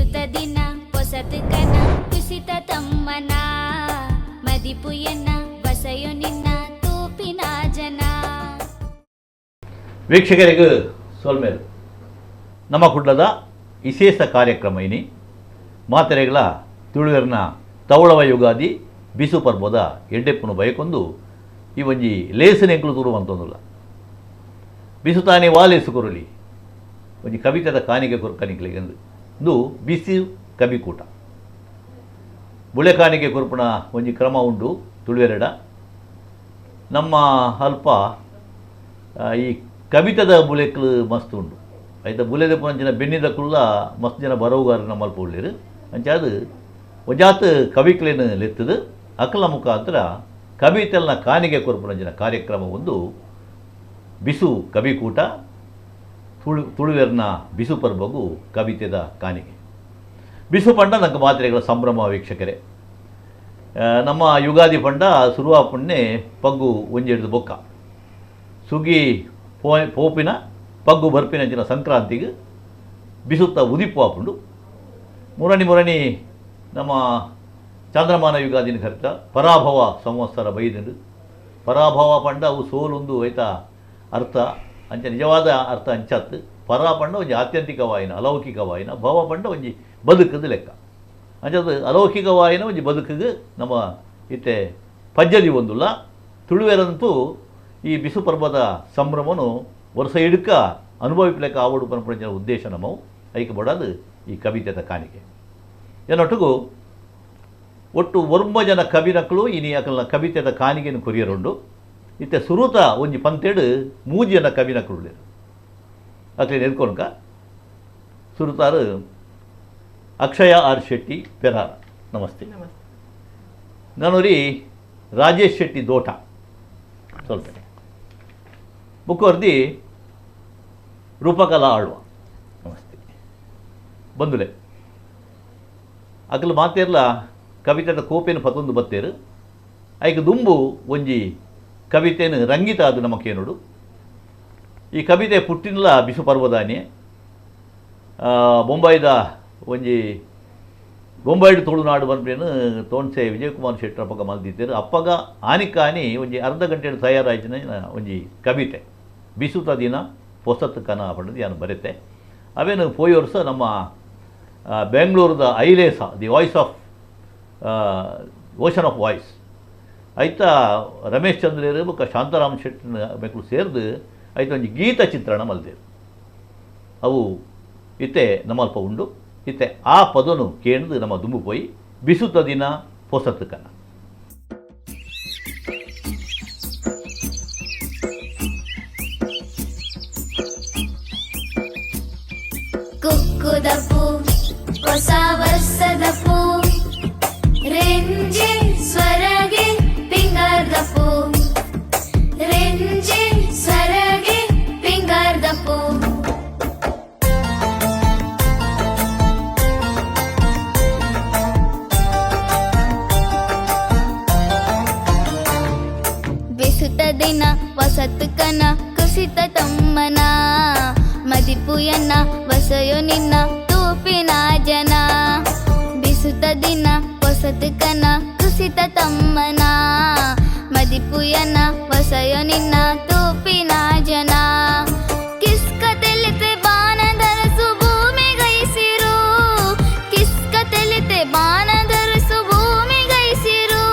ಬಿಸುತ ದಿನ ಹೊಸತು ಕನ ಕುಸಿತ ತಮ್ಮನ ಮದಿಪುಯನ್ನ ಬಸಯೋ ನಿನ್ನ ತೂಪಿನ ಜನ. ವೀಕ್ಷಕರಿಗೂ ಸೋಲ್ಮೇಲು ನಮ್ಮ ಕುಡ್ಲದ ವಿಶೇಷ ಕಾರ್ಯಕ್ರಮ ಇನಿ ಮಾತೆರೆಗಳ ತುಳುವೆರ್ನ ತವಳವ ಯುಗಾದಿ ಬಿಸು ಪರ್ಬದ ಎಡ್ಡೆಪ್ಪನು ಬಯಕೊಂದು ಈ ಒಂಜಿ ಲೇಸನ ಎಂಕ್ಲು ತೂರುವಂತೊಂದುಲ್ಲ ಬಿಸು ತಾನೇ ವಾಲೇಸು ಕೊರಲಿ ಒಂಜಿ ಕವಿತೆದ ಕಾಣಿಕೆ ಕೊರ್ಕನಿಕ್ಲಿಗೆ ಇದು ಬಿಸಿ ಕವಿಕೂಟ ಬುಳೆ ಕಾಣಿಕೆ ಕೊರ್ಪುಣ ಒಂಜಿ ಕ್ರಮ ಉಂಡು ತುಳುವೆರಡ ನಮ್ಮ ಅಲ್ಪ ಈ ಕವಿತದ ಬುಲೆಕ್ಲು ಮಸ್ತ್ ಉಂಡು ಐತ ಬುಲೆದ ಪಂಚಿನ ಬೆನ್ನಿದ ಕುಲ್ಲ ಮಸ್ತ್ ಜನ ಬರೋಗಾರ ನಮ್ಮಲ್ಪ ಉಳ್ಳೇರು ಅಂಚಾದು ಒಜಾತ್ ಕವಿಕ್ಲೇನು ಲೆತ್ತದು ಅಕಲ ಮುಖಾಂತರ ಕವಿತೆಲ್ನ ಕಾಣಿಗೆ ಕೊರ್ಪುನಂಚಿನ ಕಾರ್ಯಕ್ರಮ ಒಂದು ಬಿಸು ಕವಿಕೂಟ ತುಳುವೆರ್ನ ಬಿಸು ಪರ್ಬಗು ಕವಿತೆದ ಕಾಣಿಕೆ ಬಿಸು ಪಂಡ ನಂಗೆ ಮಾತ್ರೆಗಳ ಸಂಭ್ರಮ ವೀಕ್ಷಕರೇ. ನಮ್ಮ ಯುಗಾದಿ ಪಂಡ ಸುರುವಾಪುಣ್ಣೆ ಪಗ್ಗು ಒಂಜೆಡ್ದು ಬೊಕ್ಕ ಸುಗಿ ಪೋಪಿನ ಪಗ್ಗು ಬರ್ಪಿನಂಚಿನ ಸಂಕ್ರಾಂತಿಗೆ ಬಿಸುತ್ತ ಉದಿಪ್ಪು ಆಪುಂಡು ಮುರಣಿ ನಮ್ಮ ಚಾಂದ್ರಮಾನ ಯುಗಾದಿನ ಕರೆತ ಪರಾಭವ ಸಂವತ್ಸರ ಬೈದಂಡು ಪರಾಭವ ಪಂಡ ಅವು ಸೋಲೊಂದು ಐತ ಅರ್ಥ ಅಂಚ ನಿಜವಾದ ಅರ್ಥ ಅಂಚತ್ತು ಪರ ಪಂಡ ಒಂಜಿ ಆತ್ಯಂತಿಕವಾಯಿನ ಅಲೌಕಿಕವಾಯಿನ ಭವ ಪಂಡ ಒಂಜಿ ಬದುಕದ ಲೆಕ್ಕ ಅಂಚದು ಅಲೌಕಿಕವಾಯಿನ ಒಂಜಿ ಬದುಕಿಗೆ ನಮ್ಮ ಇತ್ತೆ ಪಜ್ಜದಿ ಒಂದುಲ್ಲ ತುಳುವೆರಂತೂ ಈ ಬಿಸು ಪರ್ಬದ ಸಂಭ್ರಮನು ವರ್ಷ ಇಡ್ಕ ಅನುಭವಿಪ್ಲೆಕ್ಕ ಆವಡು ಪಂಪಂಚಿನ ಉದ್ದೇಶ ನಮ್ಮವು ಐಕೆ ಬಡದು ಈ ಕವಿತೆದ ಕಾಣಿಕೆ ಏನೊಟ್ಟಿಗೂ ಒಟ್ಟು 9 ಜನ ಕವಿನಕ್ಕಳು ಇನಿ ಅಕಲ್ನ ಕವಿತೆದ ಕಾಣಿಕೆಯನ್ನು ಕೊರಿಯರುಂಡು ಇತ್ತೆ ಸುರುತ ಒಂಜಿ ಪಂತೆಡು 3 ಜನ ಕವಿನಕ್ಕಳು ಉಳ್ಳೇರು ಅಕ್ಲೆ ನೆರ್ಕೊನ್ಕ ಸುರುತಾರು ಅಕ್ಷಯ ಆರ್ ಶೆಟ್ಟಿ ಪೆರಾರ ನಮಸ್ತೆ. ನಾನೂರಿ ರಾಜೇಶ್ ಶೆಟ್ಟಿ ದೋಟ ಸ್ವಲ್ಪ ಬುಕ್ವರ್ದಿ ರೂಪಕಲಾ ಆಳ್ವ ನಮಸ್ತೆ ಬಂದುಲೆ ಅಕಲು ಮಾತೇರ್ಲ ಕವಿತೆದ ಕೋಪೆನು ಪತೊಂದು ಬತ್ತೇರು ಐಕೆ ದುಂಬು ಒಂಜಿ ಕವಿತೆನು ರಂಗಿತ ಅದು ನಮಕೇನುಡು ಈ ಕವಿತೆ ಪುಟ್ಟಿನಲ ಬಿಸು ಪರ್ವದಾನಿ ಬೊಂಬಾಯಿದ ಒಂಜಿ ಬೊಂಬಾಯಿಡು ತುಳುನಾಡು ಬಂದ್ರೇನು ತೋಣ್ಸೆ ವಿಜಯಕುಮಾರ್ ಶೆಟ್ಟರ್ ಅಪ್ಪಗ ಮಲ್ದಿದ್ದೇರು ಅಪ್ಪಗ ಆನಿಕಾನಿ ಒಂಜಿ ಅರ್ಧ ಗಂಟೆ ತಯಾರಾಯ್ತಿನ ಒಂಜಿ ಕವಿತೆ ಬಿಸುತ ದಿನ ಹೊಸತ್ತು ಕನ ಪಂಡದು ಯಾನು ಬರೆತೆ ಅವೇನು ಪೋಯ್ ವರ್ಷ ನಮ್ಮ ಬೆಂಗಳೂರದ ಐಲೇಸ the voice of ocean of voice ಐತ ರಮೇಶ್ ಚಂದ್ರೇರು ಬೊಕ್ಕ ಶಾಂತಾರಾಮ್ ಶೆಟ್ಟಿನ ಬೆಕ್ಲು ಸೇರಿದು ಐತ ಒಂಜಿ ಗೀತ ಚಿತ್ರಣ ಮಲ್ದೇರು ಅವು ಇತ್ತೆ ನಮ್ಮಲ್ಪ ಉಂಡು ಇತ್ತೆ ಆ ಪದನು ಕೇಳಿದು ನಮ್ಮ ದುಂಬು ಪೋಯಿ ಬಿಸುತ ದಿನ ಹೊಸತ್ತು ಕನ. ಕುಕ್ಕುದ ಪೂ ಹೊಸ ವರ್ಷದ ಪೂ ರೆಂಜೆ ಸ್ವರಗೆ ಪಿಂಗಾರ್ದ ಪೂ ರೆಂಜೆ ಸ್ವರಗೆ ಪಿಂಗಾರ್ದ ಪೂ ಬಿಸುತ ದಿನ ಹೊಸತು ಕನ ಕುಸಿತ ತಮ್ಮನ ಮದಿಪುಯನ್ನ ಬಸಯೋ ನಿನ್ನ ತೂಪಿನ ಜನ. ಬಿಸುತ ದಿನ ಹೊಸತು ಕನ ಕುಸಿತ ತಮ್ಮನ ಮದಿಪುಯನ್ನ ಬಸಯೋ ನಿನ್ನ ತೂಪಿನ ಜನ. ಕಿಸ್ಕ ತೆಲಿತೆ ಬಾನಧರಸು ಭೂಮಿ ಗೈಸಿರು ಕಿಸ್ಕ ತೆಲಿತೆ ಬಾನಧರಸು ಭೂಮಿ ಗೈಸಿರು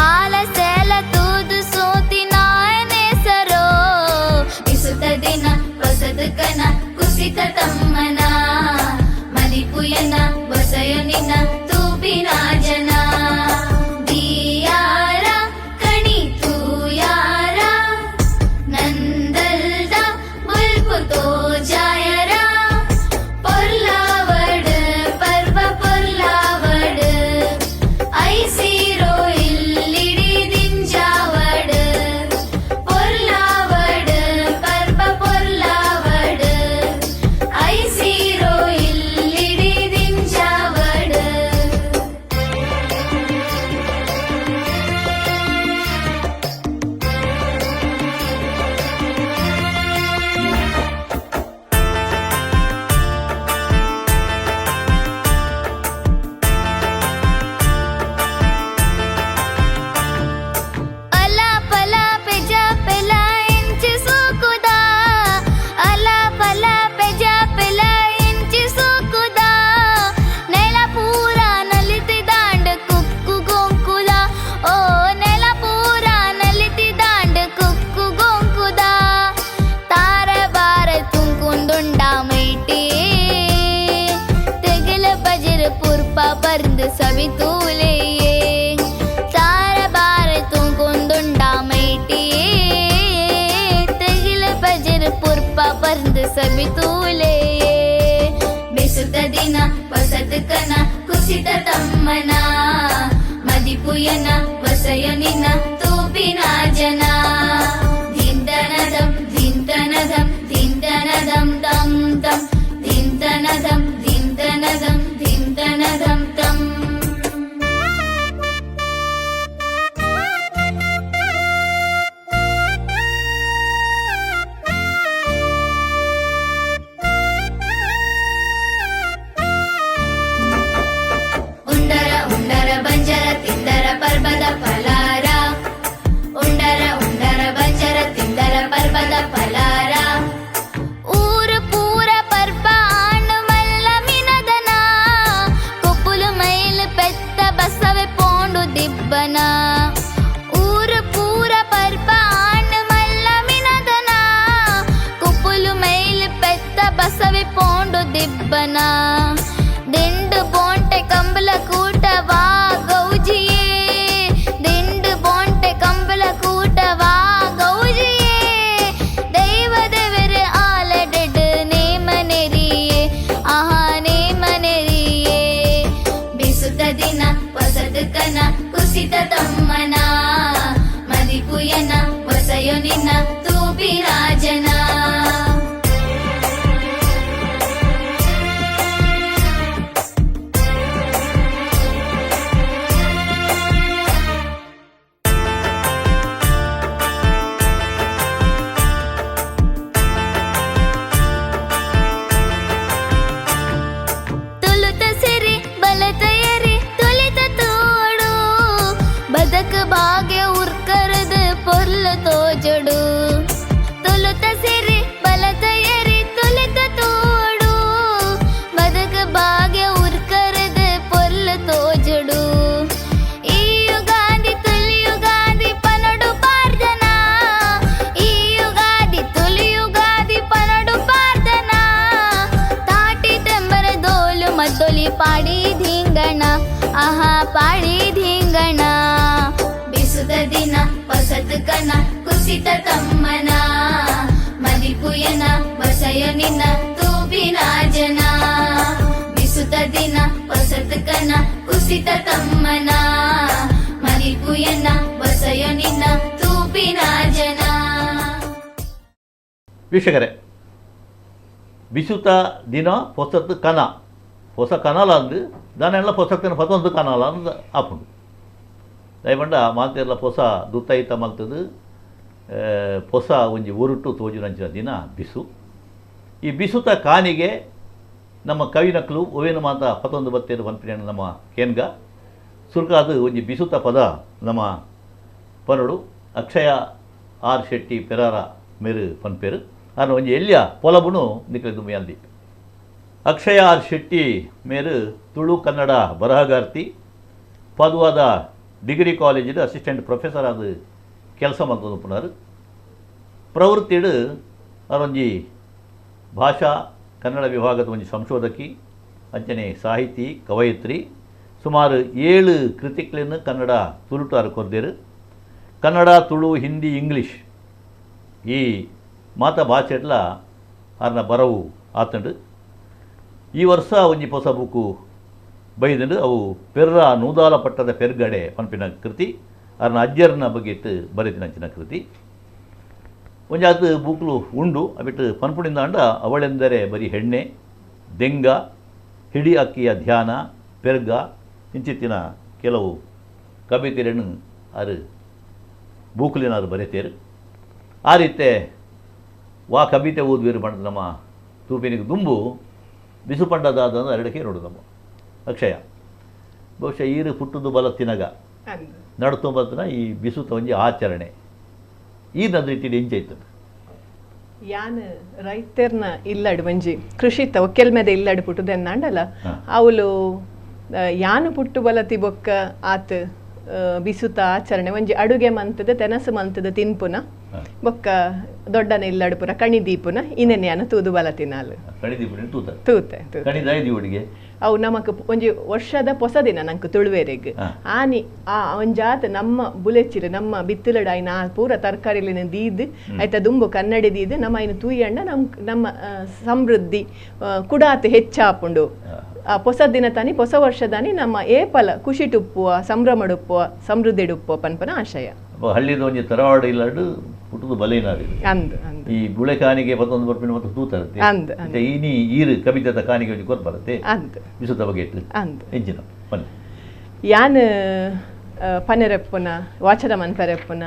ಆಲ ಸೆಲ ತೂದು ಸೋತಿ ನಾಯನೆಸರೋ. ಬಿಸುತ ದಿನ ಹೊಸತು ಕನ ಕುಸಿತ ತಮ್ಮನ ಮದಿಪುಯನ್ನ ಬಸಯೋ ನಿನ್ನ ತೂಪಿನ ಜನ. ದಿಯ पर्द सवितूले तार बार तू कुंदुंडा मैटिये तेगिल पजर पुर्पा पर्द सवितूले बेसुत दिन वसत कना कुसित तम्मना मदिपुयन वसयनिन तूपिना जना धिंदनदम धिंदनदम धिंदनदम दम दम धिंदनदम धिंदनदम धिंदनदम दम ಉಂಡರ ಉಂಡರ ಬಂಜರ ತಿಂದರ ಪರ್ವದ ಫಲಾರ ಉಂಡರ ಉಂಡರ ಬಂಜರ ತಿಂದರ ಪರ್ವದ ಫಲಾರ ಊರು ಪೂರ ಪರ್ಪ ಆಣು ಮಲ್ಲ ಮಿನದನ ಕೊಪ್ಪುಲು ಮೈಲು ಪೆತ್ತ ಬಸವೆ ಪೋಂಡು ದಿಬ್ಬನ ಊರು ಪೂರ ಪರ್ಪ ಆಣು ಮಲ್ಲ ಮಿನದನ ಕೊಪ್ಪುಲು ಮೈಲು ಪೆತ್ತ ಬಸವೆ ಪೋಂಡು ದಿಬ್ಬನ ದಿಂಡು ಬೋಂಟೆ ಕಂಬಲ ಕೂಟವಾ ಗೌಜಿಯೇ ದಿಂಡು ಬೋಂಟೆ ಕಂಬಲ ಕೂಟವಾ ಗೌಜಿಯೇ ದೈವ ದೇವರ ಆಲಡೆಡ್ ನೇಮನೆರಿಯೇ ಆಹಾ ನೇಮನೆರಿಯೇ ಬಿಸುತ ದಿನ ವಸದ ಕನ ಕುಸಿತ ತಮ್ಮನ ಮದಿಪುಯನ ವಸಯೊ ನಿನ್ನ ತೂಪಿರಾಜನ ತುಲುತ ಸಿರಿ ಬಲತ ಎರಿ ತುಲಿತ ತೋಡು ಬದಕ ಭಾಗ್ಯ ಉರ್ಕರದ ಪೊರ್ಲ ತೋಜಡು ತುಲುತ ಸಿರಿ ಬಲತ ಎರಿ ತುಲಿತ ತೋಡು ಬದಕ ಭಾಗ್ಯ ಉರ್ಕರದ ಪೊರ್ಲ ತೋಜಡು ಈ ಯುಗಾದಿ ತುಲಿಯುಗಾದಿ ಪನಡು ಪಾರ್ದನ ಈ ಯುಗಾದಿ ತುಲಿಯುಗಾದಿ ಪನಡು ಪಾರ್ದನ ತಾಟಿ ತೆಂಬರ ದೋಲು ಮದ್ದೊಲಿ ಪಾಡಿ ಧೀಂಗಣ ಆಹಾ ಪಾಡಿ ಧೀಂಗಣ ಬಿಸುದ ದಿನ ವಸತ್ ಕನ ಕುಸಿತ ತಮ್ಮನ ಮದಿಪುಯನ ವಸಯ ನಿನ್ನ ತೂಪಿನ ಜನ ಬಿಸುತ ದಿನ ವಸತ್ ಕನ ಕುಸಿತ ತಮ್ಮನ ಮದಿಪುಯನ ವಸಯ ನಿನ್ನ ತೂಪಿನ ಜನ ವೀಕ್ಷಕರೇ, ಬಿಸುತ ದಿನ ಪೊಸತ್ ಕನ ಹೊಸ ಕನಾಲ ಅಂದು ದಾನೆಲ್ಲ ಪೊಸತ್ತಿನ ಪತೊಂದು ಕನಾಲ ಅಂದು ಆಪುಂಡು ದಯಪಂಡ ಮಾತೆಲ್ಲ ಪೊಸ ದುತ್ತೈತ ಮಲ್ತದು ಪೊಸ ಒಂಜಿ ಉರುಟು ತೋಜುನಂಚಿನ ದಿನ ಬಿಸು. ಈ ಬಿಸುತ ಕಾನಿಗೆ ನಮ್ಮ ಕವಿನಕ್ಲು ಒವೇನು ಮಾತ ಪತೊಂದು ಬತ್ತೇರು ಪನ್ಪಿನ ನಮ್ಮ ಕೇನ್ಗ ಸುರ್ಕಾದು ಒಂಜಿ ಬಿಸುತ ಪದ ನಮ್ಮ ಪನಡು ಅಕ್ಷಯ ಆರ್ ಶೆಟ್ಟಿ ಪೆರಾರ ಮೇರು ಪನ್ಪೇರು ಆನ ಒಂಜಿ ಎಲ್ಲಿಯ ಪೊಲಬುನು ನಿಕ್ಲೆ ದುಮ್ಮಿ ಅಂದಿ. ಅಕ್ಷಯ ಆರ್ ಶೆಟ್ಟಿ ಮೇರು ತುಳು ಕನ್ನಡ ಬರಹಗಾರ್ತಿ ಪದುವಾದ ಡಿಗ್ರಿ ಕಾಲೇಜಿಡು ಅಸಿಸ್ಟೆಂಟ್ ಪ್ರೊಫೆಸರ್ ಆದ ಕೆಲಸ ಮಾಡ್ಕೊಂಡು ಪುನರ್ ಪ್ರವೃತ್ತಿಡು ಅವರೊಂಜಿ ಭಾಷಾ ಕನ್ನಡ ವಿಭಾಗದ ಒಂಜಿ ಸಂಶೋಧಕಿ ಅಂಚನೆ ಸಾಹಿತಿ ಕವಯಿತ್ರಿ ಸುಮಾರು 7 ಕೃತಿಗಳನ್ನು ಕನ್ನಡ ತುಳುಟಾರು ಕೊರ್ದೇರು. ಕನ್ನಡ ತುಳು ಹಿಂದಿ ಇಂಗ್ಲೀಷ್ ಈ ಮಾತ ಭಾಷೆಡ್ಲ ಅರ್ನ ಬರವು ಆತಂಡು. ಈ ವರ್ಷ ಒಂಜಿ ಹೊಸ ಬುಕ್ಕು ಬೈದಂಡು ಅವು ಪೆರ್ರ ನೂದಾಲ ಪಟ್ಟದ ಪೆರ್ಗಡೆ ಪನ್ಪಿನ ಕೃತಿ ಅರ್ನ ಅಜ್ಜರ್ನ ಬಗ್ಗೆ ಬರೆದಿನಂಚಿನ ಕೃತಿ ಒಂಜಾತು ಬುಕ್ಲು ಉಂಡು ಅಬಿಟ್ಟು ಪನ್ಪುಣಿಂದ ಅಂಡ ಅವಳೆಂದರೆ ಬರೀ ಹೆಣ್ಣೆ ದೆಂಗ ಹಿಡಿ ಅಕ್ಕಿಯ ಧ್ಯಾನ ಪೆರ್ಗ ಇಂಚಿತ್ತಿನ ಕೆಲವು ಕವಿತೆಯನ್ನು ಅರು ಬೂಕ್ಲಿನಾರು ಬರೆತೇರು. ಆ ರೀತಿ ವಾ ಕವಿತೆ ಓದುವೇರು ಪಂಡ ನಮ್ಮ ತೂಪಿನಿಗೆ ದುಂಬು ಬಿಸು ಪಂಡದಾದ ಎರಡಕ್ಕೆ ನೋಡು ನಮ್ಮ ಅಕ್ಷಯ ಬಹುಶಃ ಈರು ಪುಟ್ಟದು ಬಲ ತಿನಗ ನಡ್ತೊಂಬತ್ತಿನ ಈ ಬಿಸುತ ಒಂಜಿ ಆಚರಣೆ ಈ ನದ್ರಿಟ್ಟಿಡಿ ಎಂಚಾಯ್ತು ಯಾನ್ ರೈತರ್ನ ಇಲ್ಲಡು ಮಂಜಿ ಕೃಷಿತ ಒಕ್ಕೆಲ್ ಮೇಲೆ ಇಲ್ಲಡು ಪುಟ್ಟದೆನ್ನಂಡಲ್ಲ ಅವಳು ಯಾನು ಪುಟ್ಟು ಬಲತಿ ಬೊಕ್ಕ ಆತ್ ಬಿಸುತ ಆಚರಣೆ ಒಂಜಿ ಅಡುಗೆ ಮಂತದ ತೆನಸು ಮಂತದ ತಿನ್ಪುನ ಬೊಕ್ಕ ದೊಡ್ಡನ ಇಲ್ಲಡು ಪುರ ಕಣಿದೀಪುನ ಇನ್ನೆನ್ ಯಾನು ತೂದು ಬಲತಿನಾಲು ಕಣಿದೀಪುನ ತೂತೆ ತೂತೆ ಕಣಿದಾಯ್ದಿ ಹುಡುಗೆ ಅವು ನಮಕ್ ಒಂಜಿ ವರ್ಷದ ಪೊಸ ದಿನ ನಂಗೆ ತುಳುವೇರೆಗ್ ಆನಿ ಆ ಒಂಜಾತ್ ನಮ್ಮ ಬುಲೆಚ್ಚಿರು ನಮ್ಮ ಬಿತ್ತಲಡ ಐನ ಪೂರ ತರಕಾರಿಲಿನ ದೀದ್ ಆಯ್ತಾ ದುಂಬು ಕನ್ನಡಿ ದೀದ್ ನಮ್ಮ ಐನು ತೂಯಣ್ಣ ನಮ್ಮ ಸಮೃದ್ಧಿ ಕುಡಾತ್ ಹೆಚ್ಚಾಪುಂಡು ಆ ಹೊಸ ದಿನ ತಾನಿ ಹೊಸ ವರ್ಷದಾನಿ ನಮ್ಮ ಏಪಲ ಖುಷಿಟುಪ್ಪುವ ಸಂಭ್ರಮಡುಪ್ಪುವ ಸಮೃದ್ಧಿಡುಪ್ಪುವ ಪನ್ಪನ ಆಶಯ ಹಳ್ಳಿದ ಒಂಜಿ ತರವಾಡು ಇಲ್ಲಾಡು ಹುಟ್ಟುದು ಬಲೇನಾಡಿ ಅಂದ್ ಈ ಗುಳೆ ಕಾಣಿಗೆ ಮತ್ತೊಂದು ಬರ್ಪಿನ ಮತ್ತು ತೂತರತ್ತೆ ಅಂದ್ ಈನಿ ಈರು ಕವಿತದ ಕಾಣಿಗೆ ಒಂಜಿ ಕೊರ್ ಬರುತ್ತೆ ಅಂದ್ ಬಿಸುತ್ತ ಬಗ್ಗೆ ಅಂದ್ ಎಂಚಿನ ಬನ್ನಿ ಯಾನ್ ಪನೆರೆಪ್ಪುನ ವಾಚದ ಮನ್ಪರೆಪ್ಪುನ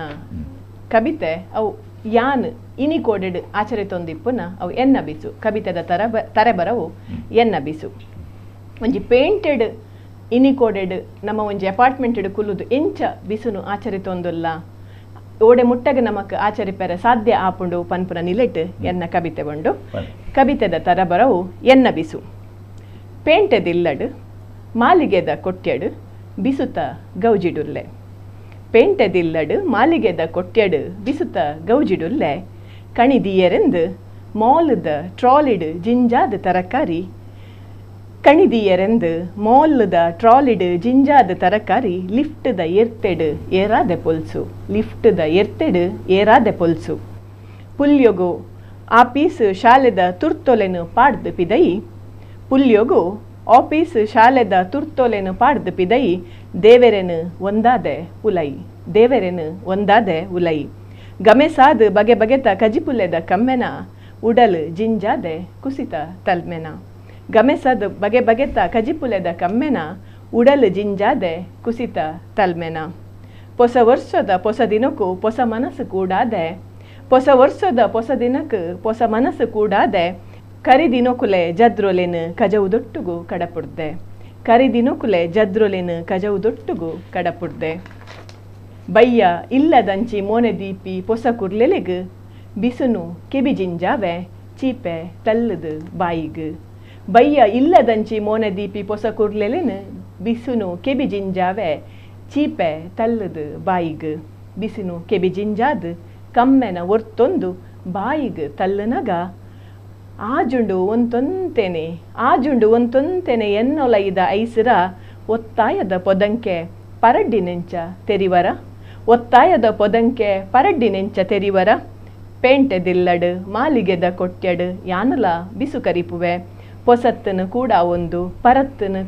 ಕವಿತೆ ಅವು ಯಾನ್ ಇನಿ ಕೋಡೆಡ್ ಆಚರಿತೊಂದಿಪ್ಪುನ ಅವು ಎನ್ನ ಬಿಸು ಕವಿತೆದ ತರೆಬರವು ಎನ್ನ ಬಿಸು ಒಂಜಿ ಪೇಂಟೆಡ್ ಇನಿ ಕೋಡೆಡ್ ನಮ್ಮ ಒಂಜಿ ಅಪಾರ್ಟ್ಮೆಂಟೆಡ್ ಕುಲ್ಲುದು ಎಂಚ ಬಿಸುನು ಆಚರಿತೊಂದುಲ್ಲ ಓಡೆ ಮುಟ್ಟಗೆ ನಮಕ್ ಆಚರಿಪೆರೆ ಸಾಧ್ಯ ಆಪುಂಡು ಪನ್ಪುನ ನಿಲೆಟ್ ಎನ್ನ ಕವಿತೆ ಬಂಡು ಕವಿತೆದ ತರಬರವು ಎನ್ನ ಬಿಸು ಪೇಂಟೆದಿಲ್ಲಡ್ ಮಾಲಿಗೆದ ಕೊಟ್ಯಡ್ ಬಿಸುತ ಗೌಜಿಡುಲ್ಲೆ ಪೇಂಟೆದಿಲ್ಲಡ್ ಮಾಲಿಗೆದ ಕೊಟ್ಯಡ್ ಬಿಸುತ ಗೌಜಿಡುಲ್ಲೆ ಕಣಿದಿಯರೆಂದು ಮಾಲ್ದ ಟ್ರಾಲಿಡ್ ಜಿಂಜಾದ ತರಕಾರಿ ಕಣಿದಿಯರೆಂದು ಮಾಲ್ದ ಟ್ರಾಲಿಡ್ ಜಿಂಜಾದ ತರಕಾರಿ ಲಿಫ್ಟ್ದ ಎರ್ತೆಡ್ ಏರಾದೆ ಪೊಲ್ಸು ಲಿಫ್ಟ್ದ ಎರ್ತೆಡ್ ಏರಾದೆ ಪೊಲ್ಸು ಪುಲ್ಯೊಗು ಆಪೀಸ್ ಶಾಲೆದ ತುರ್ತೊಲೆನು ಪಾಡ್ದು ಪಿದೈ ಪುಲ್ಯೊಗು ಆಫೀಸ್ ಶಾಲೆದ ತುರ್ತೊಲೆನು ಪಾಡ್ದು ಪಿದೈ ದೇವೆರೆನು ಒಂದಾದೆ ಉಲೈ ದೇವೆರೆನು ಒಂದಾದೆ ಉಲೈ ಗಮೆಸಾದ್ ಬಗೆ ಬಗೆತ ಕಜಿಪುಲ್ಲೆದ ಕಮ್ಮೆನ ಉಡಲ್ ಜಿಂಜಾದೆ ಕುಸಿತ ತಲ್ಮೆನ ಗಮೆಸದ್ ಬಗೆ ಬಗೆತ ಕಜಿಪುಲೆದ ಕಮ್ಮೆನ ಉಡಲ್ ಜಿಂಜಾದೆ ಕುಸಿತ ತಲ್ಮೆನ ಹೊಸ ವರ್ಷದ ಹೊಸ ದಿನಕ್ಕೂ ಹೊಸ ಮನಸ್ಸು ಕೂಡಾದೆ ಹೊಸ ವರ್ಷದ ಹೊಸ ದಿನಕ್ಕೆ ಹೊಸ ಮನಸ್ಸು ಕೂಡಾದೆ ಕರಿದಿನೊಕುಲೆ ಜದ್ರೊಲೆನು ಕಜವುದೊಟ್ಟುಗು ಕಡಪುಡ್ದೆ ಕರಿದಿನೊಕುಲೆ ಜದ್ರೊಲೆನು ಕಜವುದೊಟ್ಟುಗು ಕಡಪುಡ್ದೆ ಬಯ್ಯ ಇಲ್ಲದಂಚಿ ಮೋನೆ ದೀಪಿ ಹೊಸ ಕುರ್ಲೆಲೆಗ್ ಬಿಸುನು ಕೆಬಿಜಿಂಜಾವೆ ಚೀಪೆ ತಲ್ಲದು ಬಾಯಿಗ್ ಬಯ್ಯ ಇಲ್ಲದಂಚಿ ಮೋನೆ ದೀಪಿ ಹೊಸ ಕುರ್ಲೆಲೆನು ಬಿಸುನು ಕೆಬಿಜಿಂಜಾವೆ ಚೀಪೆ ತಲ್ಲದು ಬಾಯಿಗ್ ಬಿಸಿನು ಕೆಬಿಜಿಂಜಾದ್ ಕಮ್ಮೆನ ಒರ್ತೊಂದು ಬಾಯಿಗ್ ತಲ್ಲನಗ ಆಜುಂಡು ಒಂತೊಂತೆನೆ ಎನ್ನೊಲೈದ ಐಸಿರ ಒತ್ತಾಯದ ಪೊದಂಕೆ ಪರಡ್ಡಿನೆಂಚ ತೆರಿವರ ಒತ್ತಾಯದ ಪೊದಂಕೆ ಪರಡ್ಡಿನೆಂಚ ತೆರಿವರ ಪೇಂಟೆದಿಲ್ಲಡ್ ಮಾಲಿಗೆದ ಕೊಟ್ಯಡ್ ಯಾನಲ ಬಿಸು ಕರಿಪುವೆ ಪೊಸತ್ತನು ಕೂಡ ಒಂದು ಪರತ್ತನು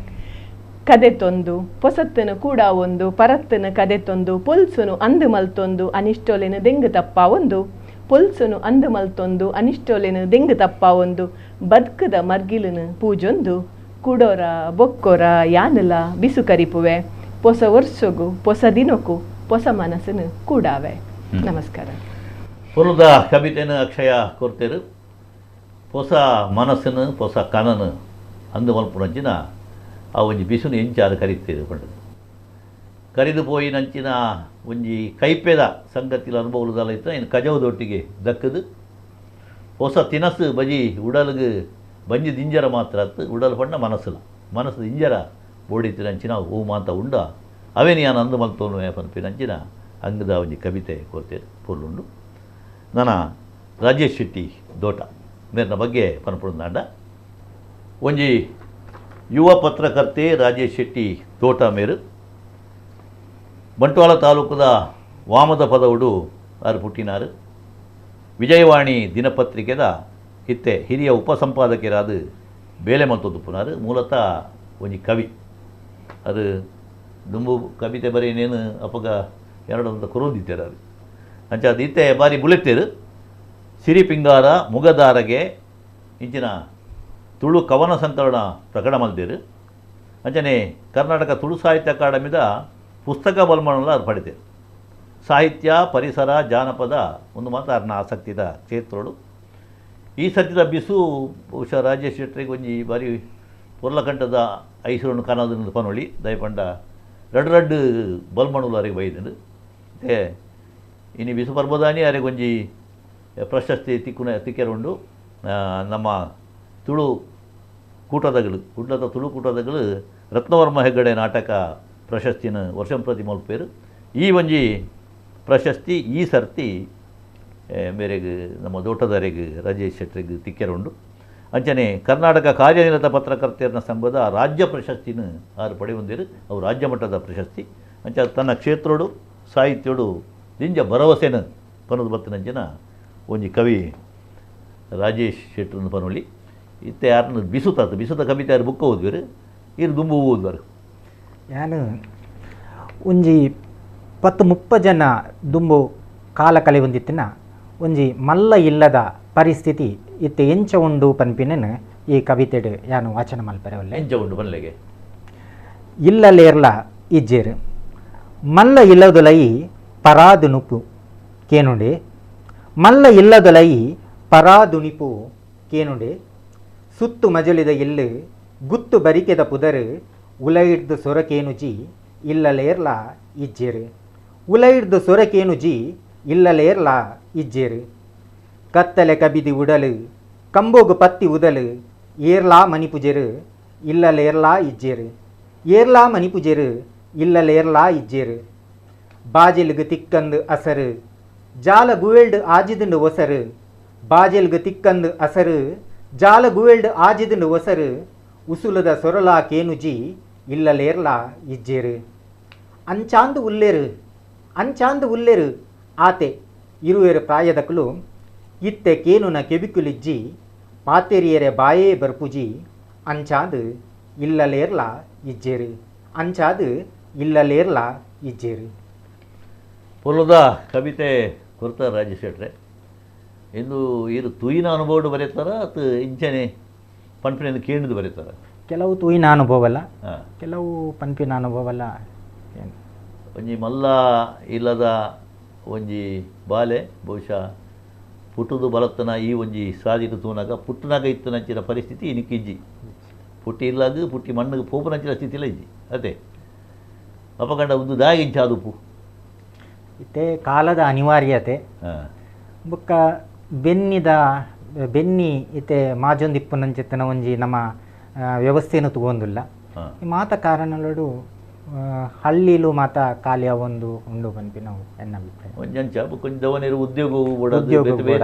ಕದೆತೊಂದು ಪೊಸತ್ತನು ಕೂಡ ಒಂದು ಪರತ್ತನು ಕದೆತೊಂದು ಪೊಲ್ಸುನು ಅಂದು ಮಲ್ತೊಂದು ಅನಿಷ್ಟೊಲೆನು ದೆಂಗು ತಪ್ಪ ಒಂದು ಪೊಲ್ಸುನು ಅಂದು ಮಲ್ತೊಂದು ಅನಿಷ್ಟೊಲೆನು ದೆಂಗು ತಪ್ಪ ಒಂದು ಬದುಕದ ಮರ್ಗಿಲನು ಪೂಜೊಂದು ಕುಡೋರ ಬೊಕ್ಕೊರ ಯಾನಲ ಬಿಸು ಕರಿಪುವೆ ಹೊಸ ವರ್ಷಗೂ ಹೊಸ ದಿನಕ್ಕೂ ಹೊಸ ಮನಸ್ಸನ್ನು ಕೂಡಾವೆ ನಮಸ್ಕಾರ ಪುರದ ಕವಿತೆನ ಅಕ್ಷಯ ಕೊರ್ತೇರು ಹೊಸ ಮನಸ್ಸನ್ನು ಹೊಸ ಕನನು ಅಂದು ಮಲ್ಪುನಂಚಿನ ಆ ಒಂಜಿ ಬಿಸುನು ಎಂಚಾರು ಕರಿತೇರು ಪಂಡದು ಕರಿದು ಪೋಯಿನಂಚಿನ ಒಂಜಿ ಕೈಪೆದ ಸಂಗತಿಲ ಅನುಭವದಲ್ಲ ಇತ್ತು ಇನ್ನು ಕಜವದೊಟ್ಟಿಗೆ ದಕ್ಕದು ಹೊಸ ತಿನಸು ಬಜಿ ಉಡಲ್ಗೆ ಬಂಜಿ ದಿಂಜರ ಮಾತ್ರ ಅತ್ತು ಉಡಲ್ ಪಂಡ ಮನಸ್ಸು ದಿಂಜರ ಬೋಡಿತಿನಂಚಿನ ಹೂ ಮಾತ ಉಂಡ ಅವೇನು ಯಾನು ಅಂದು ಮಲ್ತೋನು ಪನ್ಪಿನಂಚಿನ ಅಂಗದ ಒಂಜಿ ಕವಿತೆ ಕೊರ್ತೇರು ಪೊರ್ಲುಂಡು ನನ್ನ ರಾಜೇಶ್ ಶೆಟ್ಟಿ ದೋಟ ಮೇರಿನ ಬಗ್ಗೆ ಪನ್ಪುಂದಾಂಡ ಒಂಜಿ ಯುವ ಪತ್ರಕರ್ತೆ ರಾಜೇಶ್ ಶೆಟ್ಟಿ ತೋಟ ಮೇರು ಬಂಟ್ವಾಳ ತಾಲೂಕದ ವಾಮದ ಪದವುಡು ಆರು ಪುಟ್ಟಿನಾರು ವಿಜಯವಾಣಿ ದಿನಪತ್ರಿಕೆದ ಇತ್ತೆ ಹಿರಿಯ ಉಪಸಂಪಾದಕರಾದ ಬೇಲೆ ಮಲ್ತೊಂದುಪ್ಪುನಾರು ಮೂಲತಃ ಒಂಜಿ ಕವಿ ಅದು ದುಂಬು ಕವಿತೆ ಬರೀನೇನು ಅಪಗ ಎರಡೊಂದು ಕೊರೊಂದಿತ್ತೇರು ಅದು ಅಂಚ ಅದು ಇತ್ತೆ ಬಾರಿ ಬುಲೆತ್ತೇರು ಸಿರಿಪಿಂಗಾರ ಮುಗದಾರಗೆ ಇಂಚಿನ ತುಳು ಕವನ ಸಂಕಲನ ಪ್ರಕಟ ಮಲ್ದೇರು ಅಂಚನೆ ಕರ್ನಾಟಕ ತುಳು ಸಾಹಿತ್ಯ ಅಕಾಡೆಮಿದ ಪುಸ್ತಕ ಬಲ್ಮಣಲ ಅದು ಪಡಿತೇರು ಸಾಹಿತ್ಯ ಪರಿಸರ ಜಾನಪದ ಒಂದು ಮಾತ್ರ ಅರ್ನ ಆಸಕ್ತಿದ ಕ್ಷೇತ್ರಗಳು ಈ ಸತ್ಯದ ಬಿಸು ಬಹುಶಃ ರಾಜೇಶ್ ಶೆಟ್ಟರಿಗೆ ಒಂಜಿ ಬಾರಿ ಪೊರ್ಲಕಂಠದ ಐಸರನ್ನು ಕಾಣೋದನ್ನು ಪನೊಳಿ ದಯಪಂಡ ರಡ್ಡು ಬಲ್ಮಣುಲು ಅರಿಗೆ ಬೈದನು ಮತ್ತು ಇನ್ನು ಬಿಸು ಪರ್ಬದಾನಿ ಅರೆಗೊಂಜಿ ಪ್ರಶಸ್ತಿ ತಿಕ್ಕೆರುಂಡು ನಮ್ಮ ತುಳು ಕೂಟದಗಳು ಕುಡ್ಲದ ತುಳು ಕೂಟದಗಳು ರತ್ನವರ್ಮ ಹೆಗ್ಗಡೆ ನಾಟಕ ಪ್ರಶಸ್ತಿನ ವರ್ಷಂ ಪ್ರತಿ ಮಲ್ಪೇರು ಈ ಒಂಜಿ ಪ್ರಶಸ್ತಿ ಈ ಸರ್ತಿ ಮೇರೆಗೆ ನಮ್ಮ ದೋಟದರೆಗೆ ರಾಜೇಶ್ ಶೆಟ್ಟರಿಗೆ ತಿಕ್ಕೆರುಂಡು ಅಂಚನೆ ಕರ್ನಾಟಕ ಕಾರ್ಯನಿರತ ಪತ್ರಕರ್ತರ ಸಂಘದ ರಾಜ್ಯ ಪ್ರಶಸ್ತಿನ ಆರು ಪಡೆಯೊಂದಿರು ಅವು ರಾಜ್ಯ ಮಟ್ಟದ ಪ್ರಶಸ್ತಿ ಅಂಚ ತನ್ನ ಕ್ಷೇತ್ರೋಡು ಸಾಹಿತ್ಯೋಡು ದಿಂಜ ಭರವಸೆನ ಪನ್ನದು ಬತ್ತಿನಂಚಿನ ಒಂಜಿ ಕವಿ ರಾಜೇಶ್ ಶೆಟ್ಟರ್ನ ಪನೊಲಿ ಇತ್ತೆ ಯಾರನ್ನ ಬಿಸುತ ಕವಿತೆ ಯಾರು ಬುಕ್ಕ ಓದ್ವೇರು ಇರು ದುಂಬು ಓದ್ವಾರು ನಾನು ಒಂಜಿ 10-30 ಜನ ದುಂಬು ಕಾಲ ಕಲೆ ಹೊಂದಿತ್ತಿನ ಒಂಜಿ ಮಲ್ಲ ಇಲ್ಲದ ಪರಿಸ್ಥಿತಿ ಇತ್ತೆ ಎಂಚ ಉಂಡು ಪನ್ಪಿನ ಈ ಕವಿತೆಡು ಯಾನು ವಾಚನ ಮಲ್ಪರೆ ಒಳ್ಳೆ ಎಂಚ ಉಂಡು ಬನ್ಲೆಗೆ ಇಲ್ಲಲೇರ್ಲ ಇಜ್ಜೇರು ಮಲ್ಲ ಇಲ್ಲದೊಲೈ ಪರಾದುನುಪು ಕೇನುಂಡೆ ಮಲ್ಲ ಇಲ್ಲದೊಲೈ ಪರಾದುಣಿಪು ಕೇನುಂಡೆ ಸುತ್ತು ಮಜಲಿದ ಎಳ್ಳು ಗುತ್ತು ಬರಿಕೆದ ಪುದರು ಉಲೈಡ್ದು ಸೊರಕೇನುಜಿ ಇಲ್ಲಲೇರ್ಲ ಇಜ್ಜೇರು ಉಲೈಡ್ದು ಸೊರಕೇನುಜಿ ಇಲ್ಲಲೇರ್ಲ ಇಜ್ಜೇರು ಕತ್ತಲೆ ಕಬಿದಿ ಉಡಲು ಕಂಬೋಗು ಪತ್ತಿ ಉದಲು ಏರ್ಲಾ ಮಣಿಪುಜೆರು ಇಲ್ಲಲೇರ್ಲಾ ಇಜ್ಜೇರು ಏರ್ಲಾ ಮಣಿಪುಜೆರು ಇಲ್ಲಲೇರ್ಲಾ ಇಜ್ಜೇರು ಬಾಜೆಲ್ಗು ತಿಕ್ಕಂದು ಅಸರು ಜಾಲ ಗುವೆಲ್ಡು ಆಜಿದುಂಡು ಒಸರು ಬಾಜೆಲ್ಗು ತಿಕ್ಕಂದು ಅಸರು ಜಾಲ ಗುವೆಲ್ಡು ಆಜಿದುಂಡು ಒಸರು ಉಸುಲದ ಸೊರಲಾ ಕೇನುಜಿ ಇಲ್ಲಲೇರ್ಲಾ ಇಜ್ಜೇರು ಅಂಚಾಂದು ಉಲ್ಲೇರು ಆತೆ ಇರುವೆರು ಪ್ರಾಯದಕಲು ಇತ್ತೆ ಕೇನುನ ಕೆಬಿಕುಲಿಜ್ಜಿ ಪಾತೆರಿಯರೆ ಬಾಯೇ ಬರ್ಪುಜಿ ಅಂಚಾದು ಇಲ್ಲಲೇರ್ಲ ಇಜ್ಜೇರು ಅಂಚಾದು ಇಲ್ಲಲೇರ್ಲ ಇಜ್ಜೇರು ಪೊಲದ ಕವಿತೆ ಕೊರ್ತಾರೆ ರಾಜೇಶ್ ಶೆಟ್ರೆ ಎಂದು ಇರು ತುಯಿನ ಅನುಭವ ಬರೀತಾರ ಅದು ಇಂಚನೆ ಪಂಪಿನ ಕೇಳಿದು ಬರೀತಾರ ಕೆಲವು ತೂಯಿನ ಅನುಭವಲ್ಲ ಹಾಂ ಕೆಲವು ಪನ್ಪಿನ ಅನುಭವಲ್ಲ ಒಂಜಿ ಮಲ್ಲ ಇಲ್ಲದ ಒಂಜಿ ಬಾಲೆ ಬಹುಶಃ ಪುಟ್ಟದು ಬಲತ್ತನ ಈ ಒಂಜಿ ಸಾದಿಟ್ಟು ತೂನಾಗ ಪುಟ್ಟನಾಗ ಇತ್ತನಂಚಿನ ಪರಿಸ್ಥಿತಿ ಇನಿಕ್ಕಿಜ್ಜಿ ಪುಟ್ಟಿ ಇಲ್ಲಾಗ ಪುಟ್ಟಿ ಮಣ್ಣಿಗೆ ಪೋಪನಂಚಿನ ಸ್ಥಿತಿಲ್ಲ ಇಜ್ಜಿ ಅದೇ ಅಪಕಂಡ ಒಂದು ದಾಗಿಂಚಾದುಪು ಇತ್ತೆ ಕಾಲದ ಅನಿವಾರ್ಯತೆ ಹಾಂ ಬೊಕ್ಕ ಬೆನ್ನಿ ಇತ್ತೆ ಮಾಜೊಂದಿಪ್ಪುನಂಚಿತ್ತನ ಒಂಜಿ ನಮ್ಮ ವ್ಯವಸ್ಥೆಯನ್ನು ತಗೊಂದಿಲ್ಲ ಹಾಂ ಈ ಮಾತ ಕಾರಣಗಳು ಹಳ್ಳಿಲು ಮಾತ ಕಾಲಿಯ ಒಂದು ಉಂಡು ಪನ್ಪಿ ನಾವು ಎನ್ನ ಅಭಿಪ್ರಾಯ ಒಂಜಂಚ ಕೊಂಚ ದವನೇರು ಉದ್ಯೋಗ ಊರಿಗೆ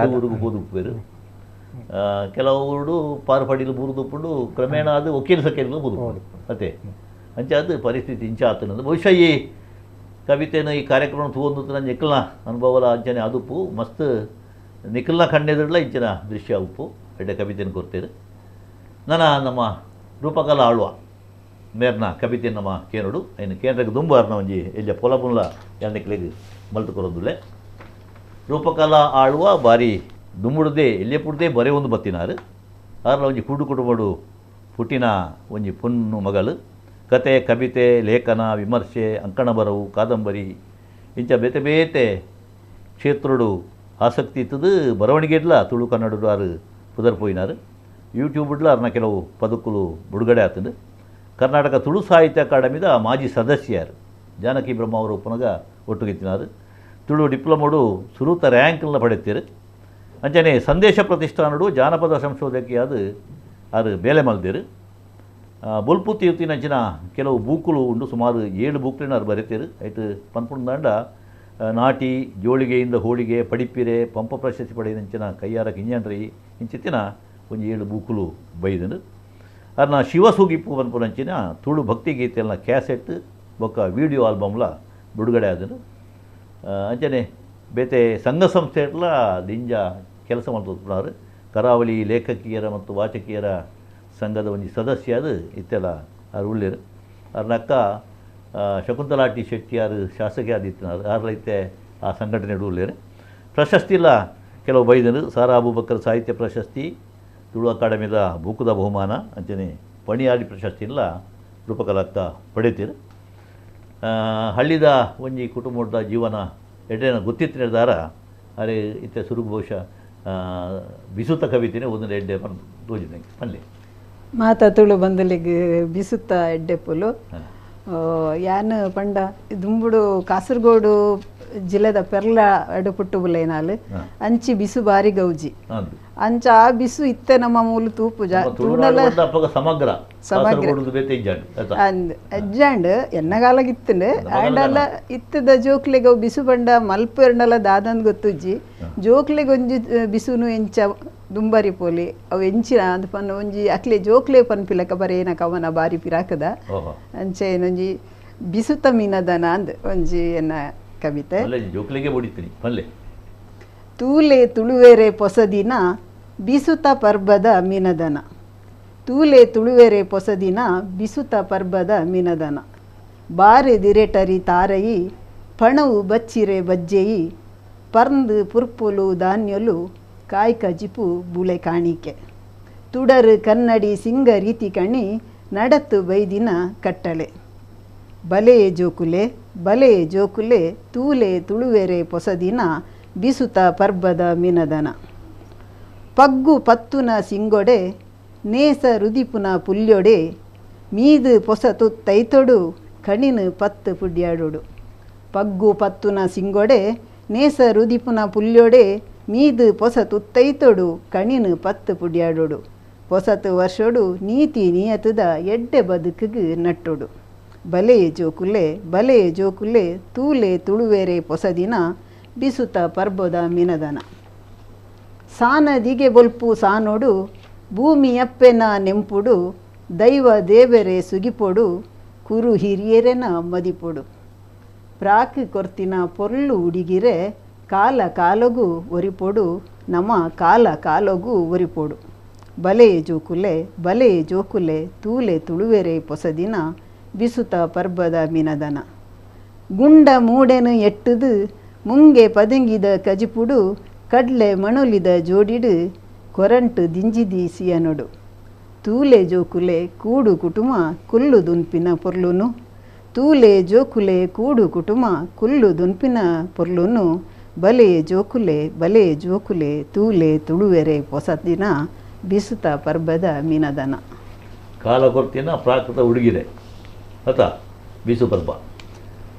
ಹೋದುಪ್ಪೇರು ಕೆಲವರು ಪಾರ್ಪಡಿಲು ಬುರುದುಪ್ಪುಂಡು ಕ್ರಮೇಣ ಅದು ವಕೀಲ ಸಕೇಲು ಬುದುಪುಂಡು ಅದೇ ಅಂಚ ಅದು ಪರಿಸ್ಥಿತಿ ಇಂಚ ಆತನದು ಬಹುಶಃ ಈ ಕವಿತೆನ ಈ ಕಾರ್ಯಕ್ರಮ ತಗೊಂಡು ನನ್ನ ನಿಖಲ್ನ ಅನುಭವಲ ಅಂಚನೆ ಅದುಪ್ಪು ಮಸ್ತ್ ನಿಖಲ್ನ ಕಣ್ಣೆದುರ್ಲ ಇಂಚಿನ ದೃಶ್ಯ ಉಪ್ಪು ಎಡ್ಡೆ ಕವಿತೆಯನ್ನು ಕೊಡ್ತೇನೆ ನಮ್ಮ ರೂಪಕಲಾ ಆಳ್ವ ಮೇರ್ನ ಕವಿತೆ ನಮ್ಮ ಕೇನೋಡು ಇನ್ನು ಕೇಂದ್ರಕ್ಕೆ ದುಂಬಾರ್ನ ಒಂಜಿ ಎಲ್ಲಿ ಪೊಲಪುಲ್ಲ ಎರಡನೇಕ್ಲೆಗೆ ಮಲ್ತು ಕೊರೋದುಲ್ಲೆ ರೂಪಕಲಾ ಆಳ್ವ ಬಾರಿ ದುಂಬುಡ್ದೆ ಎಲ್ಲೇ ಪುಡ್ದೆ ಬರೇ ಒಂದು ಬತ್ತಿನಾರು ಆರ್ಲ ಒಂಜಿ ಕುಟುಂಬಡು ಪುಟ್ಟಿನ ಒಂಜಿ ಪುನ್ನು ಮಗಳು ಕತೆ ಕವಿತೆ ಲೇಖನ ವಿಮರ್ಶೆ ಅಂಕಣ ಬರವು ಕಾದಂಬರಿ ಇಂಚ ಬೇತೆ ಬೇತೆ ಕ್ಷೇತ್ರಡು ಆಸಕ್ತಿ ಇತ್ತದು ಬರವಣಿಗೆಡ್ಲ ತುಳು ಕನ್ನಡಡು ಆರು ಪುದರ್ಪೋಯಿನಾರು ಯೂಟ್ಯೂಬ್ಡ್ಲ ಅರ್ನ ಕೆಲವು ಪದಕುಲು ಬಿಡುಗಡೆ ಆತಂದು ಕರ್ನಾಟಕ ತುಳು ಸಾಹಿತ್ಯ ಅಕಾಡೆಮಿದ ಮಾಜಿ ಸದಸ್ಯರು ಜಾನಕಿ ಬ್ರಹ್ಮ ಅವರು ಪುನಗ ಒಟ್ಟುಗಿತ್ತಿನಾರು ತುಳು ಡಿಪ್ಲೊಮೋಡು ಸುರೂತ ರ್ಯಾಂಕ್ನ ಪಡೆತೀರು ಅಂಚನೆ ಸಂದೇಶ ಪ್ರತಿಷ್ಠಾನಡು ಜಾನಪದ ಸಂಶೋಧಕಿಯಾದ ಅದು ಬೇಲೆ ಮಲ್ದೇರು ಬೊಲ್ಪುತ್ತಿ ಯುತ್ತಿನಂಚಿನ ಕೆಲವು ಬೂಕುಲು ಉಂಡು ಸುಮಾರು 7 ಬೂಕ್ಲಿನ ಅವ್ರು ಬರೀತೀರು ಆಯ್ತು ಪನ್ಪುಂಡಾಂಡ ನಾಟಿ ಜೋಳಿಗೆಯಿಂದ ಹೋಳಿಗೆ ಪಡಿಪಿರೆ ಪಂಪ ಪ್ರಶಸ್ತಿ ಪಡೆದಂಚಿನ ಕೈಯಾರ ಕಿಂಜಂಡ್ರಿ ಇಂಚಿತ್ತಿನ ಒಂದು 7 ಬೂಕುಲು ಬೈದನು ಅದನ್ನ ಶಿವಸೂಗಿಪ್ಪು ಪನ್ಪುನಂಚಿನ ತುಳು ಭಕ್ತಿಗೀತೆಯನ್ನ ಕ್ಯಾಸೆಟ್ ಬೊಕ್ಕ ವಿಡಿಯೋ ಆಲ್ಬಮ್ಲ ಬಿಡುಗಡೆ ಆದನು ಅಂಚನೆ ಬೇತೆ ಸಂಘ ಸಂಸ್ಥೆಗಳ ದಿಂಜ ಕೆಲಸ ಮಾಡ್ತಾರೆ ಕರಾವಳಿ ಲೇಖಕಿಯರ ಮತ್ತು ವಾಚಕಿಯರ ಸಂಘದ ಒಂದು ಸದಸ್ಯ ಅದು ಇತ್ತೆಲ್ಲ ಅವ್ರು ಉಳ್ಳೇರು ಅವ್ರನ್ನಕ್ಕ ಶಕುಂತಲಾ ಟಿ ಶೆಟ್ಟಿಯಾರು ಶಾಸಕಿ ಆದಿತ್ಯನಾರು ಯಾರೈತೆ ಆ ಸಂಘಟನೆ ಉಳ್ಳೇರು ಪ್ರಶಸ್ತಿಲ್ಲ ಕೆಲವು ಬೈದನು ಸಾರಾ ಅಬೂಬಕ್ಕರ್ ಸಾಹಿತ್ಯ ಪ್ರಶಸ್ತಿ ತುಳು ಅಕಾಡೆಮಿದ ಬೂಕುದ ಬಹುಮಾನ ಅಂಚನೆ ಪಣಿಯಾಡಿ ಪ್ರಶಸ್ತಿ ಇಲ್ಲ ರೂಪಕಲಕ್ಕ ಪಡೀತೀರು ಹಳ್ಳಿದ ಒಂಜಿ ಕುಟುಂಬದ ಜೀವನ ಎಡ್ಡೆನ ಗೊತ್ತಿತ್ತು ನಿರ್ಧಾರ ಅರೆ ಇತ್ತೆ ಸುರುಗು ಬಹುಶಃ ಬಿಸುತ್ತ ಕವಿತೆನೇ ಒಂದು ಎಡ್ಡೆ ತೋಜಿದೆ ಪಲ್ಲೆ ಮಾತಾ ತುಳು ಬಂದಲಿಗೆ ಬಿಸುತ್ತ ಎಡ್ಡೆ ಪುಲು ಯಾನ್ ಪಂಡ ದುಂಬುಡು ಕಾಸರಗೋಡು ಜಿಲ್ಲೆದ ಪೆರ್ಲ ಅಡು ಪುಟ್ಟು ಬುಲೇನಾಲು ಅಂಚಿ ಬಿಸು ಬಾರಿ ಗೌಜಿ ಅಂಚ ಆ ಬಿಸು ಇತ್ತೆ ನಮ್ಮ ಮೂಲು ತೂಪು ಸಮಗ್ರ ಅಜ್ಜಾಂಡ್ ಎನ್ನಗಾಲಾಗಿತ್ತಂಡು ಆಂಡಲ್ಲ ಇತ್ತದ ಜೋಕ್ಲೆಗ ಬಿಸು ಪಂಡ ಮಲ್ಪ ಎರಡಲ್ಲ ದಾದಂದ್ ಗೊತ್ತುಜ್ಜಿ ಜೋಕ್ಲೆಗ್ ಒಂಜಿ ಬಿಸುನು ಎಂಚ ದುಂಬರಿ ಪೋಲಿ ಅವು ಎಂಚಿನ ಅಂದ್ ಪನ್ನ ಒಂಜಿ ಅಕ್ಲೆ ಜೋಕ್ಲೆ ಪನ್ಪಿಲಕ ಬರೇನ ಕವನ ಬಾರಿ ಪಿರಾಕದ ಓಹೋ ಅಂಚೆ ಒಂಜಿ ಬಿಸುತ ಮೀನದನ ಅಂದ್ ಒಂಜಿ ಎನ್ನ ಕವಿತೆ ಅಲ್ಲೇ ಜೋಕ್ಲಿಗೆ ಹೊಡಿತೀನಿ ಪಲ್ಲೆ. ತೂಲೆ ತುಳುವೆರೆ ಪೊಸದಿನ ಬಿಸುತ ಪರ್ಬದ ಮೀನದನ. ತೂಲೆ ತುಳುವೆರೆ ಪೊಸದಿನ ಬಿಸುತ ಪರ್ಬದ ಮೀನದನ. ಬಾರೆ ದಿರೆಟರಿ ತಾರಯಿ ಪಣವು ಬಚ್ಚಿರೆ ಬಜ್ಜೆಯಿ ಪರ್ಂದು ಪುರ್ಪುಲು ಧಾನ್ಯಲು ಕಾಯ್ಕ ಜಿಪು ಬುಳೆ ಕಾಣಿಕೆ. ತುಡರು ಕನ್ನಡಿ ಸಿಂಗ ರೀತಿ ಕಣಿ ನಡತ್ತು ಬೈದಿನ ಕಟ್ಟಳೆ. ಬಲೆಯೇ ಜೋಕುಲೆ ಬಲೆಯೇ ಜೋಕುಲೆ ತೂಲೆ ತುಳುವೆರೆ ಪೊಸದಿನ ಬಿಸುತ ಪರ್ಬದ ಮಿನದನ. ಪಗ್ಗು ಪತ್ತುನ ಸಿಂಗೊಡೆ ನೇಸ ರುದಿಪುನ ಪುಲ್ಯೊಡೆ ಮೀದು ಪೊಸತು ತೈತೊಡು ಕಣಿನು ಪತ್ತು ಪುಡ್ಯಾಡೊಡು. ಪಗ್ಗು ಪತ್ತುನ ಸಿಂಗೊಡೆ ನೇಸ ರುದಿಪುನ ಪುಲ್ಯೊಡೆ ಮೀದು ಪೊಸತು ತೈತೊಡು ಕಣಿನು ಪತ್ತು ಪುಡ್ಯಾಡೊಡು. ಪೊಸತು ವರ್ಷೊಡು ನೀತಿ ನಿಯತದ ಎಡ್ಡೆ ಬದುಕಿಗೆ ನಟ್ಟೊಡು. ಬಲೆಯೇ ಜೋಕುಲೆ ತೂಲೆ ತುಳುವೆರೆ ಪೊಸದಿನ ಬಿಸುತ ಪರ್ಬದ ಮಿನದನ. ಸಾನದಿಗೆ ಬೊಲ್ಪು ಸಾನೊಡು ಭೂಮಿಯಪ್ಪೆನ ನೆಂಪುಡು ದೈವ ದೇವರೆ ಸುಗಿಪೊಡು ಕುರು ಹಿರಿಯರೆನ ಮದಿಪೊಡು. ಪ್ರಾಕ್ ಕೊರ್ತಿನ ಪೊರ್ಲು ಉಡಿಗಿರೆ ಕಾಲ ಕಾಲಗೂ ಒರಿಪೊಡು ನಮ ಕಾಲ ಕಾಲಗೂ ಒರಿಪೊಡು. ಬಲೆಯೇ ಜೋಕುಲೆ ತೂಲೆ ತುಳುವೆರೆ ಪೊಸದಿನ ಬಿಸುತ ಪರ್ಬದ ಮಿನದನ. ಗುಂಡ ಮೂಡೆನು ಎಟ್ಟುದು ಮುಂಗೆ ಪದಂಗಿದ ಕಜಿಪುಡು ಕಡ್ಲೆ ಮಣುಲಿದ ಜೋಡಿಡು ಕೊರಂಟು ದಿಂಜಿದಿ ಸಿಯನೊಡು. ತೂಲೆ ಜೋಕುಲೆ ಕೂಡು ಕುಟುಂಬ ಕುಲ್ಲು ದುನ್ಪಿನ ಪೊರ್ಲುನು. ತೂಲೆ ಜೋಕುಲೆ ಕೂಡು ಕುಟುಂಬ ಕುಲ್ಲು ದುನ್ಪಿನ ಪೊರ್ಲುನು. ಬಲೆಯೇ ಜೋಕುಲೆ ತೂಲೆ ತುಳುವೆರೆ ಪೊಸದಿನ ಬಿಸುತ ಪರ್ಬದ ಮಿನದನ. ಕಾಲ ಕೊರ್ತಿನ ಪ್ರಾಕೃತ ಹುಡುಗಿರೆ ಅತ ಬಿಸು ಪರ್ಬ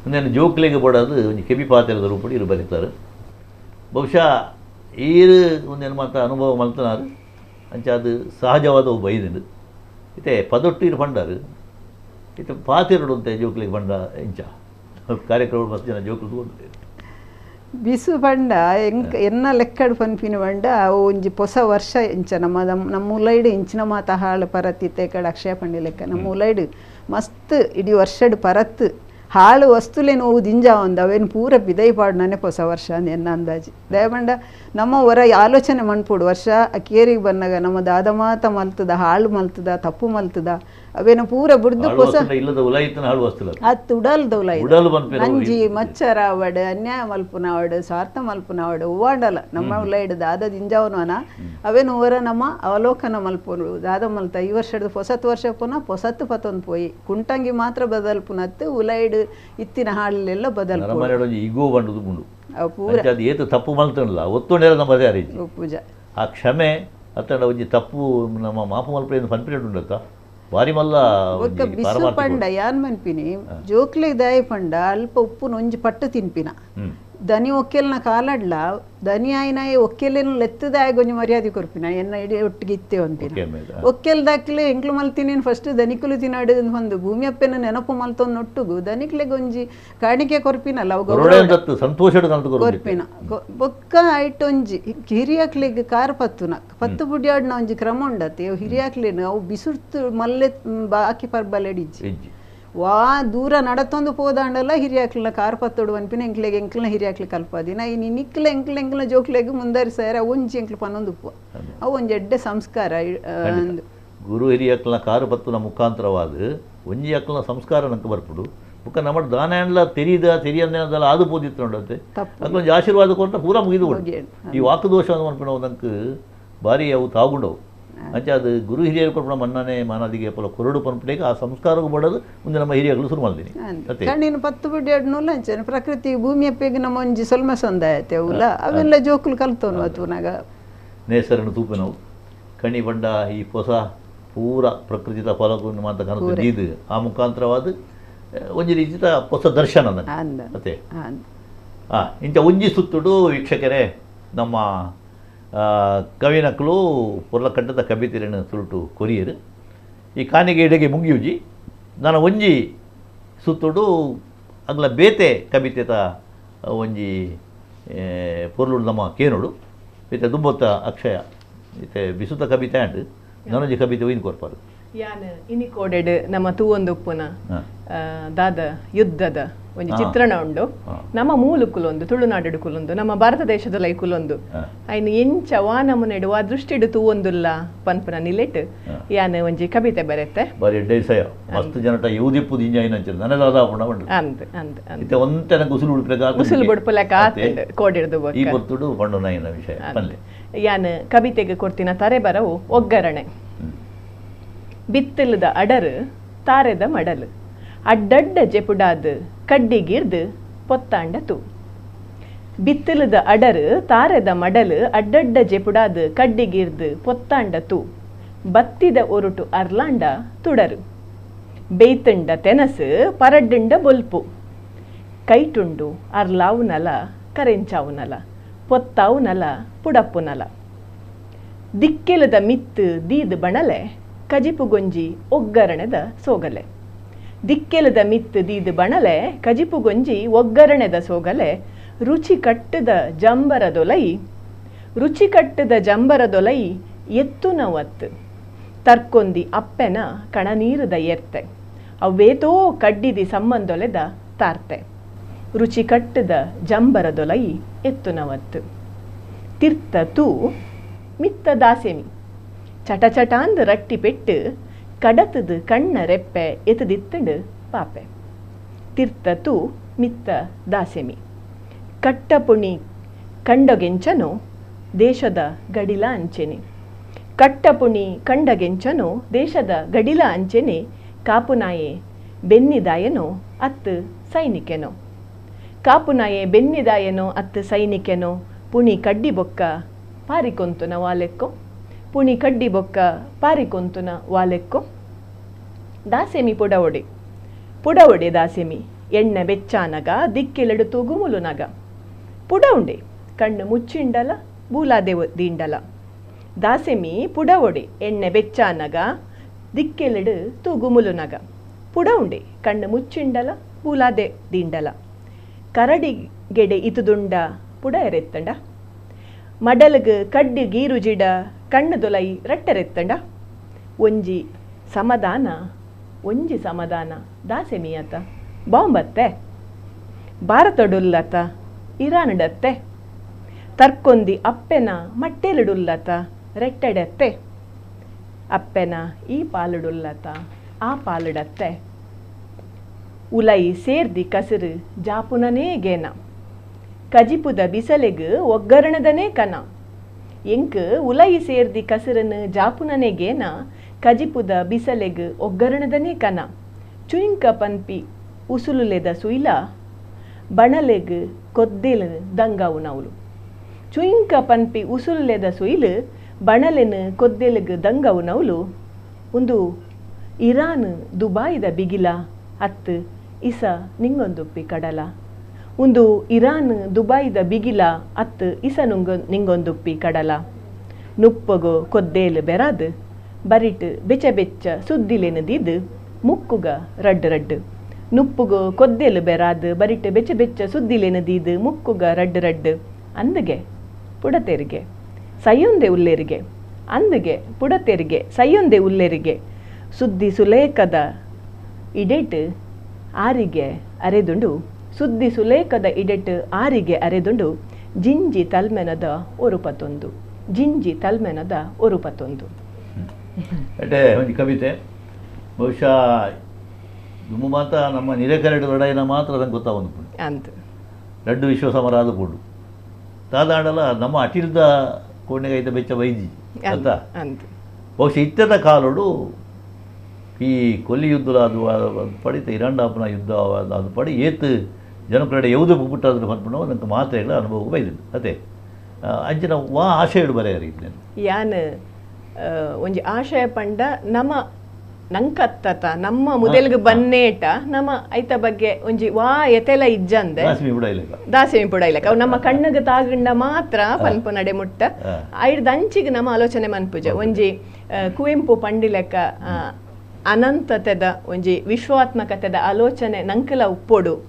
ಒಂದೇನು ಜೋಕ್ಲಿಗೆ ಬೋಡೋದು ಒಂದು ಕೆಬಿ ಪಾತ್ರದ ರೂಪಡಿ ಇರು ಬರೀತಾರೆ. ಬಹುಶಃ ಈರು ಒಂದೇನು ಮಾತ್ರ ಅನುಭವ ಮಲ್ತನಾರು ಅಂಚ ಅದು ಸಹಜವಾದ ಒಬ್ಬ ಐದು ಇತ್ತೆ ಪದೊಟ್ಟು ಇರು ಪಂಡಾರು ಇತ್ತೆ ಪಾತಿರಡು ಅಂತ ಜೋಕ್ಲಿಗೆ ಪಂಡ ಇಂಚ ಕಾರ್ಯಕ್ರಮ ಮಸ್ತ್ ಜನ ಜೋಕ್ಲು ತಗೊಂಡು ಬಿಸು ಪಂಡ ಎನ್ನ ಲೆಕ್ಕಡು ಪನ್ಪಿನ ಪಂಡ ಅವು ಒಂಜಿ ಹೊಸ ವರ್ಷ ಇಂಚ ನಮ್ಮ ಉಲೈಡು ಇಂಚಿನ ಮಾತ ಹಾಳು ಪರತ್ತಿತ್ತೆ ಕಡೆ ಅಕ್ಷಯ ಪಂಡಿ ಲೆಕ್ಕ ನಮ್ಮ ಉಲೈಡು ಮಸ್ತ್ ಇಡೀ ವರ್ಷಡು ಪರತ್ತು ಹಾಳು ವಸ್ತುಲೆ ನೋವು ದಿಂಜ ಒಂದು ಅವೇನು ಪೂರ ಬಿದೈ ಪಾಡು ನನಗೆ ಹೊಸ ವರ್ಷ ಅಂದ ಎನ್ನ ಅಂದಾಜಿ ದಯಮಂಡ ನಮ್ಮ ಹೊರ ಆಲೋಚನೆ ಮಣ್ಪುಡು ವರ್ಷ ಕೇರಿಗೆ ಬಂದಾಗ ನಮ್ಮ ದಾದ ಮಾತ ಮಲ್ತದ ಹಾಳು ಮಲ್ತದ ತಪ್ಪು ಮಲ್ತದ ಅವೇನು ಪೂರ ಬುಡ್ದು ಹೊಸ ಹತ್ತು ಉಡಲ್ದೌಲ ಅಂಜಿ ಮಚ್ಚರ ಅವಡು ಅನ್ಯಾಯ ಮಲ್ಪುನವಡು ಸ್ವಾರ್ಥ ಮಲ್ಪುನವಡು ಹೂವಾಂಡಲ್ಲ ನಮ್ಮ ಉಲೈಡು ದಾದ ದಿಂಜವನವನ ಅವೇನು ಹೊರ ನಮ್ಮ ಅವಲೋಕನ ಮಲ್ಪುನು ದಾದ ಮಲ್ತ ಈ ವರ್ಷದ ಹೊಸತ್ತು ವರ್ಷ ಪುನಃ ಹೊಸತ್ತು ಪತ್ತೊಂದು ಪೋಯಿ ಕುಂಟಂಗಿ ಮಾತ್ರ ಬದಲ್ಪುನತ್ತು ಉಲೈಡು ಇತ್ತಿನ ಹಾಳೆಲ್ಲ ಬದಲ್ಪು ಈಗೋ ಬಂಡುದು ಮುಂಡು ಪೂರ ಏತು ತಪ್ಪು ಮಲ್ತಲ್ಲ ಒತ್ತೊಂಡೆಲ್ಲ ನಮ್ಮದೇ ಅರೇಜಿ ಪೂಜಾ ಆ ಕ್ಷಮೆ ಅತ್ತಂಡ ಒಂಜಿ ತಪ್ಪು ನಮ್ಮ ಮಾಪು ಮಲ್ಪೇನು ಪನ್ಪಿರೇಟ್ ಉಂಡಕ್ಕ ಬಾರಿ ಮಲ್ಲ ಬಿಸು ಪಂಡ ಯಾನ್ ಮನ್ಪಿನಿ ಜೋಕ್ಲೆ ದಾಯ ಪಂಡ ಅಲ್ಪ ಉಪ್ಪು ಒಂಜಿ ಪಟ್ಟು ತಿನ್ಪಿನ ದನಿ ಒಕ್ಕೆಲ್ನ ಕಾಲಡ್ಲ ದನಿ ಆಯ್ನಾಯ ಒಕ್ಕೆಲ್ಲೇನು ಲೆತ್ತದಾಯ ಗೊಂಜಿ ಮರ್ಯಾದೆ ಕೊರ್ಪಿನ ಎನ್ನ ಇಡೀ ಒಟ್ಟಿಗೆ ಇತ್ತೆ ಅಂತಿನ ಒಕ್ಕೆಲ್ದಾಕ್ಲೆ ಎಂಕ್ಲು ಮಲ್ತೀನಿ ಫಸ್ಟ್ ದನಿಕುಲು ತಿನ್ನಾಡು ಒಂದು ಭೂಮಿ ಅಪ್ಪೆನ ನೆನಪು ಮಲ್ತೊಂದು ಒಟ್ಟುಗು ದನಿಕ್ಲೆ ಗೊಂಜಿ ಕಾಣಿಕೆ ಕೊರ್ಪಿನಲ್ಲ ಅವು ಸಂತೋಷ ಕೊರ್ಪಿನ ಬೊಕ್ಕ ಐಟೊಂಜಿ ಹಿರಿಯಾಕ್ಲಿಗೆ ಕಾರ್ ಪತ್ತು ಬುಡ್ಯಾಡ್ನ ಒಂಜಿ ಕ್ರಮ ಉಂಡತ್ತೆ ಹಿರಿಯಾಕ್ಲೇನು ಅವು ಬಿಸುರ್ತು ಮಲ್ಲೆ ಬಾಕಿ ಪರ್ಬಲೆಡಿಜ್ಜಿ ವಾ ದೂರ ನಡತೊಂದು ಪೋದಾಂಡಲ್ಲ ಹಿರಿಯಾಕ್ಲಿನ ಕಾರ್ ಪತ್ತೋಡು ಅನ್ಪಿನ ಎಂಕ್ಲೆನ ಹಿರಿಯಾಕ್ಲಿ ಕಲ್ಪದಿನ ಈ ನಿಕ್ಲೆ ಎಂಕ್ಲೆಂಕ್ಲ ಜೋಕ್ಲೆಗೆ ಮುಂದರಿಸಾರ ಒಂಜಿ ಎಂಕ್ಲು ಪನ್ನೊಂದು ಉಪ್ಪು ಅವು ಒಂಜಿ ಎಡ್ಡೆ ಸಂಸ್ಕಾರ ಗುರು ಹಿರಿಯಕ್ಲ ಕಾರು ಪತ್ತುನ ಮುಖಾಂತರವಾದ ಒಂಜಿ ಅಕ್ಲನ ಸಂಸ್ಕಾರ ನಂಗೆ ಬರ್ಪುಡು ಬುಕ್ಕ ನಮ್ಮ ದಾನ ತೆರಿಯಂದೇನದಲ್ಲ ಆದು ಪೋದಿತ್ತು ನೋಡತ್ತೆ ಅಕ್ಲೊಂದು ಆಶೀರ್ವಾದ ಕೊಟ್ಟ ಪೂರ ಮುಗಿದು ಈ ವಾಕು ದೋಷ ಅನ್ಪಿನ ನಂಗೆ ಭಾರಿ ಅವು ತಾಗುಂಡವು ಅಂಚೆ ಅದು ಗುರು ಹಿರಿಯರು ಕೊಡ್ಬಿಡ ಮನ್ನನೆ ಮಾನದಿಗೆ ಪಲ ಕೊರಡು ಪನ್ಪಡೆಗೆ ಆ ಸಂಸ್ಕಾರಕ್ಕೂ ಬಡೋದು ಮುಂದೆ ನಮ್ಮ ಹಿರಿಯಗಳು ಶುರು ಮಾಡಿದ್ದೀನಿ ಕಣ್ಣಿನ ಪತ್ತು ಬಿಡಿ ಎರಡು ಅಂಚೆ ಪ್ರಕೃತಿ ಭೂಮಿ ಅಪ್ಪೆಗೆ ನಮ್ಮ ಒಂಜಿ ಸೊಲ್ಮ ಸಂದಾಯತೆ ಅವಲ್ಲ ಅವೆಲ್ಲ ಜೋಕುಲು ಕಲ್ತವನು ಅತುನಾಗ ನೇಸರನ್ನು ತೂಪಿನವು ಕಣಿ ಬಂಡ ಈ ಹೊಸ ಪೂರ ಪ್ರಕೃತಿದ ಫಲಕು ಮಾತ ಕನಸು ಜೀದು ಆ ಮುಖಾಂತರವಾದ ಒಂಜಿ ರೀತಿಯ ಹೊಸ ದರ್ಶನ ಅತ್ತೆ ಇಂಚ ಒಂಜಿ ಸುತ್ತುಡು ವೀಕ್ಷಕರೇ ನಮ್ಮ ಕವಿನಕ್ಲು ಪೊರ್ಲಕಂಡದ ಕವಿತೆಯನ್ನು ಸುರುಟು ಕೊರಿಯರು ಈ ಕಾನಿಗೆ ಎಡೆಗೆ ಮುಗಿಯುಜಿ ನಾನು ಒಂಜಿ ಸುತ್ತುಡು ಅಗ್ಲ ಬೇತೆ ಕವಿತೆತ ಒಂಜಿ ಪೊರ್ಲು ನಮ್ಮ ಕೇನುಡು ಬೇತೆ ದುಂಬೊತ್ತ ಅಕ್ಷಯ ಇತ್ತೆ ಬಿಸುತ ಕವಿತೆ ಆಂಡ್ ನನಜಿ ಕವಿತೆ ಒಯ್ದು ಕೊರ್ಪಾರು ಯಾನ್ ಇನಿ ಕೋಡೆಡ್ ನಮ್ಮ ತೂವೊಂದು ಉಪ್ಪುನ ಹಾ. ದಾದ ಯುದ್ಧದ ಒಂಜಿ ಚಿತ್ರಣ ಉಂಡು ನಮ್ಮ ಮೂಲುಕುಲೊಂದು ತುಳುನಾಡುಕುಲೊಂದು ನಮ್ಮ ಭಾರತ ದೇಶದ ಲೈಕುಲೊಂದು ಐನ್ ಎಂಚ ವಾನಮುನೆಡು ಆ ದೃಷ್ಟಿಡು ತೂವೊಂದುಲ್ಲ ಪನ್ಪುನ ನಿಲೆಟ್ ಯಾನ್ ಒಂಜಿ ಕವಿತೆ ಬರೆತ್ತೆ ಬಾರಿ ಎಡ್ಡೆ ಸಯ ಮಸ್ತ್ ಜನಟ ಯೂದಿಪ್ಪು ದಿಂಜ ಐನಂಚರು ನನದಾದ ಪುಣ ಉಂಡು ಅಂದ್ ಅಂದ್ ಅಂದ್ ಇತ್ತೆ ಒಂತೆನ ಕುಸುಲು ಉಡುಪ್ಲೆಗ ಉಸುಲು ಬುಡ್ಪುಲೆಕ ಆತುಂಡು ಕೋಡೆಡ್ದು ಈ ಬರ್ತುಡು ಪಂಡು ನೈನ ವಿಷಯ ಪಲ್ಲೆ ಯಾನ್ ಕವಿತೆಗೆ ಕೊರ್ತಿನ ತರೆ ಬರವು ಒಗ್ಗರಣೆ ಬಿತ್ತಲದ ಅಡರು ತಾರೆದ ಮಡಲು ಅಡ್ಡಡ್ಡ ಜೆಪುಡಾದು ಕಡ್ಡಿಗಿರ್ದು ಪೊತ್ತಾಂಡ ತೂ ಬಿತ್ತಲದ ಅಡರು ತಾರೆದ ಮಡಲು ಅಡ್ಡಡ್ಡ ಜೆಪುಡಾದು ಕಡ್ಡಿಗಿರ್ದು ಪೊತ್ತಾಂಡ ತೂ ಬತ್ತಿದ ಒರುಟು ಅರ್ಲಾಂಡ ತುಡರು ಬೇಯ್ತುಂಡ ತೆನಸು ಪರಡ್ಡುಂಡ ಬೊಲ್ಪು ಕೈಟುಂಡು ಅರ್ಲಾವು ನಲ ಕರೆಂಚಾವು ನಲ ಪೊತ್ತಾವು ನಲ ಪುಡಪ್ಪು ನಲ ದಿಕ್ಕೆಲದ ಮಿತ್ತು ದೀದು ಬಣಲೆ ಕಜಿಪುಗೊಂಜಿ ಒಗ್ಗರಣೆದ ಸೋಗಲೆ ದಿಕ್ಕೆಲದ ಮಿತ್ತು ದೀದು ಬಣಲೆ ಕಜಿಪುಗೊಂಜಿ ಒಗ್ಗರಣೆದ ಸೋಗಲೆ ರುಚಿ ಕಟ್ಟದ ಜಂಬರದೊಲೈ ಎತ್ತುನ ಒತ್ತು ತರ್ಕೊಂದಿ ಅಪ್ಪೆನ ಕಣನೀರದ ಎರ್ತೆ ಅವೇತೋ ಕಡ್ಡಿದಿ ಸಂಬಂಧೊಲೆದ ತಾರ್ತೆ ರುಚಿ ಕಟ್ಟದ ಜಂಬರದೊಲೈ ಎತ್ತುನ ಒತ್ತು ತಿರ್ತ ತೂ ಮಿತ್ತ ದಾಸೆಮಿ ಚಟಚಟಾಂದು ರಟ್ಟಿ ಪೆಟ್ಟು ಕಡತದು ಕಣ್ಣ ರೆಪ್ಪೆ ಎತ್ತದಿತ್ತಂಡು ಪಾಪೆ ತಿರ್ತ ತೂ ಮಿತ್ತ ದಾಸೆಮಿ ಕಟ್ಟಪುಣಿ ಕಂಡಗೆಂಚನು ದೇಶದ ಗಡಿಲ ಅಂಚೆನೆ ಕಟ್ಟಪುಣಿ ಕಂಡಗೆಂಚನು ದೇಶದ ಗಡಿಲ ಅಂಚೆನೆ ಕಾಪುನಾಯೆ ಬೆನ್ನಿದಾಯನೋ ಅತ್ತು ಸೈನಿಕೆನೋ ಕಾಪುನಾಯೆ ಬೆನ್ನಿದಾಯನೋ ಅತ್ತು ಸೈನಿಕೆನೋ ಪುಣಿ ಕಡ್ಡಿ ಬೊಕ್ಕ ಪಾರಿಕೊಂತುನ ವಾಲೆಕ್ಕೋ ಪುಣಿ ಕಡ್ಡಿ ಬೊಕ್ಕ ಪಾರಿಕೊಂತುನ ವಾಲೆಕ್ಕೋ ದಾಸೆಮಿ ಪುಡವೊಡೆ ದಾಸೆಮಿ ಎಣ್ಣೆ ಬೆಚ್ಚಾನಗ ದಿಕ್ಕೆಲೆಡು ತೂಗುಮುಲು ನಗ ಪುಡವುಂಡೆ ಕಣ್ಣು ಮುಚ್ಚಿಂಡಲ ಬೂಲಾದೆ ದಿಂಡಲ ದಾಸೆಮಿ ಪುಡವೊಡೆ ಎಣ್ಣೆ ಬೆಚ್ಚಾನಗ ದಿಕ್ಕೆಲೆಡು ತೂಗುಮುಲು ನಗ ಪುಡವುಂಡೆ ಕಣ್ಣು ಮುಚ್ಚಿಂಡಲ ಬೂಲಾದೆ ದಿಂಡಲ ಕರಡಿಗೆಡೆ ಇತುದುಂಡ ಪುಡ ಎರೆತ್ತಂಡ ಮಡಲಗು ಕಡ್ಡಿ ಗೀರುಜಿಡ ಕಣ್ಣು ದೊಲೈ ರಟ್ಟೆರೆತ್ತಂಡ ಒಂಜಿ ಸಮಾಧಾನ ದಾಸೆಮಿಯತ ಬಾಂಬತ್ತೆ ಭಾರತಡುಲ್ಲತ ಇರಾನ್ಡತ್ತೆ ತರ್ಕೊಂದಿ ಅಪ್ಪೆನ ಮಟ್ಟೆಲಿಡುಲ್ಲತ ರೆಟ್ಟೆಡತ್ತೆ ಅಪ್ಪೆನ ಈ ಪಾಲುಡುಲ್ಲತ ಆ ಪಾಲುಡತ್ತೆ ಉಲೈ ಸೇರ್ದಿ ಕಸರು ಜಾಪುನನೇ ಗೇನ ಕಜಿಪುದ ಬಿಸಲೆಗು ಒಗ್ಗರಣದನೇ ಕನ ಎಂಕ್ ಉಲೈ ಸೇರ್ದಿ ಕಸರನ್ನು ಜಾಪುನನೇ ಗೇನ ಕಜಿಪುದ ಬಿಸಲೆಗು ಒಗ್ಗರಣದನೇ ಕನ ಚುಯಿಂಕ ಪನ್ಪಿ ಉಸುಲುಲೆದ ಸುಯ್ಲ ಬಣಲೆಗು ಕೊದ್ದೇಲು ದಂಗಾವು ನೌಲು ಚುಯಿಂಕ ಪನ್ಪಿ ಉಸುಲುಲೆದ ಸುಯ್ಲು ಬಣಲೆನು ಕೊದ್ದೇಲೆಗು ದಂಗಾವು ನೌಲು ಒಂದು ಇರಾನ್ ದುಬಾಯಿದ ಬಿಗಿಲ ಅತ್ತು ಇಸ ನಿಂಗೊಂದುಪ್ಪಿ ಕಡಲ ಒಂದು ಇರಾನ್ ದುಬಾಯಿದ ಬಿಗಿಲ ಅತ್ತು ಇಸ ನಿಂಗೊಂದುಪ್ಪಿ ಕಡಲ ನುಪ್ಪಗೋ ಕೊದ್ದೇಲು ಬೆರಾದು ಬರಿಟ್ ಬೆಚ್ಚ ಸುದ್ದಿಲೆನದಿದ್ದು ಮುಕ್ಕುಗ ರಡ್ಡು ನುಪ್ಪುಗೋ ಕೊದ್ದೇಲು ಬೆರಾದು ಬರಿಟ್ ಬೆಚ್ಚ ಸುದ್ದಿಲೆನದಿದ್ದು ಮುಕ್ಕುಗ ರಡ್ಡು ಅಂದಗೆ ಪುಡತೆರಿಗೆ ಸೈಯೊಂದೆ ಉಲ್ಲೆರಿಗೆ ಅಂದಗೆ ಪುಡತೆರಿಗೆ ಸೈಯೊಂದೆ ಉಲ್ಲೆರಿಗೆ ಸುದ್ದಿ ಸುಲೇಖದ ಇಡೆಟ್ ಆರಿಗೆ ಅರೆದುಂಡು ಸುದ್ದಿ ಸುಲೇಖದ ಇಡೆಟ್ ಆರಿಗೆ ಅರೆದುಂಡು ಜಿಂಜಿ ತಲ್ಮೆನದ ಒರುಪತ್ತೊಂದು ಅಟೇ ಒಂದು ಕವಿತೆ ಬಹುಶಃ ದುಮ್ಮು ಮಾತ ನಮ್ಮ ನಿರೇಕರೆಡು ಲಡಾಯಿನ ಮಾತ್ರ ಅದನ್ನು ಗೊತ್ತಾವೊಂದು ಅಂತ ರಡ್ಡು ವಿಶ್ವ ಸಮರ ಆದ ಕೂಡು ತಾದಾಡಲ ನಮ್ಮ ಅಟಿಲ್ದ ಕೋಣೆಗೈತ ಬೆಚ್ಚ ವೈಜಿ ಅಂತ ಬಹುಶಃ ಇತ್ತದ ಕಾಲೋಡು ಈ ಕೊಲ್ಲಿ ಯುದ್ಧ ಅದು ಪಡಿತ ಇರಾಂಡಾಪನ ಯುದ್ಧ ಅದು ಪಡಿ ಏತ್ ಜನಕರಡೆ ಯಾವುದು ಬಿಟ್ಟಾದ್ರು ಬಂದ್ಬಿಟ್ಟು ನನಗೆ ಮಾತ್ರೆಗಳ ಅನುಭವ ಬೈದಿದ್ದು ಅದೇ ಅಂಚಿನ ಆಶಯಡು ಬರೆಯರಿ ಯಾನ್ ಒಂಜಿ ಆಶಯ ಪಂಡ ನಂಕತ್ತತ ನಮ್ಮ ಮುದೆಲ್ಗ ಬನ್ನೇಟ ನಮ್ಮ ಐತ ಬಗ್ಗೆ ಒಂಜಿ ಎತೆಲ ಇಜ್ಜಂದೆ ದಾಸೆಮಿ ಪುಡೈಲಕ ಅವು ನಮ್ಮ ಕಣ್ಣಗೆ ತಾಗಂಡ ಮಾತ್ರ ಪನ್ಪು ನಡೆ ಮುಟ್ಟ ಐಡ್ದ ಅಂಚಿಗೆ ನಮ್ಮ ಆಲೋಚನೆ ಮನ್ಪುಜ ಒಂಜಿ ಕುವೆಂಪು ಪಂಡಿಲೆಕ್ಕ ಅನಂತತೆದ ಒಂಜಿ ವಿಶ್ವಾತ್ಮಕತೆದ ಆಲೋಚನೆ ನಂಕಲ ಉಪ್ಪೊಡು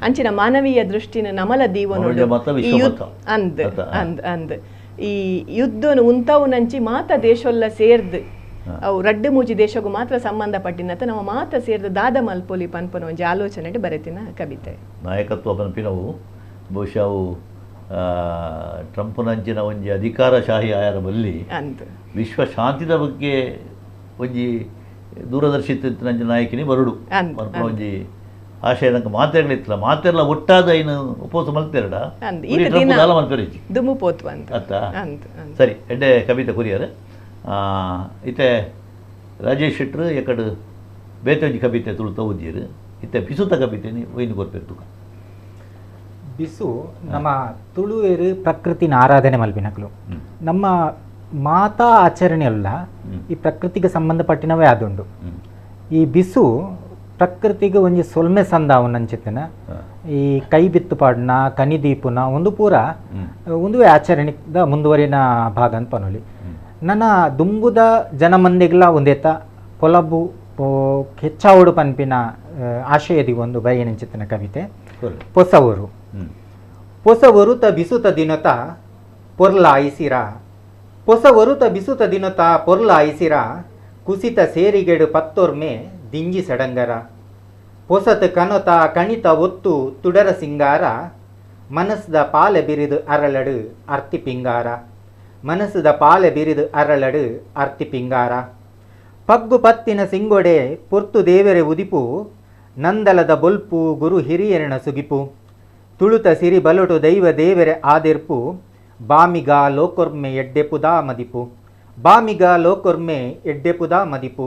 ಅಂಚಿನ ಮಾನವೀಯ ದೃಷ್ಟಿನ ನಮಲ ದೀವನೋಡು ಅಂದ್ ಈ ಯುದ್ಧನು ಉಂತವು ನಂಚಿ ಮಾತ ದೇಶೊಲ್ಲ ಸೇರ್ದು ಅವು ರಡ್ಡು ಮೂಜಿ ದೇಶಗೂ ಮಾತ್ರ ಸಂಬಂಧಪಟ್ಟಿನಂತ ನಾವು ಮಾತ ಸೇರ್ದು ದಾದ ಮಲ್ಪೊಲಿ ಪನ್ಪನ ಒಂಜಿ ಆಲೋಚನೆ ಬರೆತಿನ ಕವಿತೆ. ನಾಯಕತ್ವ ಪನ್ಪಿನವು ಬಹುಶಃ ಅವು ಟ್ರಂಪ್ನಂಚಿನ ಒಂಜಿ ಅಧಿಕಾರಶಾಹಿ ಆಯಾರ ಬಲ್ಲಿ ಅಂತ ವಿಶ್ವ ಶಾಂತಿದ ಬಗ್ಗೆ ಒಂಜಿ ದೂರದರ್ಶಿತ ನಾಯಕಿನಿ ಬರುಡು ಒಂಜಿ ಆಶಯ ನಂಗೆ ಮಾತಾಡ್ಲಿತ್ತಲ್ಲ ಮಾತೆಲ್ಲ ಒಟ್ಟಾದ ಇನ್ನು ಉಪವಾಸ ಮಲ್ತೇರಡ ಮಲ್ಪೇರಿಜಿ ದುಮ್ಮು ಪೋತ್ವ ಅಂತ ಅತ್ತ ಸರಿ ಎಡ್ಡೆ ಕವಿತೆ ಕೊರಿಯರ್ ಇತ್ತೆ ರಾಜೇಶ್ ಶೆಟ್ರು ಎಕಡು ಬೇತೊಂಜಿ ಕವಿತೆ ತುಳು ಓದಿಯರು ಇತ್ತೆ ಬಿಸುತ ಕವಿತೆ ಒಯ್ದು ಕೊರ್ಪೇರು ತುಕ ಬಿಸು ನಮ್ಮ ತುಳುವೇರು ಪ್ರಕೃತಿನ ಆರಾಧನೆ ಮಲ್ಪಿನಕ್ಲು ನಮ್ಮ ಮಾತಾ ಆಚರಣೆಯಲ್ಲ ಈ ಪ್ರಕೃತಿಗೆ ಸಂಬಂಧಪಟ್ಟಿನವೇ ಆದುಂಡು. ಈ ಬಿಸು ಪ್ರಕೃತಿಗೆ ಒಂಜಿ ಸೊಲ್ಮೆ ಸಂದಾವು ನಂಚಿತ್ತನ ಈ ಕೈ ಬಿತ್ತು ಪಾಡ್ನ ಕನಿದೀಪುನ ಒಂದು ಪೂರ ಒಂದು ಆಚರಣೆದ ಮುಂದುವರಿನ ಭಾಗ ಅಂತ ಪನೊಲಿ. ನನ್ನ ದುಂಬುದ ಜನಮಂದಿಗ್ಲ ಒಂದೇತ ಪೊಲಬು ಹೆಚ್ಚಾವಡು ಪನ್ಪಿನ ಆಶಯದಿ ಒಂದು ಬಯನಿಂಚಿತ್ತಿನ ಕವಿತೆ ಪೊಸವರು. ಪೊಸವರು ತ ಬಿಸುತ ದಿನತ ಪೊರ್ಲ ಐಸಿರ ಪೊಸವರು ತ ಬಿಸುತ ದಿನತ ಪೊರ್ಲ ಐಸಿರ ಕುಸಿತ ಸೇರಿಗೆಡು ಪತ್ತೋರ್ಮೆ ದಿಂಜಿ ಸಡಂಗರ ಪೊಸತ್ ಕನೊತ ಕಣಿತ ಒತ್ತು ತುಡರ ಸಿಂಗಾರ ಮನಸ್ದ ಪಾಲೆ ಬಿರಿದು ಅರಳಡು ಅರ್ತಿ ಪಿಂಗಾರ ಮನಸ್ಸದ ಪಾಲೆ ಬಿರಿದು ಅರಳಡು ಅರ್ತಿ ಪಿಂಗಾರ ಪಗ್ಗು ಪತ್ತಿನ ಸಿಂಗೊಡೆ ಪೊರ್ತು ದೇವರೆ ಉದಿಪು ನಂದಲದ ಬೊಲ್ಪು ಗುರು ಹಿರಿಯರನ ಸುಗಿಪು ತುಳುತ ಸಿರಿ ಬಲೊಟು ದೈವ ದೇವರೆ ಆದಿರ್ಪು ಬಾಮಿಗ ಲೋಕೊರ್ಮೆ ಎಡ್ಡೆಪುದಾ ಮದಿಪು ಬಾಮಿಗ ಲೋಕೊರ್ಮೆ ಎಡ್ಡೆಪುದಾ ಮದಿಪು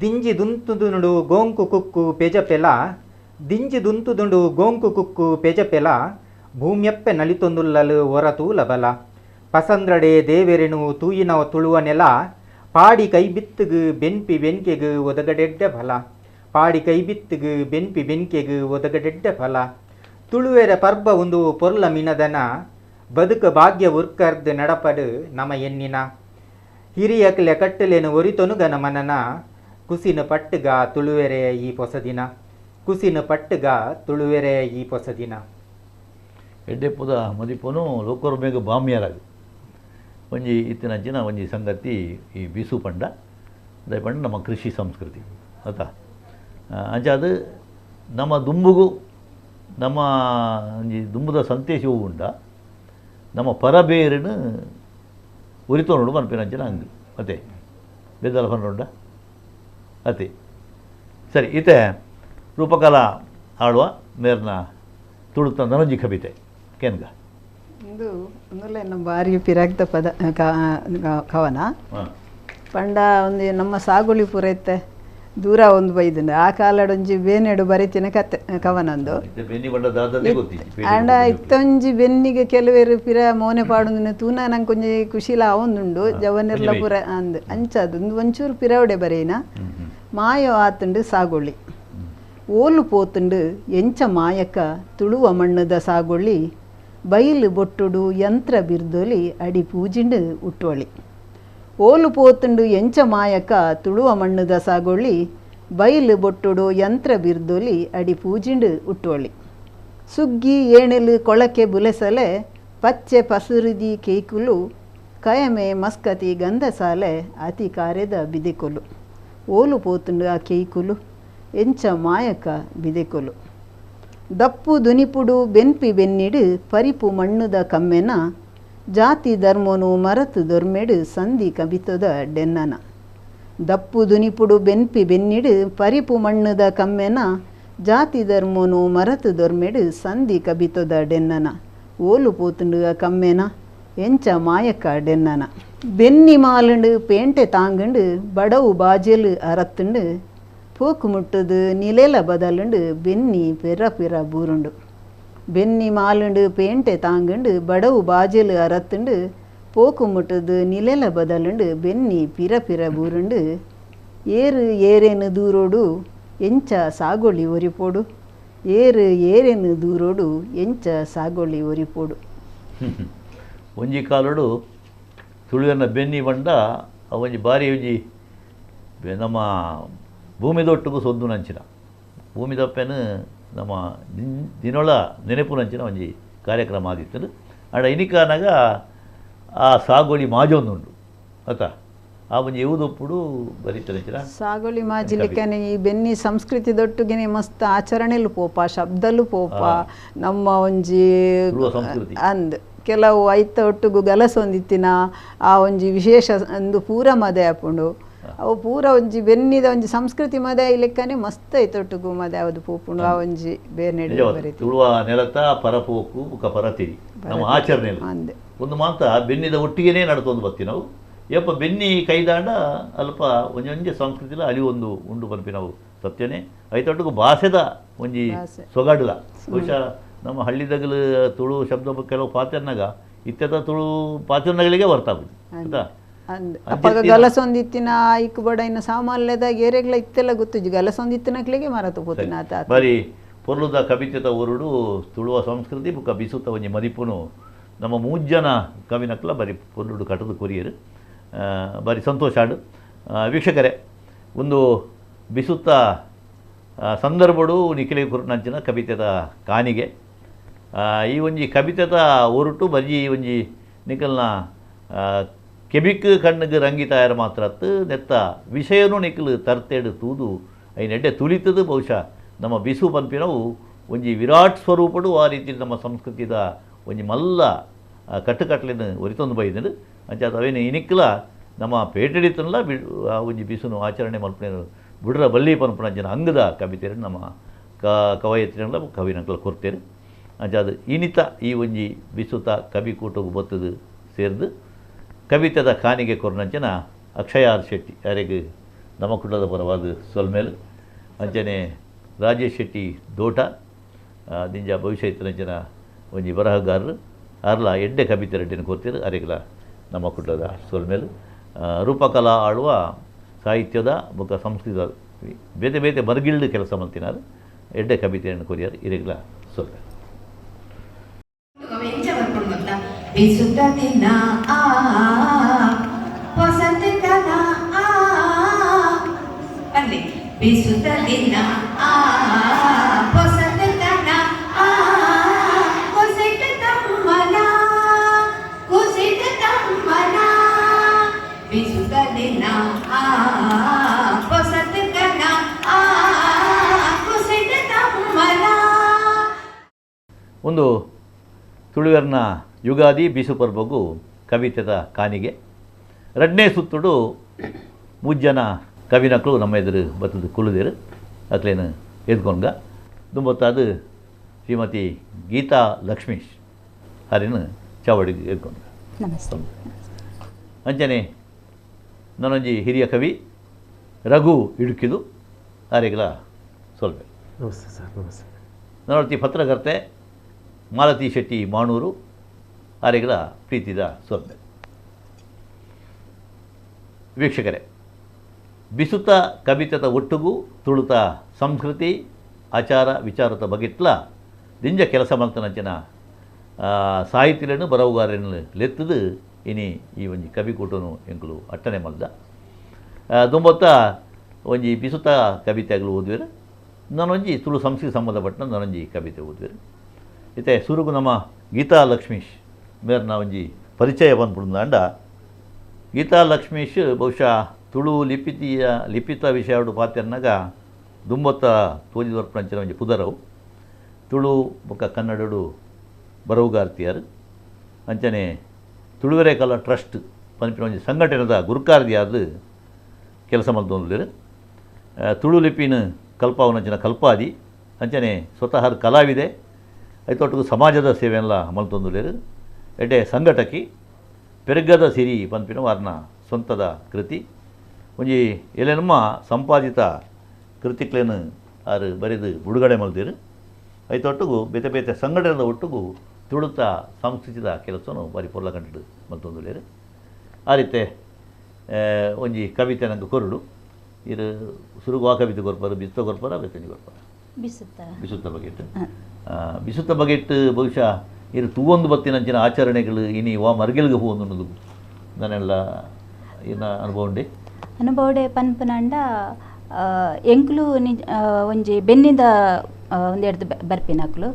ದಿಂಜಿ ದುಂತುದುಂಡು ಗೋಂಕು ಕುಕ್ಕು ಪೆಜಪೆಲ ದಿಂಜಿ ದುಂತುದುಂಡು ಗೋಂಕು ಕುಕ್ಕು ಪೆಜಪೆಲ ಭೂಮ್ಯಪ್ಪೆ ನಲಿತೊಂದುಲ್ಲಲು ಹೊರತೂಲ ಬಲ ಪಸಂದ್ರಡೆ ದೇವೆರೆನು ತೂಯಿನವ ತುಳುವ ನೆಲ ಪಾಡಿ ಕೈಬಿತ್ತುಗು ಬೆನ್ಪಿ ಬೆನ್ಕೆಗು ಒದಗಡೆಡ್ಡೆ ಫಲ ಪಾಡಿ ಕೈಬಿತ್ತುಗು ಬೆನ್ಪಿ ಬೆನ್ಕೆಗು ಒದಗಡೆಡ್ಡೆ ಫಲ ತುಳುವೆರ ಪರ್ಬ ಒಂದು ಪೊರ್ಲ ಮಿನದನ ಬದುಕ ಭಾಗ್ಯ ಉರ್ಕರ್ದು ನಡಪಡು ನಮ ಎನ್ನಿನ ಹಿರಿಯಕ್ಲೆ ಕಟ್ಟಲೇನು ಒರಿತೊನುಗನ ಮನನ ಕುಸಿನ ಪಟ್ಟುಗ ತುಳುವೆರೆ ಈ ಪೊಸದಿನ ಕುಸಿನ ಪಟ್ಟುಗ ತುಳುವೆರೆ ಈ ಪೊಸದಿನ ಎಡ್ಡೆಪ್ಪುದ ಮದಿಪುನು ಲೋಕರು ಬೇಗ ಬಾಮ್ಯರಾಗು ಒಂಜಿ ಇತ್ತಿನಂಚಿನ ಒಂಜಿ ಸಂಗತಿ ಈ ಬಿಸು ಪಂಡ ಅದೇ ಪಂಡ ನಮ್ಮ ಕೃಷಿ ಸಂಸ್ಕೃತಿ ಆಯ್ತಾ ಅಂಚ ಅದು ನಮ್ಮ ದುಂಬುಗು ನಮ್ಮ ಒಂಜಿ ದುಂಬುದ ಸಂತೇಶವು ಉಂಡ ನಮ್ಮ ಪರಬೇರಿನ ಉರಿತೋಡು ಮನ್ಪಿನಂಚಿನ ಹಂಗೆ ಅದೇ ಬೇದಲ ಪನ್ನುಂಡ ಅತಿ ಸರಿ ಈತೆ ರೂಪಕಲಾ ಆಡುವ ಮೇರ್ನ ತುಳುತ ನನೊಂಜಿ ಕವಿತೆ ಕೆನ್ಗ ಇದು ಒಂದೊಳ್ಳೆ ನಮ್ಮ ಭಾರಿ ಪಿರಾಗ್ದ ಪದ ಕವನ ಪಂಡ ಒಂದು ನಮ್ಮ ಸಾಗುಳಿ ಪೂರೈತೆ ದೂರ ಒಂದು ಬೈದಂಡ ಆ ಕಾಲಡೊಂಜಿ ಬೇನೆಡು ಬರಿತಿನ ಕತೆ ಕವನಂದು ಅಂಡ ಇತ್ತೊಂಜಿ ಬೆನ್ನಿಗೆ ಕೆಲವೇರು ಪಿರ ಮೋನೆ ಪಾಡುಂದಿನ ತೂನ ನಂಗೆ ಕೊಂಚ ಖುಷಿಲ ಅವೊಂದುಂಡು ಜವನಿರ್ಲ ಪುರ ಅಂದ್ ಅಂಚದು ಒಂಚೂರು ಪಿರವಡೆ ಬರೀನ ಮಾಯೋ ಆತುಂಡು ಸಾಗುಳಿ ಓಲು ಪೋತುಂಡು ಎಂಚ ಮಾಯಕ ತುಳುವ ಮಣ್ಣದ ಸಾಗುಳಿ ಬೈಲು ಬೊಟ್ಟುಡು ಯಂತ್ರ ಬಿರ್ದೊಲಿ ಅಡಿ ಪೂಜಿಂಡು ಉಟ್ಟೊಳಿ ಓಲು ಪೋತುಂಡು ಎಂಚ ಮಾಯಕ ತುಳುವ ಮಣ್ಣದ ಸಾಗೊಳ್ಳಿ ಬೈಲು ಬೊಟ್ಟುಡು ಯಂತ್ರ ಬಿರ್ದೊಲಿ ಅಡಿ ಪೂಜಿಂಡು ಉಟ್ಟೊಳಿ ಸುಗ್ಗಿ ಏಣೆಲು ಕೊಳಕೆ ಬುಲೆಸಲೆ ಪಚ್ಚೆ ಪಸುರಿದಿ ಕೇಕುಲು ಕಯಮೆ ಮಸ್ಕತಿ ಗಂಧಸಾಲೆ ಅತಿ ಕಾರ್ಯದ ಬಿದೆಕೊಲು ಓಲು ಪೋತುಂಡು ಆ ಕೇಕುಲು ಎಂಚ ಮಾಯಕ ಬಿದೆಕೊಲು ದಪ್ಪು ದುನಿಪುಡು ಬೆನ್ಪಿ ಬೆನ್ನಿಡು ಪರಿಪು ಮಣ್ಣುದ ಕಮ್ಮೆನ ಜಾತಿ ಧರ್ಮನು ಮರತು ದೊರ್ಮೆಡು ಸಂಧಿ ಕಬಿತದ ಡೆನ್ನನ ದಪ್ಪು ದುನಿಪುಡು ಬೆನ್ಪಿ ಬೆನ್ನಿಡು ಪರಿಪು ಮಣ್ಣುದ ಕಮ್ಮೆನ ಜಾತಿ ಧರ್ಮನು ಮರತು ದೊರ್ಮೆಡು ಸಂಧಿ ಕಬಿತದ ಡೆನ್ನನ ಓಲು ಪೋತುಂಡು ಕಮ್ಮೆನ ಎಂಚ ಮಾಯಕ ಡೆನ್ನನ ಬೆನ್ನಿ ಮಾಲುಂಡು ಪೇಂಟೆ ತಾಂಗುಂಡು ಬಡವು ಬಾಜೆಲು ಅರತ್ತುಂಡು ಪೋಕು ಮುಟ್ಟುದು ನಿಲೆಲ ಬದಲುಂಡು ಬೆನ್ನಿ ಪಿರ ಪಿರ ಬೂರುಂಡು ಬೆನ್ನಿ ಮಾಲುಂಡು ಪೇಂಟೆ ತಾಂಗುಂಡು ಬಡವು ಬಾಜೆಲು ಅರತ್ತುಂಡು ಪೋಕು ಮುಟ್ಟುದು ನಿಲೆಲ ಬದಲುಂಡು ಬೆನ್ನಿ ಪಿರ ಪಿರ ಬೂರುಂಡು ಏರು ಏರೇನು ದೂರೋಡು ಎಂಚ ಸಾಗೊಳ್ಳಿ ಒರಿಪೋಡು ಏರು ಏರೇನು ದೂರೋಡು ಎಂಚ ಸಾಗೊಳ್ಳಿ ಒರಿಪೋಡು ಒಂಜಿ ಕಾಲೋಡು ತುಳುವಿನ ಬೆನ್ನಿ ಬಂಡ ಒಂಜಿ ಬಾರಿ ಒಂಜಿ ನಮ್ಮ ಭೂಮಿದೊಟ್ಟಿಗೂ ಸೊದ್ದು ನಂಚಿನ ಭೂಮಿ ದಪ್ಪೆನು ನಮ್ಮ ದಿನೊಳ ನೆನಪು ನಂಚಿನ ಒಂಜಿ ಕಾರ್ಯಕ್ರಮ ಆದಿತ್ತು ಆಡ ಇನಿಕಾನಾಗ ಆ ಸಾಗೋಳಿ ಮಾಜೊಂದುಂಡು ಆತ ಆ ಒಂಜಿ ಎವುದೊಪ್ಪುಡು ಬರೀತಾರೆ ಸಾಗುಳಿ ಮಾಜಿಲಿಕ್ಕನೆ ಈ ಬೆನ್ನಿ ಸಂಸ್ಕೃತಿದೊಟ್ಟುಗೆನೆ ಮಸ್ತ್ ಆಚರಣೆಲು ಪೋಪ ಶಬ್ದಲು ಪೋಪ ನಮ್ಮ ಒಂಜಿ ಅಂದ್ ಕೆಲವು ಐತ ಒಟ್ಟುಗು ಗಲಸೊಂದಿತ್ತಿನ ಆ ಒಂಜಿ ವಿಶೇಷ ಅಂದು ಪೂರ ಮದೆ ಆಪುಂಡು ಅವು ಪೂರ ಒಂಜಿ ಬೆನ್ನಿದ ಒಂಜಿ ಸಂಸ್ಕೃತಿ ಮದೆ ಲೆಕ್ಕನೆ ಮಸ್ತ್ ಐತೊಟ್ಟುಗು ಮದೆ ಯಾವುದು ಪೋಪುಂಡು ಆ ಒಂಜಿ ಬೇರೆ ತುಳುವ ನೆಲತ ಪರಪೋಕು ಮುಖ ಪರತಿರಿ ನಮ್ಮ ಆಚರಣೆ ಅಂದೆ ಒಂದು ಮಾತ ಬೆನ್ನಿದ ಒಟ್ಟಿಗೆನೇ ನಡ್ತೊಂದು ಬರ್ತೀವಿ ನಾವು ಯಪ್ಪ ಬೆನ್ನಿ ಕೈದಾಂಡ ಅಲ್ಪ ಒಂಜೊಂಜೆ ಸಂಸ್ಕೃತಿಲ ಅಳಿ ಒಂದು ಉಂಡು ಪನ್ಪಿ ನಾವು ಸತ್ಯನೇ ಐತೊಟ್ಟಿಗೂ ಭಾಷೆದ ಒಂಜಿ ಸೊಗಡುಲ ಬಹುಶಃ ನಮ್ಮ ಹಳ್ಳಿದಗಲು ತುಳು ಶಬ್ದ ಕೆಲವು ಪಾತ್ರನಾಗ ಇತ್ಯದ ತುಳು ಪಾತ್ರನಗಳಿಗೆ ಬರ್ತಾವೆ ಆಯ್ತಾ ಅಪ್ಪಾಗ ಗಲಸೊಂದಿತ್ತಿನ ಐಕ್ ಬಡೈನ ಸಾಮಾನ್ಯದಾಗ ಏರೆಗ್ಲ ಇತ್ತೆಲ್ಲ ಗೊತ್ತು ಗಲಸೊಂದಿತ್ತಿನಕ್ಲಿಗೆ ಮರತು ಹೋತಿನ ಆತ ಬರೀ ಪೊರ್ಲುದ ಕವಿತೆತ ಒರುಡು ತುಳುವ ಸಂಸ್ಕೃತಿ ಬುಕ್ಕ ಬಿಸುತ್ತ ಒಂಜಿ ಮದಿಪುನು ನಮ್ಮ ಮೂಜ್ಜನ ಕವಿನಕ್ಲ ಬರೀ ಪೊರ್ಲುಡು ಕಟ್ಟದು ಕೊರಿಯರು ಬಾರಿ ಸಂತೋಷ ಆಡು ವೀಕ್ಷಕರೇ ಒಂದು ಬಿಸುತ್ತ ಸಂದರ್ಭಡು ನಿಖಿಲೆ ಕುರುನಂಚಿನ ಕವಿತೆದ ಕಾನಿಗೆ ಈ ಒಂಜಿ ಕವಿತೆದ ಹೊರಟು ಬಜಿ ಒಂಜಿ ನಿಖಲ್ನ ಕೆಬಿಕ್ ಕಣ್ಣಿಗೆ ರಂಗಿ ತಯಾರ ಮಾತ್ರ ನೆತ್ತ ವಿಷಯನೂ ನಿಖಲು ತರ್ತೇಡು ತೂದು ಐನೆಡ್ಡೆ ತುಳಿತದು ಬಹುಶಃ ನಮ್ಮ ಬಿಸು ಪನ್ಪಿನವು ಒಂಜಿ ವಿರಾಟ್ ಸ್ವರೂಪಡು ಆ ರೀತಿ ನಮ್ಮ ಸಂಸ್ಕೃತಿದ ಒಂಜಿ ಮಲ್ಲ ಕಟ್ಟುಕಟ್ಲಿನ ಒರಿತೊಂದು ಬೈದನು ಅಂಚಾದ ಅವೇನು ಇನಿಕ್ಕಲ ನಮ್ಮ ಪೇಟಡಿತನಲ್ಲ ಒಂಜಿ ಬಿಸುನು ಆಚರಣೆ ಮಲ್ಪನೆ ಬಿಡ್ರ ಬಲ್ಲಿ ಪನ್ಪುನಂಚಿನ ಅಂಗದ ಕವಿತೆರು ನಮ್ಮ ಕವಯತ್ರಿನಲ್ಲ ಕವಿನಕ್ಲ ಕೊರ್ತೇರು ಅಂಚಾದ ಇನಿತ ಈ ಒಂಜಿ ಬಿಸುತ ಕವಿ ಕೂಟವು ಬತ್ತದು ಸೇರಿದು ಕವಿತೆದ ಕಾನಿಗೆ ಕೊರ್ನಂಚಿನ ಅಕ್ಷಯ ಆರ್ ಶೆಟ್ಟಿ ಯಾರಿಗೆ ನಮ್ಮ ಕುಟುಂಬದ ಪರವಾದ ಸೊಲ್ಮೇಲು ಅಂಚನೆ ರಾಜೇಶ್ ಶೆಟ್ಟಿ ದೋಟ ದಿಂಜ ಭವಿಷ್ಯ ಇತ್ತಿನಂಚಿನ ಒಂಜಿ ಬರಹಗಾರರು ಅರ್ಲ ಎಡ್ಡೆ ಕವಿತೆ ರೆಡ್ಡಿನ ಕೊರ್ತೀರು ಅರೆಗಲ ನಮ್ಮ ಕುಟುಂಬದ ಸೊಲ್ಮೇಲು ರೂಪಕಲಾ ಆಳುವ ಸಾಹಿತ್ಯದ ಬೊಕ್ಕ ಸಂಸ್ಕೃತದ ಬೇತೆ ಬೇತೆ ಮರಗಿಳ್ದು ಕೆಲಸ ಮಾಡ್ತಿನಾರು ಎಡ್ಡೆ ಕವಿತೆಯನ್ನು ಕೊರಿಯಾರು ಇರೆಗಲ ಸೊಲ್ಮೇಲು ಬಿಸುತ್ತಿನ ಹೊಸತನ ಅಲ್ಲಿ ಬಿಸುತ್ತಿನ ಹೊಸತನ ಹೊಸಟ ತಮ್ಮನ ಹೊಸಟ ತಮ್ಮನ ಬಿಸುತ್ತಿನ ಹೊಸತನ ಹೊಸಟ ತಮ್ಮನ ಒಂದು ತುಳುವೆರ್ನ ಯುಗಾದಿ ಬಿಸು ಪರ್ಬಗು ಕವಿತೆದ ಕಾನಿಗೆ ಎರಡನೇ ಸುತ್ತುಡು ಮೂಜ್ಜನ ಕವಿನಕ್ಳು ನಮ್ಮ ಎದುರು ಬತ್ತದು ಕುಳಿದೇರು ಅಕ್ಲೇನು ಎದ್ಕೊಂಡ ದುಂಬತ್ತಾದು ಶ್ರೀಮತಿ ಗೀತಾ ಲಕ್ಷ್ಮೀಶ್ ಹರಿನ ಚಾವಡಿಗೆ ಎದ್ಕೊಂಡ ಅಂಚನೆ ನನ್ನೊಂಜಿ ಹಿರಿಯ ಕವಿ ರಘು ಇಡುಕಿದು ಆರೆಗಲ ಸ್ವಲ್ಪ ನನ್ನೊಡ್ತಿ ಪತ್ರಕರ್ತೆ ಮಾಲತಿ ಶೆಟ್ಟಿ ಮಾಣೂರು ಆರೆಗಲ ಪ್ರೀತಿದ ಸೊಲ್ಮೇಲು ವೀಕ್ಷಕರೇ ಬಿಸುತ್ತ ಕವಿತೆದ ಒಟ್ಟುಗೂ ತುಳುತ ಸಂಸ್ಕೃತಿ ಆಚಾರ ವಿಚಾರದ ಬಗೆಟ್ಲ ದಿಂಜ ಕೆಲಸ ಮಲ್ತನಂಚಿನ ಸಾಹಿತ್ಯಗಳನ್ನು ಬರವುಗಾರನ್ನು ಲೆತ್ತದು ಇನಿ ಈ ಒಂಜಿ ಕವಿಕೂಟನು ಎಂಕುಲು ಅಟ್ಟನೆ ಮಲ್ದ ದುಂಬತ್ತ ಒಂಜಿ ಬಿಸುತ್ತ ಕವಿತೆಗಳು ಓದುವೆರು ನಾನೊಂಜಿ ತುಳು ಸಂಸ್ಕೃತಿ ಸಂಬಂಧಪಟ್ಟ ನಾನೊಂಜಿ ಕವಿತೆ ಓದುವೆರು ಇತ್ತೆ ಸುರುಗು ನಮ್ಮ ಗೀತಾ ಲಕ್ಷ್ಮೀಶ್ ಮೇರ್ನ ಒಂಜಿ ಪರಿಚಯ ಬಂದ್ಬಿಡ್ದಂಡ ಗೀತಾ ಲಕ್ಷ್ಮೀಶ್ ಬಹುಶಃ ತುಳು ಲಿಪಿತ ವಿಷಯಡು ಪಾತ್ಯನಾಗ ದುಂಬತ್ತ ತೋಜಿದ ವರ್ಪಂಚಿನ ಒಂಜಿ ಪುದರವು ತುಳು ಬೊಕ್ಕ ಕನ್ನಡಡು ಬರವುಗಾರ್ತಿಯರು ಅಂಚನೆ ತುಳುವೆರೆ ಕಲಾ ಟ್ರಸ್ಟ್ ಪಂಪಿನ ಒಂಜಿ ಸಂಘಟನೆದ ಗುರುಕಾರ್ದಿಯಾದ ಕೆಲಸ ಮಲ್ತೊಂದುಲ್ಲೆರು ತುಳು ಲಿಪಿನ ಕಲ್ಪಾವನಂಚಿನ ಕಲ್ಪಾದಿ ಅಂಚನೆ ಸ್ವತಃ ಕಲಾವಿದೆ ಐತೊಟ್ಟಿಗೂ ಸಮಾಜದ ಸೇವೆಯೆಲ್ಲ ಮಲ್ತೊಂದುಲ್ಲೆರು ಎಡ್ಡೆ ಸಂಘಟಕಿ ಪೆರ್ಗದ ಸಿರಿ ಪನ್ಪಿನ ವಾರ್ನ ಸ್ವಂತದ ಕೃತಿ ಒಂಜಿ ಎಲೆನಮ್ಮ ಸಂಪಾದಿತ ಕೃತಿಕ್ಲೇನು ಆರು ಬರೆದು ಬಿಡುಗಡೆ ಮಲ್ದಿರು ಐತೊಟ್ಟಿಗೂ ಬೇತೆ ಬೇತೆ ಸಂಘಟನೆದ ಒಟ್ಟಿಗೂ ತುಳುತ ಸಂಸ್ಕೃತಿದ ಕೆಲಸವನ್ನು ಬಾರಿ ಪೊರ್ಲ ಕಂಡು ಮಲ್ತೊಂದುಲ್ಲೆರು ಆ ರೀತಿ ಒಂಜಿ ಕವಿತೆ ನಂಗೆ ಕೊರಡು ಇದು ಸುರುಗು ಆ ಕವಿತೆ ಕೊರ್ಪಾರು ಬಿಸುತ್ತ ಕೊರ್ಪಾರ ಬೇತಂಜಿ ಕೊರ್ಪಾರ ಬಿಸುತ್ತ ಬಗೆಟ್ ಬಿಸುತ್ತ ಬಗೆಟ್ ಬಹುಶಃ ಇದು ತೂವೊಂದು ಬತ್ತಿನಂಚಿನ ಆಚರಣೆಗಳು ಇನಿ ವಾ ಮರ್ಗೆಲ್ಗೆ ಹೂ ಅನ್ನೋದು ನಾನೆಲ್ಲ ಏನು ಅನುಭವಡೆ ಪನ್ಪನಂಡ ಎಂಕ್ಲು ಒಂಜಿ ಬೆನ್ನಿದ ಒಂದೆರಡು ಬರ್ಪಿನಕ್ಲು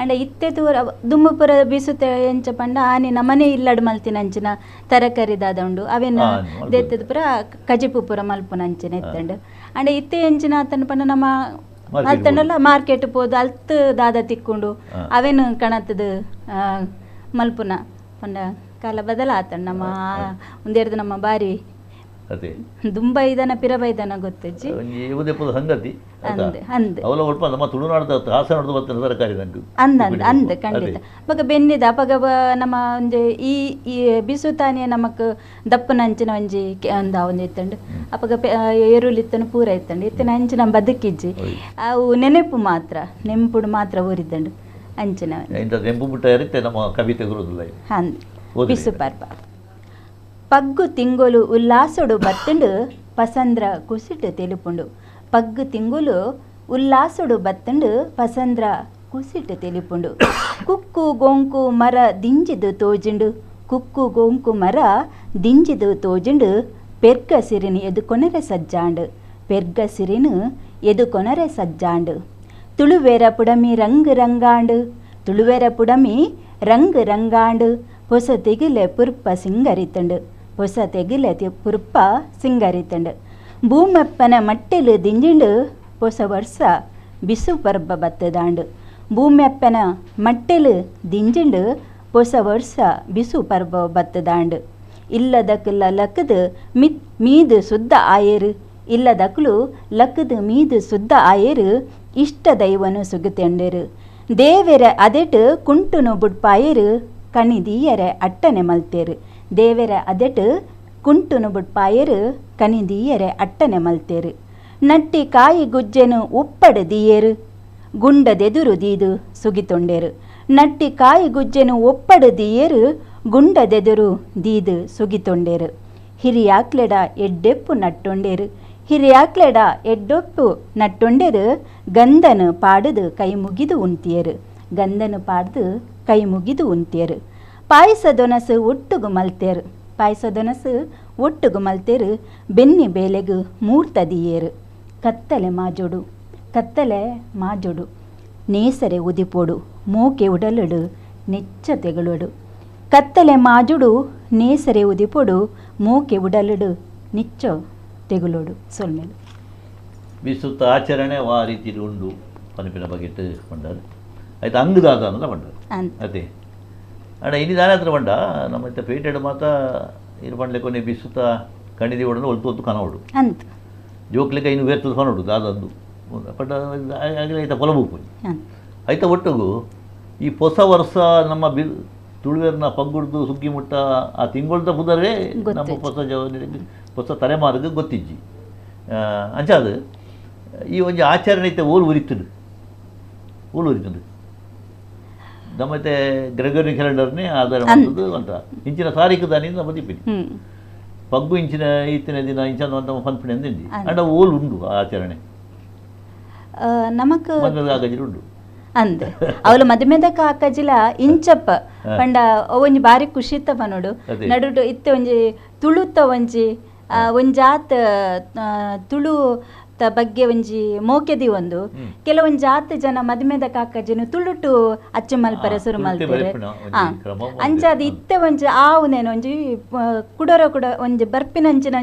ಅಂಡ ಇತ್ತೆ ತೂರ ದುಂಬುಪುರ ಬೀಸುತ್ತೆ ಎಂಚ ಪಂಡ ಆನೆ ನಮ್ಮನೆ ಇಲ್ಲಡ್ ಮಲ್ತಿನ ಅಂಚಿನ ತರಕಾರಿದಾದ ಉಂಡು ಅವೇನು ದೆತ್ತದ ಪುರ ಕಜಿಪು ಪುರ ಮಲ್ಪುನ ಅಂಚಿನ ಎತ್ತಂಡು ಅಂಡ ಇತ್ತೆ ಎಂಚಿನ ಆತನ ಪಂಡ ನಮ್ಮ ಅಲ್ತಂಡಲ್ಲ ಮಾರ್ಕೆಟ್ ಪೋದು ಅಲ್ತ್ ದಾದ ತಿಕ್ಕೊಂಡು ಅವೇನು ಕಣತದ ಮಲ್ಪುನ ಪಂಡ ಕಾಲ ಬದಲ ಆತಂಡ ನಮ್ಮ ಒಂದೆರಡು ನಮ್ಮ ಬಾರಿ ಅದೇ ದುಂಬ ಇದನ ಪಿರಬ ಇದನ ಗೊತ್ತಜ್ಜಿ ಇವುದೇ ಪದ ಸಂಗತಿ ಅಂದೆ ಅಂದೆ ಅವಲ ಸ್ವಲ್ಪ ನಮ್ಮ ತುಳುನಾಡದ ಹಾಸನದ ಬರ್ತನ ತರಕಾರಿ ನಂಗೆ ಅಂದ ಅಂದ ಖಂಡಿತ ಬಗ ಬೆನ್ನಿದ ಅಪಗ ನಮ್ಮ ಒಂಜಿ ಈ ಬಿಸುತಾನೆ ನಮಕ್ ದಪ್ಪನ ಅಂಚಿನ ಒಂಜಿ ಅಂದ ಒಂದು ಇತ್ತಂಡು ಅಪಗ ಏರುಲಿತ್ತನು ಪೂರ ಇತ್ತಂಡು ಇತ್ತಿನ ಅಂಚಿನ ಬದುಕಿಜ್ಜಿ ಅವು ನೆನಪು ಮಾತ್ರ ನೆಂಪುಡು ಮಾತ್ರ ಊರಿದ್ದಂಡು ಅಂಚಿನ ಇಂಥ ನೆಂಪು ಬಿಟ್ಟ ಇರುತ್ತೆ ನಮ್ಮ ಕವಿತೆ ಗುರುದಿಲ್ಲ ಅಂದ್ ಬಿಸು ಪರ್ಪ ಪಗ್ಗು ತಿಂಗೊಲು ಉಲ್ಲಾಸಡು ಬತ್ತಂಡು ಪಸಂದ್ರ ಕುಸಿಟ್ಟು ತೆಲುಪುಂಡು ಪಗ್ಗು ತಿಂಗೊಲು ಉಲ್ಲಾಸಡು ಬತ್ತಂಡು ಪಸಂದ್ರ ಕುಸಿಟ್ಟು ತೆಲುಪುಂಡು ಕುಕ್ಕು ಗೊಂಕು ಮರ ದಿಂಜಿದು ತೋಜುಂಡು ಕುಕ್ಕು ಗೊಂಕು ಮರ ದಿಂಜಿದು ತೋಜುಂಡು ಪೆರ್ಗ ಸಿರಿನಿ ಎದುಕೊನರೆ ಸಜ್ಜಾಂಡು ಪೆರ್ಗ ಸಿರಿನು ಎದುಕೊನರೆ ಸಜ್ಜಾಂಡು ತುಳುವೆರ ಪುಡಮಿ ರಂಗು ರಂಗಾಂಡು ತುಳುವೆರ ಪುಡಮಿ ರಂಗು ರಂಗಾಂಡು ಹೊಸ ತೆಗಿಲೆ ಪುರ್ಪ ಸಿಂಗರಿತಂಡು ಹೊಸ ತೆಗಿಲೆ ಪುರ್ಪ ಸಿಂಗರಿತಂಡು ಭೂಮಪ್ಪನ ಮಟ್ಟೆಲು ದಿಂಜಿಂಡು ಹೊಸ ವರ್ಷ ಬಿಸು ಪರ್ಬ ಬತ್ತದಾಂಡು ಭೂಮಪ್ಪನ ಮಟ್ಟೆಲು ದಿಂಜಿಂಡು ಹೊಸ ವರ್ಷ ಬಿಸು ಪರ್ಬ ಬತ್ತದಾಂಡು ಇಲ್ಲದಕ್ಕಲ್ಲ ಲಕ್ಕದು ಮೀದು ಸುದ್ದ ಆಯರು ಇಲ್ಲದಕ್ಕಲು ಲಕ್ಕದು ಮೀದು ಸುದ್ದ ಆಯರು ಇಷ್ಟ ದೈವನು ಸುಗುತೆಂಡರು ದೇವೆರ ಅದೆಟ್ ಕುಂಟುನು ಬುಡ್ಪಾಯರು ಕಣಿದೀಯರೆ ಅಟ್ಟನೆ ಮಲ್ತೇರು ದೇವೆರ ಅದೆಟ್ ಕುಂಟುನು ಬುಡ್ಪಾಯರು ಕಣಿದೀಯರೆ ಅಟ್ಟನೆ ಮಲ್ತೇರು ನಟ್ಟಿ ಕಾಯಿ ಗುಜ್ಜೆನು ಒಪ್ಪಡದೀಯರು ಗುಂಡದೆದುರು ದೀದು ಸುಗಿತೊಂಡೇರು ನಟ್ಟಿ ಕಾಯಿ ಗುಜ್ಜೆನು ಒಪ್ಪಡದೀಯರು ಗುಂಡದೆದುರು ದೀದು ಸುಗಿತೊಂಡೇರು ಹಿರಿಯಾಕ್ಲೆಡ ಎಡ್ಡೆಪ್ಪು ನಟ್ಟೊಂಡೇರು ಹಿರಿಯಾಕ್ಲೆಡ ಎಡ್ಡೊಪ್ಪು ನಟ್ಟೊಂಡೇರು ಗಂಧನು ಪಾಡದು ಕೈ ಮುಗಿದು ಉಂತಿಯರು ಗಂಧನು ಪಾಡ್ದು ಕೈ ಮುಗಿದು ಉಂತಿಯರು ಪಾಯಸದೊನಸು ಒಟ್ಟುಗು ಮಲ್ತೇರು ಪಾಯಸದೊನಸು ಒಟ್ಟುಗು ಮಲ್ತೇರು ಬೆನ್ನಿ ಬೇಲೆಗು ಮೂರ್ತದಿಯೇರು ಕತ್ತಲೆ ಮಾಜೊಡು ನೇಸರೆ ಉದಿಪೋಡು ಮೂಕೆ ಉಡಲಡು ನೆಚ್ಚ ತೆಗಳೋಡು ಕತ್ತಲೆ ಮಾಜುಡು ನೇಸರೆ ಉದಿಪೋಡು ಮೂಕೆ ಉಡಲಡು ನಿಚ್ಚ ತೆಗುಲೋಡು ಸೊಲ್ಮೇಲು ಬಿಸುತ್ತ ಆಚರಣೆ ಆ ರೀತಿ ಉಂಡು ಪನಪಿನ ಬಗೆಟ್ ಪಂಡಾರು ಆಯ್ತು ಅಂಗದಾದ ಅನ್ನಲ್ಲ ಪಂಡಾರು ಅದೇ ಅಣ್ಣ ಇನ್ನಿದಾನೆ ಹತ್ರ ಪಂಡ ನಮ್ಮ ಇತ್ತ ಪೇಟೆಡ್ ಮಾತ ಇದು ಪಂಡ್ಲೆ ಕೊನೆ ಬಿಸುತ್ತ ಕಣಿದಿ ಒಡನೆ ಒಲ್ತು ಕನವಡು ಅಂತ ಜೋಕ್ಲಿಕ್ಕೆ ಇನ್ನು ಬೇರ್ತದ ಕನೋಡು ದಾದಂದು ಪಂಡ ಆಗಲೇ ಆಯ್ತಾ ಪೊಲಬೂಪು ಆಯ್ತಾ ಒಟ್ಟಿಗೂ ಈ ಹೊಸ ವರ್ಷ ನಮ್ಮ ತುಳುವೇರ್ನ ಪಗ್ಗುಡ್ದು ಸುಗ್ಗಿ ಮುಟ್ಟ ಆ ತಿಂಗೊಳ್ದ ಪುದರೇ ನಮ್ಮ ಹೊಸ ತಲೆಮಾರಿಗೆ ಗೊತ್ತಿಜ್ಜಿ ಅಂಚಾದ ಈ ಒಂದು ಆಚರಣೆ ಐತೆ ಓಲು ಉರಿತುಡು ನಮ್ಮತ್ತೆ ಗ್ರೆಗರಿ ಕ್ಯಾಲೆಂಡರ್ನೇ ಆಧಾರ ಮಾಡೋದು ಅಂತ ಇಂಚಿನ ತಾರೀಕು ದಾನಿಂದ ನಮ್ಮ ದಿಪ್ಪಿನಿ ಪಗ್ಗು ಇಂಚಿನ ಈತಿನ ದಿನ ಇಂಚನ ಅಂತ ಪನ್ಪಿಣಿ ಅಂದಿಂದಿ ಅಂಡ ಓಲು ಉಂಡು ಆ ಆಚರಣೆ ನಮಕ್ ಆಗಜಿರು ಉಂಡು ಅಂದೆ ಅವಳು ಮದುಮೆದ ಕಾಕಜಿಲ ಇಂಚಪ್ಪ ಪಂಡ ಒಂಜಿ ಬಾರಿ ಖುಷಿ ಇತ್ತಪ್ಪ ನೋಡು ನಡುಡು ಇತ್ತೆ ಒಂಜಿ ತುಳುತ್ತ ಒಂಜಿ ಒಂಜಾತ್ ತುಳು ಬಗ್ಗೆ ಒಂಜಿ ಮೋಕೆದಿ ಒಂದು ಕೆಲವೊಂದು ಜಾತಿ ಜನ ಮದುಮೆದ ಕಾಕಜಿನು ತುಳುಟು ಅಚ್ಚು ಮಲ್ಪರೆ ಸುರು ಮಲ್ಪರೆ ಅಂಚಾದ ಇತ್ತೆ ಒಂಜಿ ಆವುನೇನು ಒಂಜಿ ಕುಡರ ಒಂಜಿ ಬರ್ಪಿನಂಚಿನ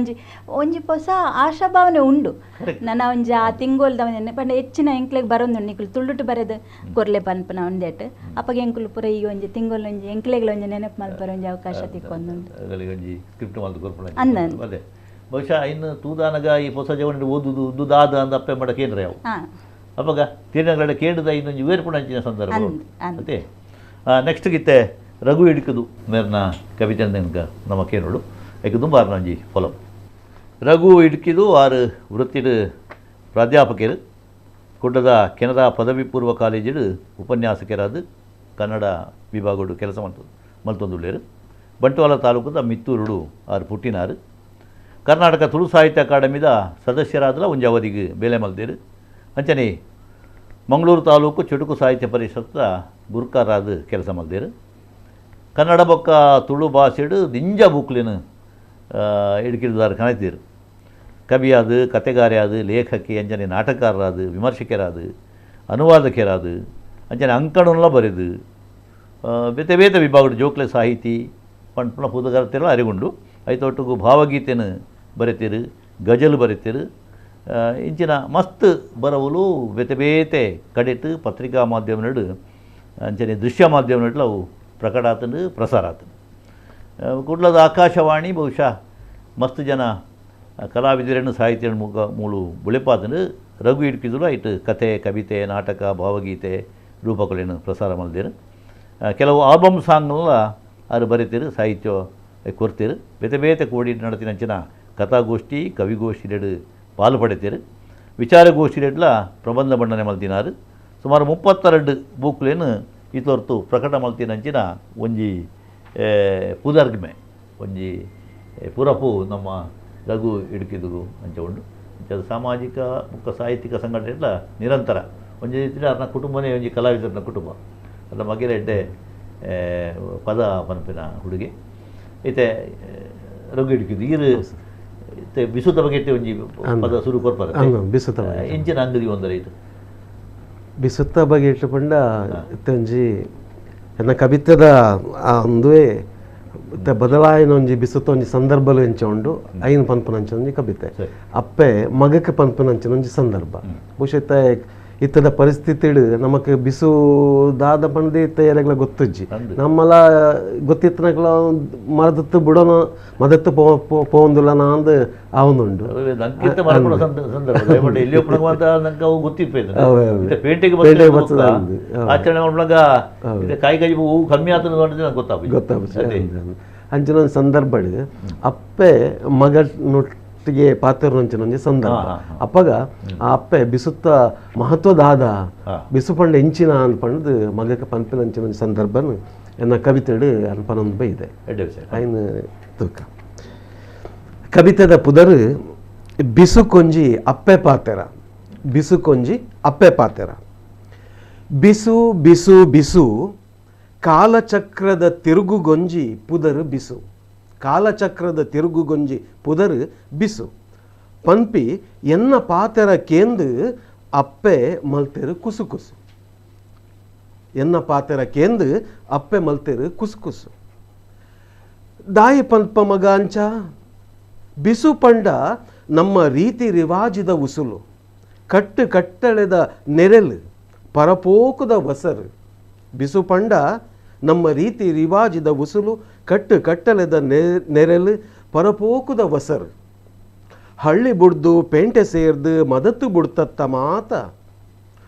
ಒಂಜಿ ಹೊಸ ಆಶಾಭಾವನೆ ಉಂಡು ನನ್ನ ಒಂಜಿ ಆ ತಿಂಗೋಲ್ದವನೇ ಪಂಡ ಹೆಚ್ಚಿನ ಎಂಕ್ಲೆಗ್ ಬರೋದು ನಿಕ್ಲು ತುಳುಟು ಬರೆದು ಕೊರ್ಲೆ ಪನ್ಪನ ಒಂದೇಟ್ ಅಪ್ಪಗ ಎಂಕುಲು ಪುರ ಈ ಒಂಜಿ ತಿಂಗೋಲ್ ಒಂಜಿ ಎಂಕ್ಲೆಗ್ಲ ಒಂಜಿ ನೆನಪು ಮಲ್ಪರೆ ಒಂಜಿ ಅವಕಾಶ ತಿಕ್ಕೊಂದುಂಟು ಅಂದ ಬಹುಶಃ ಇನ್ನು ತೂದಾನಗ ಈ ಹೊಸ ಜವನ ಓದುದು ದುದಾದ ಅಂದ ಅಪ್ಪೆ ಮಾಡಕೇನ್ರಿ ಅವು ಅಪ್ಪಗ ತೀರ್ನಗಳ ಕೇಳಿದ ಇನ್ನೊಂದು ವೇರ್ಪುಣಂಚಿನ ಸಂದರ್ಭ ಮತ್ತೆ ನೆಕ್ಸ್ಟ್ ಗಿತ್ತೆ ರಘು ಹಿಡಿಕದು ಮೇರ್ನ ಕವಿತೆ ಅಂದೆನ್ಕ ನಮ್ಮ ಕೇಳೋಡು ಯಾಕೆ ತುಂಬ ನಂಜಿ ಫಾಲೋ ರಘು ಹಿಡ್ಕಿದು ಆರು ವೃತ್ತಿಡು ಪ್ರಾಧ್ಯಾಪಕರು ಕುಡ್ಡದ ಕೆನರಾ ಪದವಿ ಪೂರ್ವ ಕಾಲೇಜಿಡು ಉಪನ್ಯಾಸಕರಾದ ಕನ್ನಡ ವಿಭಾಗಡು ಕೆಲಸ ಮಲ್ತೊಂದುಳ್ಳೇರು ಬಂಟ್ವಾಳ ತಾಲೂಕದ ಮಿತ್ತೂರುಡು ಆರು ಪುಟ್ಟಿನಾರು ಕರ್ನಾಟಕ ತುಳು ಸಾಹಿತ್ಯ ಅಕಾಡೆಮಿದ ಸದಸ್ಯರಾದ ಒಂಜಿ ಅವಧಿಗೆ ಬೇಲೆ ಮಲ್ದೇರು ಅಂಚನೆ ಮಂಗಳೂರು ತಾಲೂಕು ಚುಟುಕು ಸಾಹಿತ್ಯ ಪರಿಷತ್ದ ಗುರುಕಾರಾದ ಕೆಲಸ ಮಲ್ದೇರು ಕನ್ನಡ ಬೊಕ್ಕ ತುಳು ಭಾಷೆಡು ನಿಂಜ ಬುಕ್ಲಿನ ಹಿಡ್ಕಿದಾರು ಕಣತೀರು ಕವಿಯಾದ ಕತೆಗಾರಿಯಾದ ಲೇಖಕಿ ಅಂಜನೆ ನಾಟಕಕಾರರಾದ ವಿಮರ್ಶಕರಾದ ಅನುವಾದಕರಾದು ಅಂಚನೆ ಅಂಕಣಲ್ಲ ಬರೆದು ಬೇತೆ ಬೇತೆ ವಿಭಾಗಡು ಜೋಕ್ಲೆ ಸಾಹಿತಿ ಪಂಪನ ಪುದಗಾರತೆಲ್ಲ ಅರಿಗೊಂಡು ಐತೊಟ್ಟಿಗೂ ಭಾವಗೀತೆನ ಬರೆತೀರು ಗಜಲ್ ಬರೆತೀರು ಇಂಚಿನ ಮಸ್ತ್ ಬರವಲು ಬೇತೆ ಬೇತೆ ಕಡೆಟ್ ಪತ್ರಿಕಾ ಮಾಧ್ಯಮ ನಡು ಅಂಚನೆ ದೃಶ್ಯ ಮಾಧ್ಯಮ ನಡುಲು ಅವು ಪ್ರಕಟ ಆತಂಡು ಪ್ರಸಾರ ಆತಂಡು ಕುಡ್ಲದ ಆಕಾಶವಾಣಿ ಬಹುಶಃ ಮಸ್ತ್ ಜನ ಕಲಾವಿದರನ್ನು ಸಾಹಿತ್ಯ ಮೂಲು ಬುಳೆಪಾತಂಡು ರಘು ಇಡ್ಕಿದ್ರು ಐಟು ಕಥೆ ಕವಿತೆ ನಾಟಕ ಭಾವಗೀತೆ ರೂಪಕಲೆಯನ್ನು ಪ್ರಸಾರ ಮಾಡಿದ್ರು ಕೆಲವು ಆಲ್ಬಮ್ ಸಾಂಗ್ನೆಲ್ಲ ಅವರು ಬರೀತೀರು ಸಾಹಿತ್ಯ ಕೊರ್ತೀರು ಬೇತೆ ಬೇತೆ ಕೂಡಿ ನಡತಿನಂಚಿನ ಕಥಾಗೋಷ್ಠಿ ಕವಿಗೋಷ್ಠಿಲೆಡು ಪಾಲು ಪಡೆತೀರು ವಿಚಾರಗೋಷ್ಠಿಲೆಡ್ಲ ಪ್ರಬಂಧ ಮಂಡನೆ ಮಲ್ತಿನಾರು ಸುಮಾರು 32 ಬುಕ್ಲೇನು ಇತೊರ್ತು ಪ್ರಕಟ ಮಲ್ತಿನಂಚಿನ ಒಂಜಿ ಪುದರ್ಗ್ಮೆ ಒಂಜಿ ಪುರಪು ನಮ್ಮ ರಘು ಇಡುಕಿದ್ರು ಅಂಚ ಉಂಡು ಅಂಚ ಸಾಮಾಜಿಕ ಮುಖ ಸಾಹಿತ್ಯಿಕ ಸಂಘಟನೆಲ್ಲ ನಿರಂತರ ಒಂಜಿ ರೀತಿಯಲ್ಲಿ ಅವ್ರನ್ನ ಕುಟುಂಬನೇ ಒಂಜಿ ಕಲಾವಿದರನ್ನ ಕುಟುಂಬ ಅಲ್ಲ ಮಗಿಲ ಎಡ್ಡೆ ಪದ ಪಂಪಿನ ಹುಡುಗಿ ಈತೆ ರಘು ಇಡುಕಿದ್ದು ಈರು ಇತ್ತೆ ಬಿಸುತ ಬಗೆಟ್ಟೆ ಒಂಜಿ ಪದ ಸುರು ಕೊರ್ಪರ ಬಿಸುತ ಇಂಚಿನ ಅಂಗಡಿ ಒಂದರ ಇದು ಬಿಸುತ್ತ ಬಗ್ಗೆ ಇಟ್ಟುಕೊಂಡ ಒಂಜಿ ಎನ್ನ ಕವಿತೆದ ಒಂದುವೆ ಬದಲಾಯಿನ ಒಂಜಿ ಬಿಸುತ್ತ ಒಂಜಿ ಸಂದರ್ಭಲು ಎಂಚ ಉಂಡು ಐನ್ ಪನ್ಪುನಂಚ ಒಂಜಿ ಕವಿತೆ ಅಪ್ಪೆ ಮಗಕ್ಕೆ ಪನ್ಪುನಂಚಿನ ಒಂಜಿ ಸಂದರ್ಭ ಬಹುಶಃ ಇತ್ತದ ಪರಿಸ್ಥಿತಿ ನಮಕ್ ಬಿಸು ದಾದ ಪಂಡದೆ ಇತ್ತ ಎಲೆಗಳ ಗೊತ್ತಜ್ಜಿ ನಮ್ಮಲ ಗೊತ್ತಿತ್ತನಗಳ ಮರದತ್ತು ಬಿಡೋನ ಮದತ್ತು ಪೋಂದುಲನ ಅಂದ್ ಅವನುಂಡು ಅಂಚಿನ ಒಂದು ಸಂದರ್ಭ ಅಪ್ಪೆ ಮಗ ಒಟ್ಟಿಗೆ ಪಾತ್ರ ಒಂಜಿ ಸಂದರ್ಭ ಅಪ್ಪಗ ಆ ಅಪ್ಪೆ ಬಿಸುತ್ತ ಮಹತ್ವದಾದ ಬಿಸುಪಂಡ ಎಂಚಿನ ಅನ್ಪಂಡ್ ಮಗಕ್ಕೆ ಪಂಪಿನಂಚಿನ ಒಂಜಿ ಸಂದರ್ಭನು ಎನ್ನ ಕವಿತೆಡು ಅನ್ಪನೊಂದು ಬೈದೆ ಐನ್ ತೂಕ ಕವಿತೆದ ಪುದರ್ ಬಿಸುಕೊಂಜಿ ಅಪ್ಪೆ ಪಾತೆರ ಬಿಸುಕೊಂಜಿ ಅಪ್ಪೆ ಪಾತೆರ ಬಿಸು ಬಿಸು ಬಿಸು ಕಾಲಚಕ್ರದ ತಿರುಗುಗೊಂಜಿ ಪುದರ್ ಬಿಸು ಕಾಲಚಕ್ರದ ತಿರುಗುಗೊಂಜಿ ಪುದರ್ ಬಿಸು ಪನ್ಪಿ ಎನ್ನ ಪಾತೆರ ಕೇಂದು ಅಪ್ಪೆ ಮಲ್ತೆರು ಕುಸು ಕುಸು ಎನ್ನ ಪಾತೆರ ಕೇಂದು ಅಪ್ಪೆ ಮಲ್ತೆರು ಕುಸು ಕುಸು ದಾಯಿ ಪನ್ಪ ಮಗ ಅಂಚ ಬಿಸು ಪಂಡ ನಮ್ಮ ರೀತಿ ರಿವಾಜಿದ ಉಸುಲು ಕಟ್ಟು ಕಟ್ಟಳೆದ ನೆರೆಲು ಪರಪೋಕುದ ವಸರು ಬಿಸು ಪಂಡ ನಮ್ಮ ರೀತಿ ರಿವಾಜಿದ ಉಸುಲು ಕಟ್ಟು ಕಟ್ಟಲೆದ ನೆರೆಲು ಪರಪೋಕುದ ವಸರು ಹಳ್ಳಿ ಬುಡ್ದು ಪೇಂಟೆ ಸೇರ್ದು ಮದತ್ತು ಬುಡ್ತತ್ತ ಮಾತ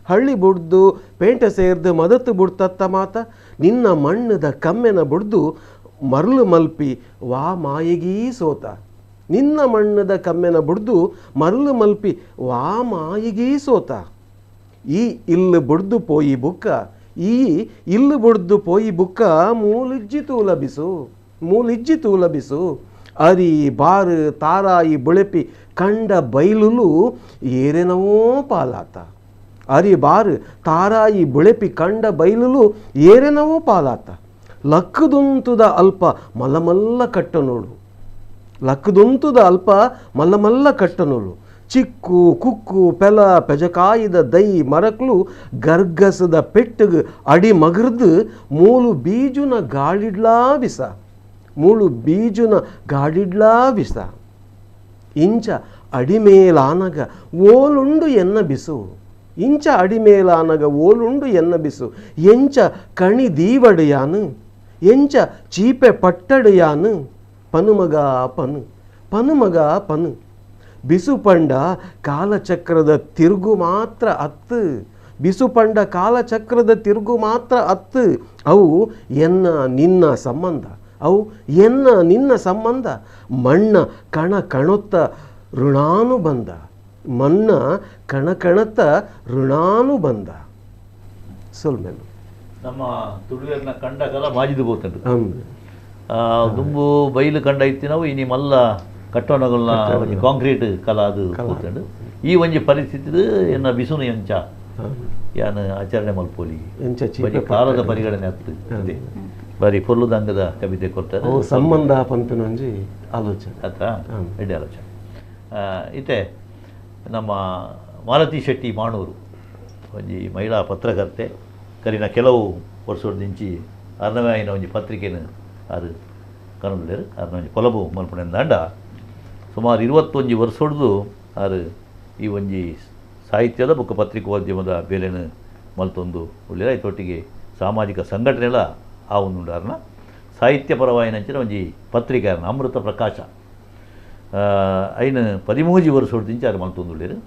ಹಳ್ಳಿ ಬುಡ್ದು ಪೇಂಟೆ ಸೇರ್ದು ಮದತ್ತು ಬುಡ್ತತ್ತ ಮಾತ ನಿನ್ನ ಮಣ್ಣದ ಕಮ್ಮೆನ ಬುಡ್ದು ಮರಳು ಮಲ್ಪಿ ವಾ ಮಾಯಿಗೀ ಸೋತ ನಿನ್ನ ಮಣ್ಣದ ಕಮ್ಮೆನ ಬುಡ್ದು ಮರಳು ಮಲ್ಪಿ ವಾ ಮಾಯಿಗೀ ಸೋತ ಈ ಇಲ್ಲು ಬುಡ್ದು ಪೋಯಿ ಬುಕ್ಕ ಈ ಇಲ್ಲು ಬುಡ್ದು ಪೋಯಿ ಬುಕ್ಕ ಮೂಲಿಜ್ಜಿ ತೂಲಬಿಸು ಅರಿ ಬಾರು ತಾರಾಯಿ ಬುಳೆಪಿ ಕಂಡ ಬೈಲುಲು ಏರೆನವೋ ಪಾಲಾತ ಅರಿ ಬಾರು ತಾರಾಯಿ ಬುಳೆಪಿ ಕಂಡ ಬೈಲುಲು ಏರೆನವೋ ಪಾಲಾತ ಲಕ್ಕದುಂತುದ ಅಲ್ಪ ಮಲ್ಲಮಲ್ಲ ಕಟ್ಟನೋಳು ಲಕ್ಕದುಂತುದ ಅಲ್ಪ ಮಲ್ಲಮಲ್ಲ ಕಟ್ಟನೋಳು ಚಿಕ್ಕು ಕುಕ್ಕು ಪೆಲ ಪೆಜಕಾಯಿದ ದೈ ಮರಕ್ಲು ಗರ್ಗಸದ ಪೆಟ್ಟುಗು ಅಡಿ ಮಗರ್ದು ಮೂಲು ಬೀಜುನ ಗಾಳಿಡ್ಲಾ ಬಿಸ ಮೂಳು ಬೀಜುನ ಗಾಡಿಡ್ಲಾ ಬಿಸ ಇಂಚ ಅಡಿಮೇಲಾನಗ ಓಲುಂಡು ಎನ್ನ ಬಿಸು ಇಂಚ ಅಡಿಮೇಲಾನಗ ಓಲುಂಡು ಎನ್ನ ಬಿಸು ಎಂಚ ಕಣಿ ದೀವಡೆಯಾನು ಎಂಚ ಚೀಪೆ ಪಟ್ಟಡೆಯಾನು ಪನುಮಗ ಪನು ಬಿಸು ಪಂಡ ಕಾಲಚಕ್ರದ ತಿರುಗು ಮಾತ್ರ ಅತ್ತು ಬಿಸು ಪಂಡ ಕಾಲಚಕ್ರದ ತಿರುಗು ಮಾತ್ರ ಅತ್ತು ಅವು ಎನ್ನ ನಿನ್ನ ಸಂಬಂಧ ಅವು ಎನ್ನ ನಿನ್ನ ಸಂಬಂಧ ಮಣ್ಣ ಕಣ ಕಣೊತ್ತ ಋಣಾನುಬಂಧ ಮಣ್ಣ ಕಣಕಣತ್ತ ಋಣಾನುಬಂಧ ಸೊಲ್ಮೇನು ನಮ್ಮ ತುಳುವೆರ್ನ ಕಂಡ ಕಾಲ ಮಾಜಿದು ಬೋತಂಡು ದುಂಬು ಬೈಲು ಕಂಡ ಇತ್ತಿ ನಾವು ಇನಿ ಮಲ್ಲ ಕಟ್ಟೋನಗಲ್ನ ಕಾಂಕ್ರೀಟ್ ಕಲ ಅದು ಕೂತ್ಕೊಂಡು ಈ ಒಂಜಿ ಪರಿಸ್ಥಿತಿ ಎನ್ನ ಬಿಸುನು ಎಂಚ ಯಾನು ಆಚರಣೆ ಮಲ್ಪೋಲಿ ಕಾಲದ ಪರಿಗಣನೆ ಆಗ್ತದೆ ಬರೀ ಪೊರ್ಲುದಂಗದ ಕವಿತೆ ಕೊಡ್ತಾರೆ ಸಂಬಂಧ ಪಂಪಿನೊಂಜಿ ಆಲೋಚನೆ ಆತ ಎಡ್ಡೆ ಆಲೋಚನೆ ಇತ್ತೆ ನಮ್ಮ ಮಾಲತಿ ಶೆಟ್ಟಿ ಮಾಣೂರು ಒಂಜಿ ಮಹಿಳಾ ಪತ್ರಕರ್ತೆ ಕರಿನ ಕೆಲವು ವರ್ಷದಿಂಚಿ ಅರ್ನವೇ ಆಯ್ನ ಒಂಜಿ ಪತ್ರಿಕೆಯನ್ನು ಅದು ಕನ್ನಡರು ಅದನ್ನ ಒಂಜಿ ಕೊಲಬು ಮಲ್ಪನೆಂದಾಂಡ ಸುಮಾರು 21 ವರ್ಷದ್ದು ಅದು ಈ ಒಂಜಿ ಸಾಹಿತ್ಯದ ಬೊಕ್ಕ ಪತ್ರಿಕೋದ್ಯಮದ ಬೇಲೆನು ಮಲ್ತೊಂದು ಒಳ್ಳೆಯ ಐತೊಟ್ಟಿಗೆ ಸಾಮಾಜಿಕ ಸಂಘಟನೆಲ ಆ ಒಂದುಂಡಾರನ ಸಾಹಿತ್ಯ ಪರವಾಯಿನಂಚಿನ ಒಂಜಿ ಪತ್ರಿಕೆ ಅಮೃತ ಪ್ರಕಾಶ ಐನು 13 ವರ್ಷದಿಂಚ ಅದು ಮಲ್ತೊಂದುಳ್ಳೇರು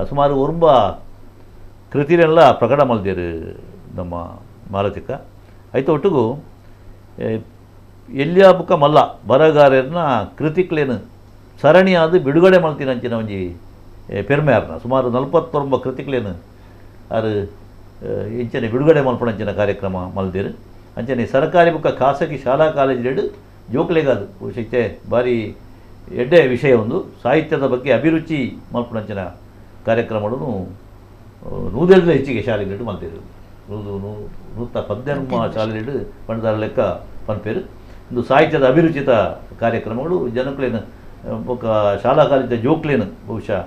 ಸುಮಾರು ಒರ್ಬ ಕೃತಿನೆಲ್ಲ ಪ್ರಕಟ ಮಲ್ದೇರು ನಮ್ಮ ಮಾಲತಿಕ ಐತ ಒಟ್ಟಿಗೂ ಎಲ್ಲಿಯ ಬುಕ್ಕ ಮಲ್ಲ ಬರಗಾರರನ್ನ ಕೃತಿಕ್ಲೇನು ಸರಣಿಯಾದ ಬಿಡುಗಡೆ ಮಲ್ತಿನಂಚಿನ ಒಂಜಿ ಪೆರ್ಮೆ ಆರ್ನ ಸುಮಾರು 49 ಕೃತಿಕ್ಲೇನು ಅದು ಇಂಚನೆ ಬಿಡುಗಡೆ ಮಲ್ಪಣಂಚಿನ ಕಾರ್ಯಕ್ರಮ ಮಲ್ದೇರು ಅಂಚನೆ ಸರ್ಕಾರಿ ಬುಕ್ಕ ಖಾಸಗಿ ಶಾಲಾ ಕಾಲೇಜು ಜೋಕ್ಲೆಗಾದು ಶಿಕ್ಷೆ ಭಾರಿ ಎಡ್ಡೆ ವಿಷಯ ಒಂದು ಸಾಹಿತ್ಯದ ಬಗ್ಗೆ ಅಭಿರುಚಿ ಮಲ್ಪಣಂಚಿನ ಕಾರ್ಯಕ್ರಮಗಳನ್ನು ನೂದೆರಡು ಹೆಚ್ಚಿಗೆ ಶಾಲೆಗಳು ಮಲ್ತೇರು ನೂತ 18 ಶಾಲೆಗಳು ಪಂಡದಾರ ಲೆಕ್ಕ ಪನ್ಪೇರು ಒಂದು ಸಾಹಿತ್ಯದ ಅಭಿರುಚಿತ ಕಾರ್ಯಕ್ರಮಗಳು ಜನಕ್ಲೇನು ಬೊಕ್ಕ ಶಾಲಾ ಕಾಲೇಜ ಜೋಕ್ಲೇನು ಬಹುಶಃ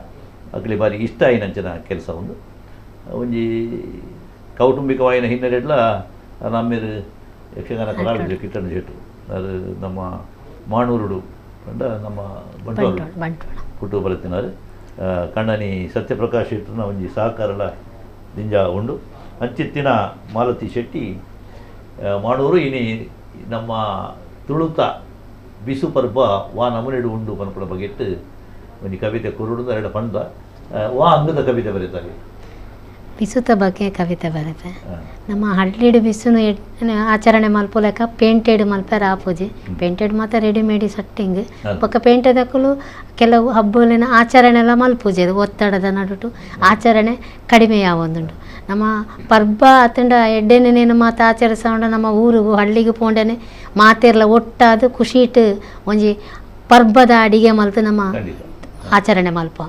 ಅಗ್ಲಿ ಬಾರಿ ಇಷ್ಟ ಆಯ್ನಂಚಿನ ಕೆಲಸ ಒಂದು ಒಂಜಿ ಕೌಟುಂಬಿಕವಾಯಿನ ಹಿನ್ನೆಲೆಡ್ಲ ನಮ್ಮೇರು ಯಕ್ಷಗಾನ ಕಲಾವಿದರು ಕಿಟ್ಟಣ ಜೇಟು ಅದು ನಮ್ಮ ಮಾಣೂರುಡು ಪಂಡ ನಮ್ಮ ಬಂಟ್ವಾಳ ಕುಟುಂಬ ಬಲತಿನಾರು ಕಣ್ಣನಿ ಸತ್ಯಪ್ರಕಾಶ್ ಶೆಟ್ಟರ್ನ ಒಂಜಿ ಸಹಕಾರಲ ದಿಂಜ ಉಂಡು ಅಂಚಿತ್ತಿನ ಮಾಲತಿ ಶೆಟ್ಟಿ ಮಾಡೋರು ಇನಿ ನಮ್ಮ ತುಳುತ ಬಿಸು ಪರ್ಬ ವಾ ನಮನೆಡು ಉಂಡು ಪನ್ಪುಳ ಬಗೆಟ್ಟು ಒಂಜಿ ಕವಿತೆ ಕುರುಡು ಎರಡು ಪಂಡ ವಾ ಅಂಗದ ಕವಿತೆ ಬರೀತಾರೆ ಬಿಸುತ ಬಗ್ಗೆ ಕವಿತೆ ಬರುತ್ತೆ ನಮ್ಮ ಹಳ್ಳಿಡು ಬಿಸುನು ಆಚರಣೆ ಮಲ್ಪುಲೆಕ್ಕ ಪೇಂಟೆಡ್ ಮಲ್ಪರ ಆಪುಜಿ ಪೇಂಟೆಡ್ ಮಾತ್ರ ರೆಡಿಮೇಡ್ ಸಟ್ಟಿಂಗ್ ಪಕ್ಕ ಪೇಂಟೆದಕ್ಕೂ ಕೆಲವು ಹಬ್ಬಲಿನ ಆಚರಣೆ ಎಲ್ಲ ಮಲ್ಪುಜಿ ಒತ್ತಡದ ನಡುಟು ಆಚರಣೆ ಕಡಿಮೆ ಯಾವೊಂದುಂಟು ನಮ್ಮ ಪರ್ಬ ಅತ್ತಂಡ ಎಡ್ಡೆನೇನು ಮಾತು ಆಚರಿಸೋಂಡ ನಮ್ಮ ಊರಿಗೂ ಹಳ್ಳಿಗೂ ಪೋಂಡನೆ ಮಾತೆರ್ಲ ಒಟ್ಟಾದ ಖುಷಿಟ್ಟು ಒಂಜಿ ಪರ್ಬದ ಅಡಿಗೆ ಮಲ್ತು ನಮ್ಮ ಆಚರಣೆ ಮಲ್ಪ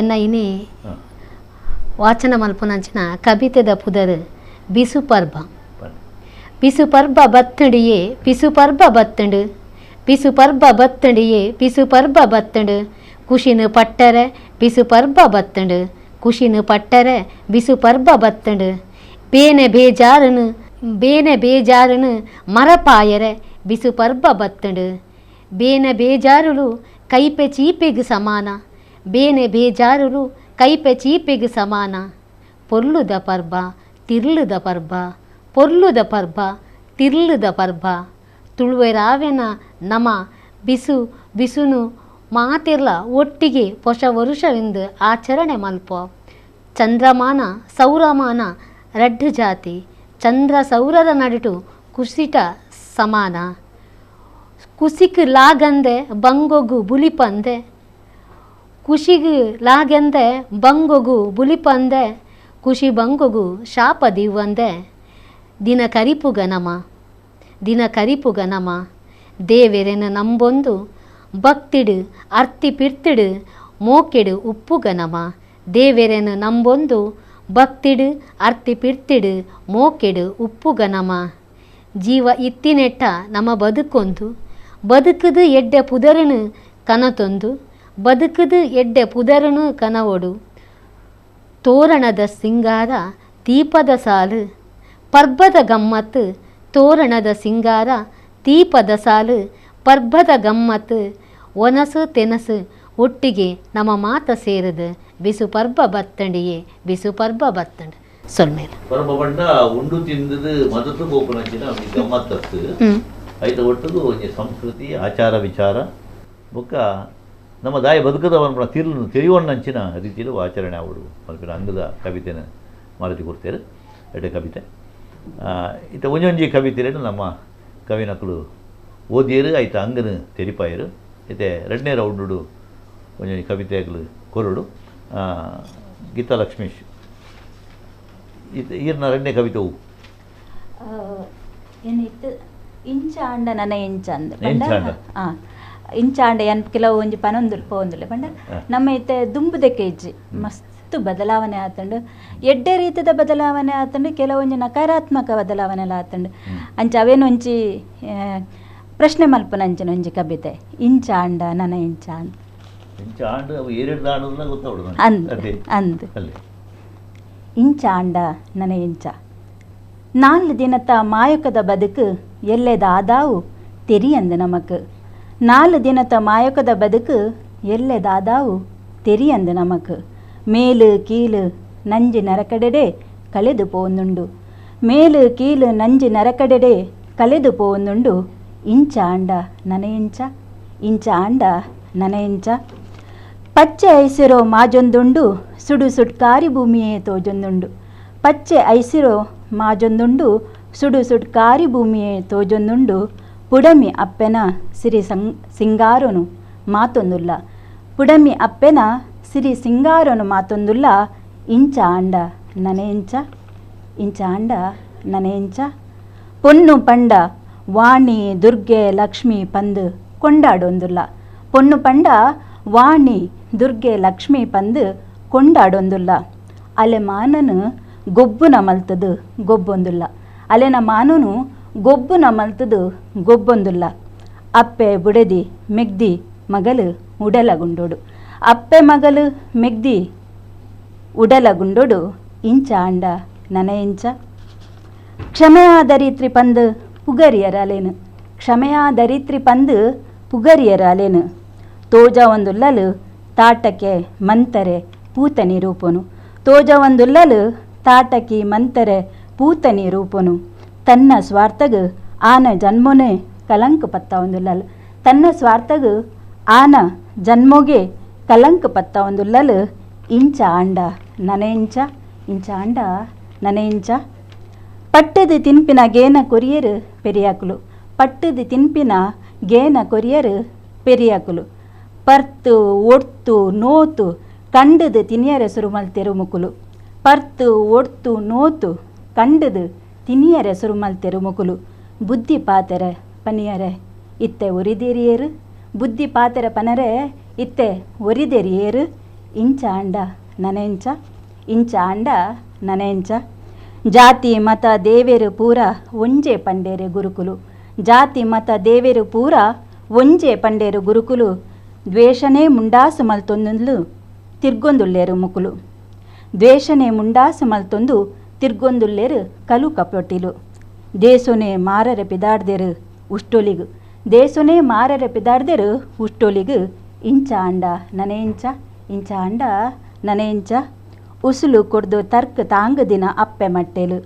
ಎನ್ನ ಇನಿ ವಾಚನ ಮಲ್ಪುನಂಚಿನ ಕವಿತೆದ ಪುದರ್ ಬಿಸು ಪರ್ಬ ಬಿಸು ಪರ್ಬ ಬತ್ತಡಿಯೇ ಪಿಸು ಪರ್ಬ ಬತ್ತಂಡು ಪಿಸು ಪರ್ಬ ಬತ್ತಡಿಯೇ ಪಿಸು ಪರ್ಬ ಬತ್ತಂಡು ಖುಷಿನು ಪಟ್ಟರೆ ಪಿಸು ಪರ್ಬ ಬತ್ತಂಡು ಖುಷಿನು ಪಟ್ಟರೆ ಬಿಸು ಪರ್ಬ ಬತ್ತಂಡು ಬೇನೆ ಬೇಜಾರನು ಮರಪಾಯರೆ ಬಿಸು ಪರ್ಬ ಬತ್ತಂಡು ಬೇನೆ ಬೇಜಾರುಲು ಕೈಪೆ ಚೀಪೆಗೆ ಸಮಾನ ಬೇನೆ ಬೇಜಾರುಲು ಕೈಪೆ ಚೀಪೆಗೆ ಸಮಾನ ಪೊರ್ಲುದ ಪರ್ಬ ತಿರ್ಲುದ ಪರ್ಬ ಪೊರ್ಲುದ ಪರ್ಬ ತಿರ್ಲುದ ಪರ್ಬ ತುಳುವೆರಾವೆನ ನಮ ಬಿಸುನು ಮಾತಿರ್ಲ ಒಟ್ಟಿಗೆ ಹೊಸ ವರುಷವೆಂದು ಆಚರಣೆ ಮಲ್ಪ ಚಂದ್ರಮಾನ ಸೌರಮಾನ ರಡ್ಡು ಜಾತಿ ಚಂದ್ರ ಸೌರರ ನಡುಟು ಕುಸಿಟ ಸಮಾನ ಕುಸಿಕ್ ಲಾಗಂದೆ ಬಂಗೊಗು ಬುಲಿಪಂದೆ ಖುಷಿಗೆ ಲಾಗೆಂದೆ ಬಂಗೊಗು ಬುಲಿಪಂದೆ ಖುಷಿ ಬಂಗೊಗು ಶಾಪ ದಿವಂದೆ ದಿನ ಕರಿಪುಗ ನಮ ದೇವೆರೆನ ನಂಬೊಂದು ಭಕ್ತಿಡು ಅರ್ತಿ ಪಿರ್ತಿಡು ಮೋಕೆಡು ಉಪ್ಪುಗ ನಮ ದೇವೆರೆನ ನಂಬೊಂದು ಭಕ್ತಿಡು ಅರ್ತಿ ಪಿರ್ತಿಡು ಮೋಕೆಡು ಉಪ್ಪುಗ ನಮ ಜೀವ ಇತ್ತಿನೆಟ್ಟ ನಮ್ಮ ಬದುಕೊಂದು ಬದುಕದು ಎಡ್ಡೆ ಪುದರನು ಕನತೊಂದು ಬದುಕದು ಎಡ್ಡೆ ಪುದರನು ಕನವೊಡು ತೋರಣದ ಸಿಂಗಾರ ದೀಪದ ಸಾಲು ಪರ್ಬದ ಗಮ್ಮತ್ತು ತೋರಣದ ಸಿಂಗಾರ ದೀಪದ ಸಾಲು ಪರ್ಬದ ಗಮ್ಮತ್ತು ಒನಸು ತೆನಸು ಒಟ್ಟಿಗೆ ನಮ್ಮ ಮಾತ ಸೇರದು ಬಿಸು ಪರ್ಬ ಬತ್ತಂಡಿಯೇ ಬಿಸು ಪರ್ಬ ಬತ್ತಂಡು ಸೊಲ್ಮೇಲೆ ಪರ್ಬ ಬಂಡ ಉಂಡು ತಿಂದದು ಮದತು ಗೋಪುನಂಚಿನ ಗಮ್ಮತ್ತತ್ತು ಐತ ಒಟ್ಟದು ಒಂಜಿ ಸಂಸ್ಕೃತಿ ಆಚಾರ ವಿಚಾರ ಬೊಕ್ಕ ನಮ್ಮ ದಾಯ ಬದುಕದವನ ತಿರ್ಲು ತೆರಿವಣ್ಣಂಚಿನ ರೀತಿಯಲ್ಲಿ ಆಚರಣೆ ಆವಡು ಮಲ್ಪಿನ ಅಂಗದ ಕವಿತೆನ ಮಾಲತಿ ಕೊಡ್ತೇವೆ ಎಡ್ಡೆ ಕವಿತೆ ಇತ್ತ ಒಂಜೊಂಜಿ ಕವಿತೆಯನ್ನು ನಮ್ಮ ಕವಿನಕ್ಕಳು ಓದಿಯರು ಆಯ್ತು ಅಂಗನ ತೆರಿಪಾಯರು ಐತೆ ಎರಡನೇ ರೌಂಡು ಒಂಜೊಂಜಿ ಕವಿತೆಗಳು ಕೊರಡು ಗೀತಾ ಲಕ್ಷ್ಮೀಶ್ ಈರ್ನ ಎರಡನೇ ಕವಿತೆವು ಏನಿತ್ತು ಇಂಚಾಂಡ ನನ್ನ ಇಂಚಾಂಡ ಇಂಚಾಂಡ ಏನು ಕೆಲವು ಒಂಜಿ ಪನೊಂದುಲು ಪೋಂದುಲೆ ಪಂಡ ನಮ್ಮ ಇತ್ತೆ ದುಂಬುದ ಕೆಜಿ ಮಸ್ತ್ ಬದಲಾವಣೆ ಆತಂಡು ಎಡ್ಡೆ ರೀತಿಯ ಬದಲಾವಣೆ ಆತಂಡು ಕೆಲವೊಂಜಿ ನಕಾರಾತ್ಮಕ ಬದಲಾವಣೆ ಎಲ್ಲ ಆತಂಡು ಅಂಚ ಅವೇನೊಂಜಿ ಪ್ರಶ್ನೆ ಮಲ್ಪನಂಚಿನ ಒಂಜಿ ಕವಿತೆ ಇಂಚಾಂಡ ನನ್ನ ಇಂಚಾಂಡ ಇಂಚಾಂಡ ಅವು ಏರೆಡು ದಾಣದ ಗೊತ್ತಾವಡು ಅಂದು ಇಂಚ ಅಂಡ ನನೆ ಇಂಚ. 4 ದಿನದ ಮಾಯಕದ ಬದುಕು ಎಲ್ಲೆದಾದಾವು ತೆರಿಯಂದು ನಮಕ್. 4 ದಿನದ ಮಾಯಕದ ಬದುಕು ಎಲ್ಲೆದಾದಾವು ತೆರಿಯಂದು ನಮಕ್. ಮೇಲು ಕೀಲು ನಂಜಿ ನರಕಡೆಡೆ ಕಳೆದು ಪೋಂದುಂಡು. ಮೇಲು ಕೀಲು ನಂಜಿ ನರಕಡೆಡೆ ಕಳೆದು ಪೋಂದುಂಡು. ಇಂಚ ಅಂಡ ನನೆ ಇಂಚ, ಇಂಚ ಅಂಡ ನನೆ ಇಂಚ. ಪಚ್ಚೆ ಐಸಿರೋ ಮಾಜೊಂದುಂಡು ಸುಡು ಸುಟ್ಕಾರಿ ಭೂಮಿಯೇ ತೋಜೊಂದುಂಡು. ಪಚ್ಚೆ ಐಸಿರೋ ಮಾಜೊಂದುಂಡು ಸುಡು ಸುಟ್ಕಾರಿ ಭೂಮಿಯೇ ತೋಜೊಂದುಂಡು. ಪುಡಮಿ ಅಪ್ಪೆನ ಸಿರಿ ಸಿಂಗಾರನು ಮಾತೊಂದುಲ್ಲ. ಪುಡಮಿ ಅಪ್ಪೆನ ಸಿರಿ ಸಿಂಗಾರನು ಮಾತೊಂದುಲ್ಲ. ಇಂಚ ಅಂಡ ನನೆ ಇಂಚ, ಇಂಚ ಅಂಡ ನನೆ ಇಂಚ. ಪೊನ್ನು ಪಂಡ ವಾಣಿ ದುರ್ಗೆ ಲಕ್ಷ್ಮಿ ಪಂದು ಕೊಂಡಾಡೊಂದುಲ್ಲ. ಪೊನ್ನು ಪಂಡ ವಾಣಿ ದುರ್ಗೆ ಲಕ್ಷ್ಮಿ ಪಂದು ಕೊಂಡಾಡೊಂದುಲ್ಲ. ಅಲೆ ಮಾನನು ಗೊಬ್ಬುನ ಮಲ್ತದು ಗೊಬ್ಬೊಂದುಲ್ಲ. ಅಲೆನ ಮಾನನು ಗೊಬ್ಬುನ ಮಲ್ತದು ಗೊಬ್ಬೊಂದುಲ್ಲ. ಅಪ್ಪೆ ಬುಡೆದಿ ಮೆಗ್ದಿ ಮಗಲು ಉಡಲಗುಂಡೋಡು. ಅಪ್ಪೆ ಮಗಲು ಮೆಗ್ದಿ ಉಡಲಗುಂಡೋಡು. ಇಂಚ ಅಂಡ ನನೆ ಇಂಚ. ಕ್ಷಮೆಯಾದರಿತ್ರಿ ಪಂದು ಪುಗರಿಯರ ಅಲೆನು. ಕ್ಷಮೆಯಾದರಿತ್ರಿ ಪಂದು ಪುಗರಿಯರ ಅಲೆನು. ತೋಜ ಒಂದುಲ್ಲಲು ತಾಟಕ್ಕೆ ಮಂತರೆ ಪೂತನಿ ರೂಪನು. ತೋಜ ಒಂದುಲ್ಲಲು ತಾಟಕಿ ಮಂತರೆ ಪೂತನಿ ರೂಪನು. ತನ್ನ ಸ್ವಾರ್ಥಗ ಆನ ಜನ್ಮೊನೆ ಕಲಂಕ ಪತ್ತ ಒಂದುಲ್ಲಲು. ತನ್ನ ಸ್ವಾರ್ಥಗ ಆನ ಜನ್ಮೊಗೆ ಕಲಂಕ ಪತ್ತ ಒಂದುಲ್ಲಲು. ಇಂಚ ಅಂಡ ನನೆ ಇಂಚ, ಇಂಚ ಅಂಡ ನನೆ ಇಂಚ. ಪಟ್ಟದು ತಿನ್ಪಿನ ಗೇನ ಕೊರಿಯರು ಪೆರಿಯಾಕುಲು. ಪಟ್ಟದು ತಿನ್ಪಿನ ಗೇನ ಕೊರಿಯರು ಪೆರಿಯಾಕುಲು. ಪರ್ತು ಒಡ್ತು ನೋತು ಕಂಡದು ತಿನಿಯರ ಸುರುಮಲ್ತೆರು ಮುಕುಲು. ಪರ್ತು ಒಡ್ತು ನೋತು ಕಂಡದು ತಿನಿಯರ ಸುರುಮಲ್ತೆರು ಮುಕುಲು. ಬುದ್ಧಿ ಪಾತೆರೆ ಪನಿಯರೆ ಇತ್ತೆ ಒರಿದೇರಿಯೇರು. ಬುದ್ಧಿ ಪಾತೆರೆ ಪನರೆ ಇತ್ತೆ ಒರಿದೇರಿಯೇರು. ಇಂಚ ಅಂಡ ನನೆ ಇಂಚ, ಇಂಚ ಅಂಡ ನನೆ ಇಂಚ. ಜಾತಿ ಮತ ದೇವೇರು ಪೂರ ಒಂಜೆ ಪಂಡೇರು ಗುರುಕುಲು. ಜಾತಿ ಮತ ದೇವೇರು ಪೂರ ಒಂಜೆ ಪಂಡೇರು ಗುರುಕುಲು. ದ್ವೇಷನೇ ಮುಂಡಾಸು ಮಲ್ತೊಂದು ತಿರ್ಗೊಂದುಲ್ಲೇರು ಮುಕುಲು. ದ್ವೇಷನೇ ಮುಂಡಾಸು ಮಲ್ತೊಂದು ತಿರ್ಗೊಂದುಲ್ಲೇರು ಕಲು ಕಪೊಟ್ಟಿಲು. ದೇಸೊನೆ ಮಾರರೆ ಪಿದಾಡ್ದೆರು ಉಷ್ಟೊಲಿಗು. ದೇಸೊನೆ ಮಾರರೆ ಪಿದಾಡ್ದೆರು ಉಷ್ಟೊಲಿಗು. ಇಂಚ ಅಂಡ ನನೆ ಇಂಚ, ಇಂಚ ಅಂಡ ನನೆ ಇಂಚ. ಉಸುಲು ಕೊಡ್ದು ತರ್ಕ ತಾಂಗ ದಿನ ಅಪ್ಪೆ ಮಟ್ಟೆಲು.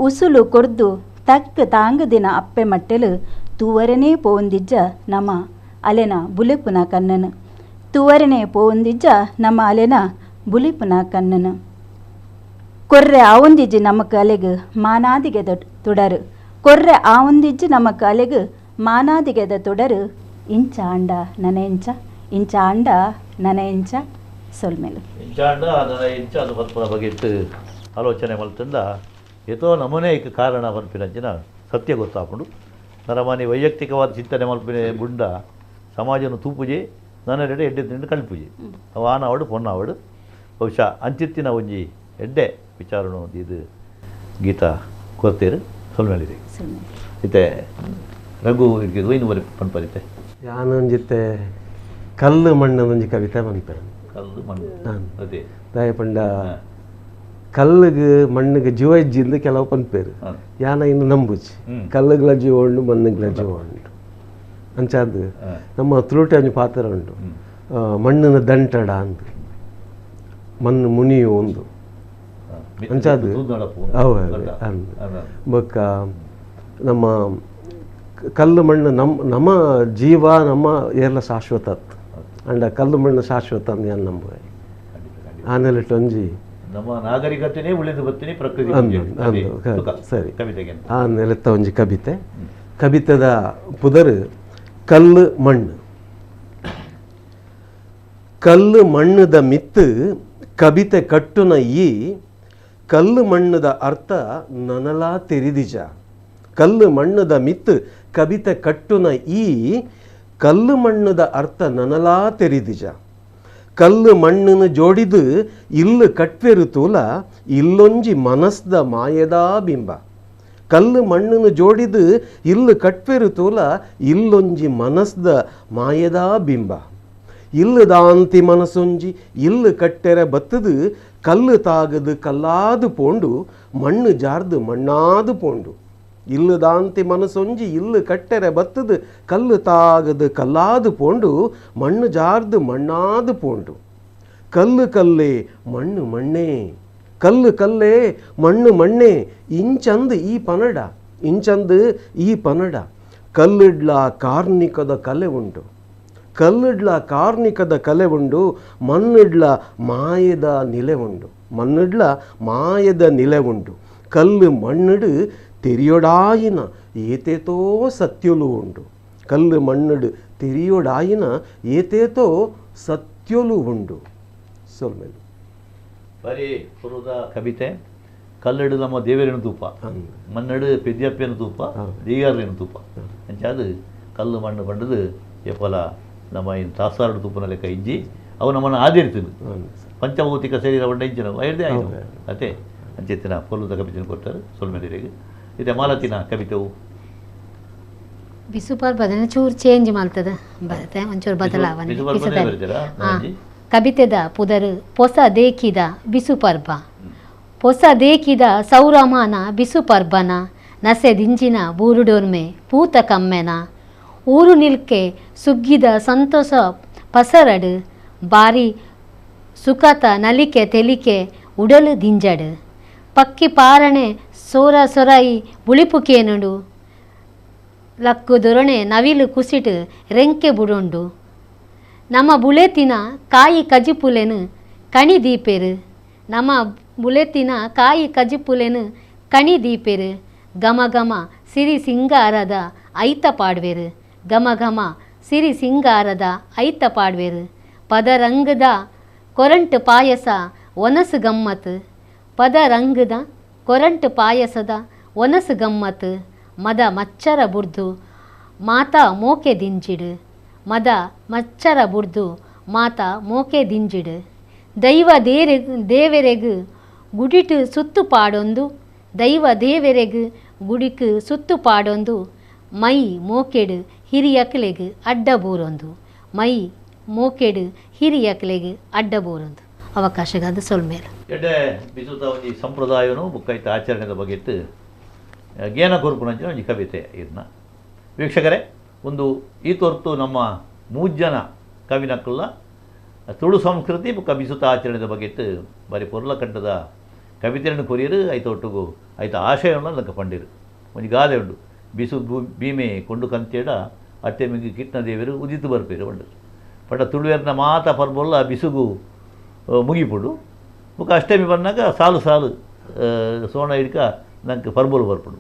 ಉಸುಲು ಕೊಡ್ದು ತರ್ಕ ತಾಂಗ ದಿನ ಅಪ್ಪೆ ಮಟ್ಟೆಲು. ತೂವರನೇ ಪೋಂದಿಜ್ಜ ನಮ ಅಲೆನ ಬುಲಿಪುನ ಕಣ್ಣನು. ತೂವರನೇ ಪೋಂದಿಜ್ಜ ನಮ್ಮ ಅಲೆನ ಬುಲಿಪುನ ಕಣ್ಣನು. ಕೊರ್ರೆ ಆವೊಂದಿಜ್ಜಿ ನಮಕ್ ಅಲೆಗು ಮಾನಾದಿಗೆದ ತುಡರು. ಕೊರ್ರೆ ಆವೊಂದಿಜ್ಜಿ ನಮಕ್ ಅಲೆಗು ಮಾನಾದಿಗೆದ ತುಡರು. ಇಂಚ ಅಂಡ ನನೆ ಇಂಚ, ಇಂಚ ಅಂಡ ನನೆ ಇಂಚ. ಸೊಲ್ಮೇಲು ಇಂಚ ಅಂಡ ನನೆ ಇಂಚ ಅದು ಪನ್ಪುನ ಬಗೆಟ್ಟು ಆಲೋಚನೆ ಮಲ್ತಂಡ ಏತೋ ನಮೂನೆ ಇಕ ಕಾರಣ ಪನ್ಪಿನಂಚಿನ ಸತ್ಯ ಗೊತ್ತಾಪುಂಡು. ನರಮನೆ ವೈಯಕ್ತಿಕವಾದ ಚಿಂತನೆ ಮಲ್ಪಿನ ಬುಂಡ ಸಮಾಜನ ತೂಪುಜೆ ನನ್ನೆಡೆ ಎಡ್ಡೆ ತಿಂಡು ಕಲ್ಪುಜೆ ಅವ ಆನವಾಡು ಪೊನ್ನಾವಡು ಬಹುಶಃ ಅಂಚಿತ್ತಿನ ಒಂಜಿ ಎಡ್ಡೆ ವಿಚಾರನು ಇದು ಗೀತಾ ಕೊರ್ತೇರು ಸೊಲ್ಮೇಲಿದೆ ಇತ್ತೆ ರಘು ಇದು ಒಯ್ನು ಪನ್ಪರಿತೆ ಯಾನೊಂಜಿತ್ತೆ ಕಲ್ಲು ಮಣ್ಣನೊಂಜಿ ಕವಿತೆ ಮನ್ಪೆರು. ಕಲ್ಲು ಮಣ್ಣು ಅದೇ ದಯಪಂಡ ಕಲ್ಲಿಗೆ ಮಣ್ಣಿಗೆ ಜೀವ ಇಜ್ಜಿಂದ ಕೆಲವು ಪನ್ಪೇರು ಯಾನ ಇನ್ನು ನಂಬುಜಿ. ಕಲ್ಲುಗಳ ಜೀವ ಉಂಡು ಮಣ್ಣಿಗಳ ಜೀವ ಉಂಡು ಅಂಚಾದ ನಮ್ಮ ತುಳುಟೆ ಒಂಜಿ ಪಾತ್ರ ಉಂಟು. ಮಣ್ಣಿನ ದಂಟಡ ಅಂತ ಮಣ್ಣು ಮುನಿಯು ಒಂದು ಅಂಚಾದ ಅವ ಬೊಕ್ಕ ನಮ್ಮ ಕಲ್ಲು ಮಣ್ಣು ನಮ್ಮ ಜೀವ ನಮ್ಮ ಏರ್ಲ ಶಾಶ್ವತ ಅಂಡ ಕಲ್ಲು ಮಣ್ಣು ಶಾಶ್ವತ ಅಂತ ಏನು ನಂಬುವೆ. ಆಮೇಲೆ ಒಂಜಿ ನಮ್ಮ ನಾಗರಿಕತೆನೇ ಉಳಿದು ಬರ್ತೀನಿ ಪ್ರಕೃತಿ ಸರಿ ಆ ನೆಲೆತ್ತ ಒಂಜಿ ಕವಿತೆ. ಕವಿತೆದ ಪುದರ್ ಕಲ್ಲು ಮಣ್ಣು. ಕಲ್ಲು ಮಣ್ಣದ ಮಿತ್ತು ಕವಿತೆ ಕಟ್ಟುನ ಈ ಕಲ್ಲು ಮಣ್ಣದ ಅರ್ಥ ನನಲಾ ತೆರಿದಿಜ. ಕಲ್ಲು ಮಣ್ಣದ ಮಿತ್ತು ಕವಿತೆ ಕಟ್ಟುನ ಈ ಕಲ್ಲು ಮಣ್ಣದ ಅರ್ಥ ನನಲಾ ತೆರಿದಿಜ. ಕಲ್ಲು ಮಣ್ಣನ್ನು ಜೋಡಿದು ಇಲ್ಲು ಕಟ್ವೆರು ತೂಲ ಇಲ್ಲೊಂಜಿ ಮನಸ್ದ ಮಾಯದಾ ಬಿಂಬ. ಕಲ್ಲು ಮಣ್ಣನ್ನು ಜೋಡಿದು ಇಲ್ಲು ಕಟ್ವೆರು ತೂಲ ಇಲ್ಲೊಂಜಿ ಮನಸ್ದ ಮಾಯದಾ ಬಿಂಬ. ಇಲ್ಲದಾಂತಿ ಮನಸ್ಸೊಂಜಿ ಇಲ್ಲು ಕಟ್ಟೆರೆ ಬತ್ತದು ಕಲ್ಲು ತಾಗದು ಕಲ್ಲಾದು ಪೋಂಡು ಮಣ್ಣು ಜಾರ್ದು ಮಣ್ಣಾದು ಪೋಂಡು ಇಲ್ಲದಾಂತಿ ಮನಸೊಂಜಿ ಇಲ್ಲು ಕಟ್ಟೆರೆ ಬತ್ತದು ಕಲ್ಲು ತಾಗದು ಕಲ್ಲಾದು ಪೋಂಡು ಮಣ್ಣು ಜಾರ್ದು ಮಣ್ಣಾದು ಪೋಂಡು ಕಲ್ಲು ಕಲ್ಲೇ ಮಣ್ಣು ಮಣ್ಣೇ ಕಲ್ಲು ಕಲ್ಲೇ ಮಣ್ಣು ಮಣ್ಣೆ ಇಂಚಂದು ಈ ಪನಡ ಕಲ್ಲಿಡ್ಲ ಕಾರ್ಣಿಕದ ಕಲೆ ಉಂಟು ಕಲ್ಲಿಡ್ಲ ಕಾರ್ಣಿಕದ ಕಲೆ ಉಂಡು ಮಣ್ಣಿಡ್ಲ ಮಾಯದ ನಿಲೆ ಉಂಡು ಕಲ್ಲು ಮಣ್ಣಿಡು ತೆರಿಯೊಡಾಯಿನ ಏತೇತೋ ಸತ್ಯುಲು ಉಂಡು ಕಲ್ಲು ಮಣ್ಣಿಡು ತೆರಿಯೊಡಾಯಿನ ಏತೇತೋ ಸತ್ಯುಲು ಉಂಡು ಸೊಲ್ಮೇಲೆ ಬಾರಿ ಪುರದ ಕವಿತೆ ಕಲ್ಲಡು ನಮ್ಮ ದೇವರಿನ ತೂಪ ಮಣ್ಣಡು ಪೆದ್ಯಪ್ಪನ ತೂಪ ದೇಗಾರನ ತೂಪ ಅಂಚಾದು ಕಲ್ಲು ಮಣ್ಣು ಬಂಡದು ಎಪ್ಪಲ ನಮ್ಮ ಇನ್ನು ತಾಸಾರಡು ತೂಪನ ಲೆಕ್ಕ ಇಜ್ಜಿ ಅವು ನಮ್ಮನ್ನು ಆಧರಿಸಿದ್ದು ಪಂಚಭೌತಿಕ ಶರೀರ ಬಂಡ ಇಜ್ಜಿನ ವೈರ್ದೇ ಆಯಿತು ಅದೇ ಅಂಚೆತ್ತಿನ ಪೊಲದ ಕವಿತೆನ ಕೊಡ್ತಾರೆ ಸೊಲ್ಮೇಲೆಗೆ ಇದೆ ಮಾಲತಿನ ಕವಿತೆವು ಬಿಸುಪಾಲ್ ಬದನೆ ಚೂರು ಚೇಂಜ್ ಮಾಡ್ತದೆ ಬರುತ್ತೆ ಒಂಚೂರು ಬದಲಾವಣೆ ಕವಿತೆದ ಪುದರು ಪೊಸ ದೇಕಿದ ಬಿಸುಪರ್ಬ ಪೊಸ ದೇಕಿದ ಸೌರಮಾನ ಬಿಸುಪರ್ಬನ ನಸೆ ದಿಂಜಿನ ಬೂರುಡೋರ್ಮೆ ಪೂತ ಕಮ್ಮೆನ ಊರು ನಿಲ್ಕೆ ಸುಗ್ಗಿದ ಸಂತೋಷ ಪಸರಡು ಬಾರಿ ಸುಖತ ನಲಿಕೆ ತೆಲಿಕೆ ಉಡಲು ದಿಂಜಡು ಪಕ್ಕಿ ಪಾರಣೆ ಸೋರ ಸೊರೈ ಬುಳಿಪುಕೇನುಡು ಲಕ್ಕು ದೊರಣೆ ನವಿಲು ಕುಸಿಟು ರೆಂಕೆ ಬುಡೊಂಡು ನಮ್ಮ ಬುಳೆತಿನ ಕಾಯಿ ಕಜಿಪುಲೆನು ಕಣಿ ದೀಪೆರು ನಮ್ಮ ಬುಳೆತಿನ ಕಾಯಿ ಕಜಿಪುಲೆನು ಕಣಿ ದೀಪೆರು ಘಮ ಘಮ ಸಿರಿ ಸಿಂಗಾರದ ಐತ ಪಾಡ್ವೆರು ಘಮ ಘಮ ಸಿರಿ ಸಿಂಗಾರದ ಐತ ಪಾಡ್ವೆರು ಪದರಂಗದ ಕೊರಂಟು ಪಾಯಸ ಒನಸು ಗಮ್ಮತ್ ಪದರಂಗದ ಕೊರಂಟು ಪಾಯಸದ ಒನಸು ಗಮ್ಮತ್ ಮದ ಮಚ್ಚರ ಬುರ್ದು ಮಾತಾ ಮೋಕೆ ದಿಂಜಿಡು ಮದ ಮಚ್ಚರ ಬುರ್ದು ಮಾತ ಮೋಕೆ ದಿಂಜಿಡು ದೈವ ದೇವರೆಗು ಗುಡಿಟು ಸುತ್ತು ಪಾಡೊಂದು ದೈವ ದೇವರೆಗು ಗುಡಿಕು ಸುತ್ತು ಪಾಡೊಂದು ಮೈ ಮೋಕೆಡು ಹಿರಿಯಕಲೆಗು ಅಡ್ಡಬೂರೊಂದು ಮೈ ಮೋಕೆಡು ಹಿರಿಯಕಲೆಗು ಅಡ್ಡಬೂರೊಂದು ಅವಕಾಶಗಾದ ಸೊಲ್ಮೇಲು ಎಡ್ಡೆ ಬಿಸುತ್ತ ಒಂಜಿ ಸಂಪ್ರದಾಯನು ಬುಕ್ಕೈತ ಆಚರಣೆದ ಬಗೆಟ್ ಜ್ಞಾನ ಕೊರ್ಪುನಂಚಿನ ಒಂಜಿ ಕವಿತೆ ಇದನ್ನ ವೀಕ್ಷಕರೇ ಒಂದು ಈ ತೊರ್ತು ನಮ್ಮ ಮೂಜ್ಜನ ಕವಿನಕ್ಕುಲ್ಲ ತುಳು ಸಂಸ್ಕೃತಿ ಬುಕ್ಕ ಬಿಸುತ್ತ ಆಚರಣೆದ ಬಗೆಟ್ ಬಾರಿ ಪೊರ್ಲ ಕಂಠದ ಕವಿತೆಯನ್ನು ಕೊರಿಯರು ಐತ ಒಟ್ಟುಗು ಐತ ಆಶಯವನ್ನು ನಂಗೆ ಪಂಡಿರು ಒಂಜಿ ಗಾದೆ ಉಂಡು ಬಿಸು ಭೀಮೆ ಕೊಂಡು ಕಂತೇಡ ಅಟ್ಟೆ ಮಿಂಗಿ ಕಿಟ್ನ ದೇವರು ಉದಿತು ಬರ್ಪೇರು ಉಂಡು ಪಂಡ ತುಳುವೆರ್ನ ಮಾತ ಪರ್ಬೊಲ್ಲ ಬಿಸುಗು ಮುಗಿಪುಡು ಬುಕ್ಕ ಅಷ್ಟಮಿ ಬಂದಾಗ ಸಾಲು ಸಾಲು ಸೋಣ ಹಿಡ್ಕ ನಂಗೆ ಪರ್ಬೊಲು ಬರ್ಪುಡು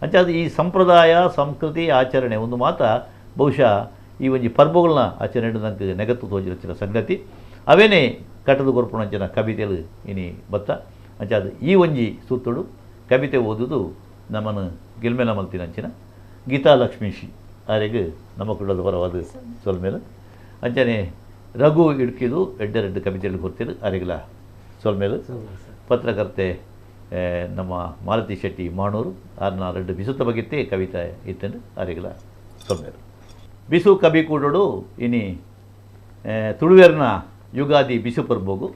ಅಂಚಾದ ಈ ಸಂಪ್ರದಾಯ ಸಂಸ್ಕೃತಿ ಆಚರಣೆ ಒಂದು ಮಾತ ಬಹುಶಃ ಈ ಒಂಜಿ ಪರ್ಬಗಳನ್ನ ಆಚರಣೆ ನಂಗೆ ನೆಗತ್ತು ತೋಜಿನ ಸಂಗತಿ ಅವೇನೇ ಕಟ್ಟದು ಕೊರ್ಪುಣಂಚಿನ ಕವಿತೆಲು ಇನಿ ಬತ್ತ ಅಂಚಾದ ಈ ಒಂಜಿ ಸೂತ್ತುಡು ಕವಿತೆ ಓದುದು ನಮ್ಮನ್ನು ಗೆಲ್ಮೆಲ ಮಲ್ತಿನಂಚಿನ ಗೀತಾ ಲಕ್ಷ್ಮೀಶಿ ಆರೆಗೆ ನಮ್ಮ ಕುಡದ ಹೊರವಾದ ಸೊಲ್ಮೇಲೆ ಅಂಚನೆ ರಘು ಇಡ್ಕಿದು ಎಡ್ಡೆರಡು ಕವಿತೆಗಳು ಕೊಡ್ತಿರು ಆರೆಗಲ ಸೊಲ್ಮೇಲೆ ಪತ್ರಕರ್ತೆ ನಮ್ಮ ಮಾಲತಿ ಶೆಟ್ಟಿ ಮಾಣೂರು ಆರ್ನ ಎರಡು ಬಿಸುತ್ತ ಬಗೆತ್ತೆ ಕವಿತೆ ಇತ್ತಂಡು ಆರೆಗಲ ಸೊಲ್ಮೇಲೆ ಬಿಸು ಕವಿ ಕೂಡೋಡು ಇನಿ ತುಳುವೆರ್ನ ಯುಗಾದಿ ಬಿಸು ಪರ್ಬೋಗು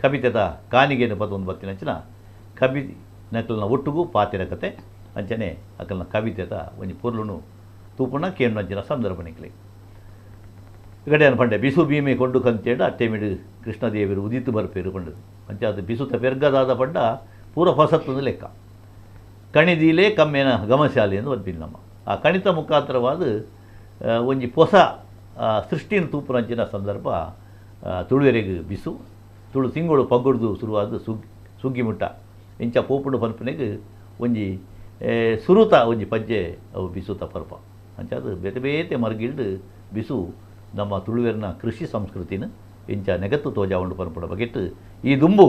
ಕವಿತೆದ ಕಾನಿಗೆನು ಪದೊಂದು ಬತ್ತಿನಂಚಿನ ಕವಿ ನಕಲ್ನ ಒಟ್ಟುಗೂ ಪಾತಿರ ಕತೆ ಅಂಚನೆ ಅಕಲ್ನ ಕವಿತೆದ ಒಂಜಿ ಪೊರ್ಲುನು ತೂಪುಣ ಕೇಮ್ನಂಚಿನ ಸಂದರ್ಭ ನಿಕ್ಲಿ ಇಗಡೆ ಪಂಡೆ ಬಿಸು ಭೀಮೆ ಕೊಂಡು ಕಂತೇಡ ಅಟ್ಟೆಮಿಡು ಕೃಷ್ಣದೇವರು ಉದಿತು ಬರ್ಪೇರು ಪಂಡದು ಅಂಚೆ ಅದು ಬಿಸುತ್ತ ಪೆರ್ಗದಾದ ಪಂಡ ಪೂರ ಹೊಸತ್ತೊಂದು ಲೆಕ್ಕ ಕಣಿದೀಲೇ ಕಮ್ಮೇನ ಗಮಶಾಲೆ ಎಂದು ಬರ್ತೀನಿ ನಮ್ಮ ಆ ಕಣಿತ ಮುಖಾಂತರವಾದ ಒಂಜಿ ಹೊಸ ಸೃಷ್ಟಿನ ತೂಪುನಂಚಿನ ಸಂದರ್ಭ ತುಳುವೆರೆಗೆ ಬಿಸು ತುಳು ತಿಂಗಳು ಪಗ್ಗುಡ್ದು ಶುರುವಾದ ಸುಗ್ಗಿ ಮುಟ್ಟ ಇಂಚ ಪೋಪುಡು ಪನ್ಪನೆಗೆ ಒಂಜಿ ಸುರುತ ಒಂಜಿ ಪಜ್ಜೆ ಅವು ಬಿಸುತ್ತ ಪರ್ಪ ಅಂಚಾದ ಬೇತೆ ಬೇತೆ ಮರ್ಗಿಲ್ಡು ಬಿಸು ನಮ್ಮ ತುಳುವೆರ್ನ ಕೃಷಿ ಸಂಸ್ಕೃತಿನ ಇಂಚ ನೆಗತ್ತು ತೋಜಾವಂಡು ಪನ್ಪುಡ ಬಗೆಟ್ಟು ಈ ದುಂಬು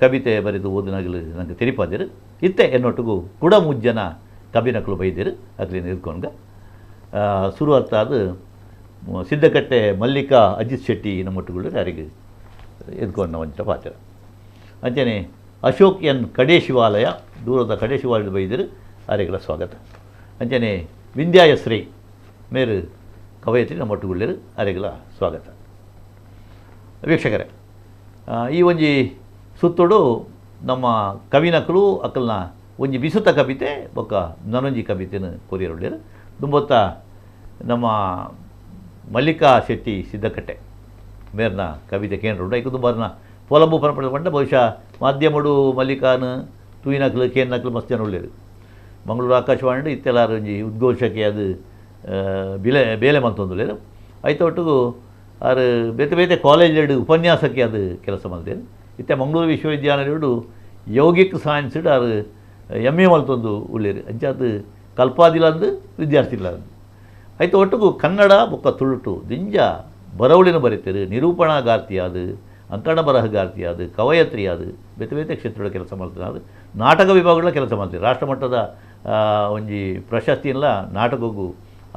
ಕವಿತೆ ಬರೆದು ಓದಿನಾಗಲು ನನಗೆ ತೆರಿಪಾದಿರು ಇತ್ತೆ ಎನ್ನೊಟ್ಟಿಗೂ ಕುಡ ಮುಜ್ಜನ ಕಬಿನಕಲು ಬೈದಿರು ಅಗ್ಲಿನ ಇದ್ಕೊಂಡ ಶುರುವಾತಾದ ಸಿದ್ದಕಟ್ಟೆ ಮಲ್ಲಿಕಾ ಅಜಿತ್ ಶೆಟ್ಟಿ ನಮ್ಮೊಟ್ಟುಗಳು ಯಾರಿಗೆ ಎದ್ಕೊಂಡು ಒಂಚ ಪಾತ್ರ ಅಂಚನೆ ಅಶೋಕ್ ಎನ್ ಕಡೆ ಶಿವಾಲಯ ದೂರದ ಕಡೆ ಶಿವಾಲಯದ ಬೈದಿರು ಆರೆಗಳ ಸ್ವಾಗತ ಅಂಚನೆ ವಿಂಧ್ಯಾಯಶ್ರೀ ಮೇರು ಕವಯತ್ರಿ ನಮ್ಮೊಟ್ಟುಗುಳ್ಳರು ಆರೆಗಳ ಸ್ವಾಗತ ವೀಕ್ಷಕರೇ ಈ ಒಂಜಿ ಸುತ್ತೋಡು ನಮ್ಮ ಕವಿನಕಲು ಅಕ್ಕಲ್ನ ಒಂಜಿ ಬಿಸುತ ಕವಿತೆ ಬೊಕ್ಕ ನನೊಂಜಿ ಕವಿತೆನ ಕೊರಿಯರುಳ್ಳೇರು ದುಂಬೊತ್ತ ನಮ್ಮ ಮಲ್ಲಿಕಾ ಶೆಟ್ಟಿ ಸಿದ್ದಕಟ್ಟೆ ಮೇರ್ನ ಕವಿತೆ ಕೇಂದ್ರ ಐಕು ದುಂಬರ್ನ ಪೊಲಂಬು ಪರಪಡ ಪಂಡ ಬಹುಶಃ ಮಾಧ್ಯಮಡು ಮಲ್ಲಿಕಾನ ತೂಯಿನಕ್ಲು ಕೇನ್ನಕ್ಲು ಮಸ್ತ್ ಜನ ಉಳ್ಳೇರು ಮಂಗಳೂರು ಆಕಾಶವಾಣಿ ಇತ್ತೆಲ್ಲಾರು ಒಂಜಿ ಉದ್ಘೋಷಕ್ಕೆ ಅದು ಬೇಲೆ ಮಂತೊಂದುಲ್ಲೇರು ಐತ ಒಟ್ಟಿಗೂ ಆರು ಬೇತೆ ಬೇತೆ ಕಾಲೇಜ್ ಉಪನ್ಯಾಸಕ್ಕೆ ಅದು ಕೆಲಸ ಮಲ್ತೇರು ಇತ್ತೆ ಮಂಗಳೂರು ವಿಶ್ವವಿದ್ಯಾಲಯಡು ಯೌಗಿಕ್ ಸೈನ್ಸ್ ಆರು MA ಮಲ್ತೊಂದು ಉಳ್ಳೇರು ಅಂಚಾದು ಕಲ್ಪಾದಿಲ್ಲ ಅಂದು ವಿದ್ಯಾರ್ಥಿ ಇಲ್ಲ ಅಂದು ಐತ ಒಟ್ಟಿಗೂ ಕನ್ನಡ ಬೊಕ್ಕ ತುಳುಟು ದಿಂಜ ಬರವಳಿನ ಬರೀತೇರು ನಿರೂಪಣಾಗಾರ್ತಿ ಅದು ಅಂಕಣ ಬರಹಗಾರ್ತಿ ಅದು ಕವಯತ್ರಿ ಅದು ಬೇತೆ ಬೇತೆ ಕ್ಷೇತ್ರದ ಕೆಲಸ ಮಾಡ್ತಾರೆ ಅದು ನಾಟಕ ವಿಭಾಗಗಳ ಕೆಲಸ ಮಾಡ್ತಾರೆ ರಾಷ್ಟ್ರಮಟ್ಟದ ಒಂಜಿ ಪ್ರಶಸ್ತಿಯೆಲ್ಲ ನಾಟಕಗೂ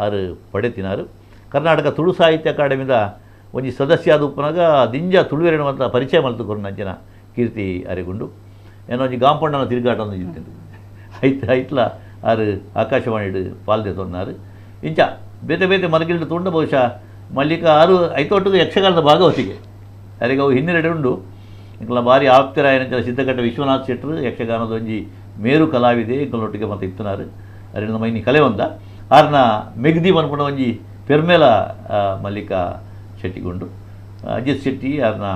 ಆರು ಪಡೆತಿನಾರು ಕರ್ನಾಟಕ ತುಳು ಸಾಹಿತ್ಯ ಅಕಾಡೆಮಿದ ಒಂಜಿ ಸದಸ್ಯ ಆದ ಉಪ್ಪನಾಗ ದಿಂಜ ತುಳುವೆರೆನುವಂಥ ಪರಿಚಯ ಮಲ್ತುಕೊಂಡು ನಂಜನ ಕೀರ್ತಿ ಅರೆಗುಂಡು ಏನೋ ಒಂಜಿ ಗಾಂಪಣ್ಣನ ತಿರುಗಾಟ ಇರ್ತೇನೆ ಐತ್ಲ ಆರು ಆಕಾಶವಾಣಿ ಪಾಲ್ದೆ ತೊನ್ನಾರು ಇಂಚ ಬೇತೆ ಬೇತೆ ಮರಗಿಲ್ಡು ತುಂಡ ಬಹುಶಃ ಮಲ್ಲಿಕ ಆರು ಐತೊಟ್ಟಿಗೆ ಯಕ್ಷಗಾನದ ಭಾಗವತಿಗೆ ಯಾರಿಗೆ ಅವು ಹಿನ್ನೆರಡು ಉಂಡು ಇಂಕಲ ಭಾರಿ ಆಪ್ತರಾಯನ ಸಿದ್ದಕಟ್ಟೆ ವಿಶ್ವನಾಥ್ ಶೆಟ್ಟರು ಯಕ್ಷಗಾನದ ಒಂಜಿ ಮೇರು ಕಲಾವಿದೆ ಇಂಕಲೊಟ್ಟಿಗೆ ಮತ್ತು ಇತ್ತನಾರು ಅರಿನ ಮೈನಿ ಕಲೆ ಒಂದ ಆರ್ನ ಮೆಗ್ದಿ ಮನ್ಪುಣ ಒಂಜಿ ಪೆರ್ಮೇಲ ಮಲ್ಲಿಕಾ ಶೆಟ್ಟಿಗೊಂಡು ಅಜಿತ್ ಶೆಟ್ಟಿ ಆರ್ನ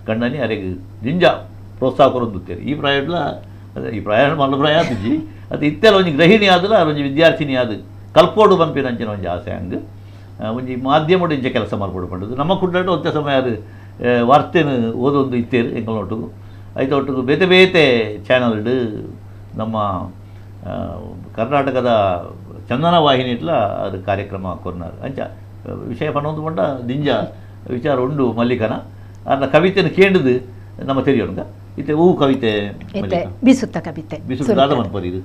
ಕಣ್ಣನಿ ಅರೆಗೆ ದಿಂಜ ಪ್ರೋತ್ಸಾಹ ಕೊರೊಂದುತ್ತೇರು ಈ ಪ್ರಯಾಣ ಮಲ್ಲ ಪ್ರಾಯ ಆತುಜಿ ಅದು ಇತ್ತೆಲ್ಲ ಒಂಜಿ ಗೃಹಿಣಿ ಆದಲ್ಲ ಒಂಜಿ ವಿದ್ಯಾರ್ಥಿನಿ ಆದ ಕಲ್ಪೋಡು ಬಂಪಿನ ಅಂಚಿನ ಒಂಜಿ ಆಸೆ ಹಂಗೆ ಒಂಜಿ ಮಾಧ್ಯಮಡು ಇಂಚೆ ಕೆಲಸ ಮಾಡ್ಬೋದು ಪಂಡದು ನಮ್ಮ ಕುಡ್ಡಾಟ ಒತ್ತೆ ಸಮಯ ಅದು ವಾರ್ತೆನ ಓದೊಂದು ಇತ್ತೇರು ಎಂಗಳೊಟ್ಟಿಗೂ ಐತ ಒಟ್ಟಿಗೂ ಬೇತೆ ಬೇತೆ ಚಾನಲ್ಡು ನಮ್ಮ ಕರ್ನಾಟಕದ ಚಂದನ ವಾಹಿನಿ ಇಟ್ಲ ಅದು ಕಾರ್ಯಕ್ರಮ ಕೊರ್ನಾರು ಅಂಚ ವಿಷಯ ಪನ್ನೊಂದು ಪಂಡ ದಿಂಜ ವಿಚಾರ ಉಂಡು ಮಲ್ಲಿಕನ ಅದನ್ನ ಕವಿತೆನ ಕೇಂದ್ರದು ನಮ್ಮ ತೆರಿಯೋಣ ಇತ್ತೆ ಹೂ ಕವಿತೆ ಬಿಸುತ್ತ ಕವಿತೆ ಬಿಸು ದಾದ ಮನ್ಪರ್ ಇದು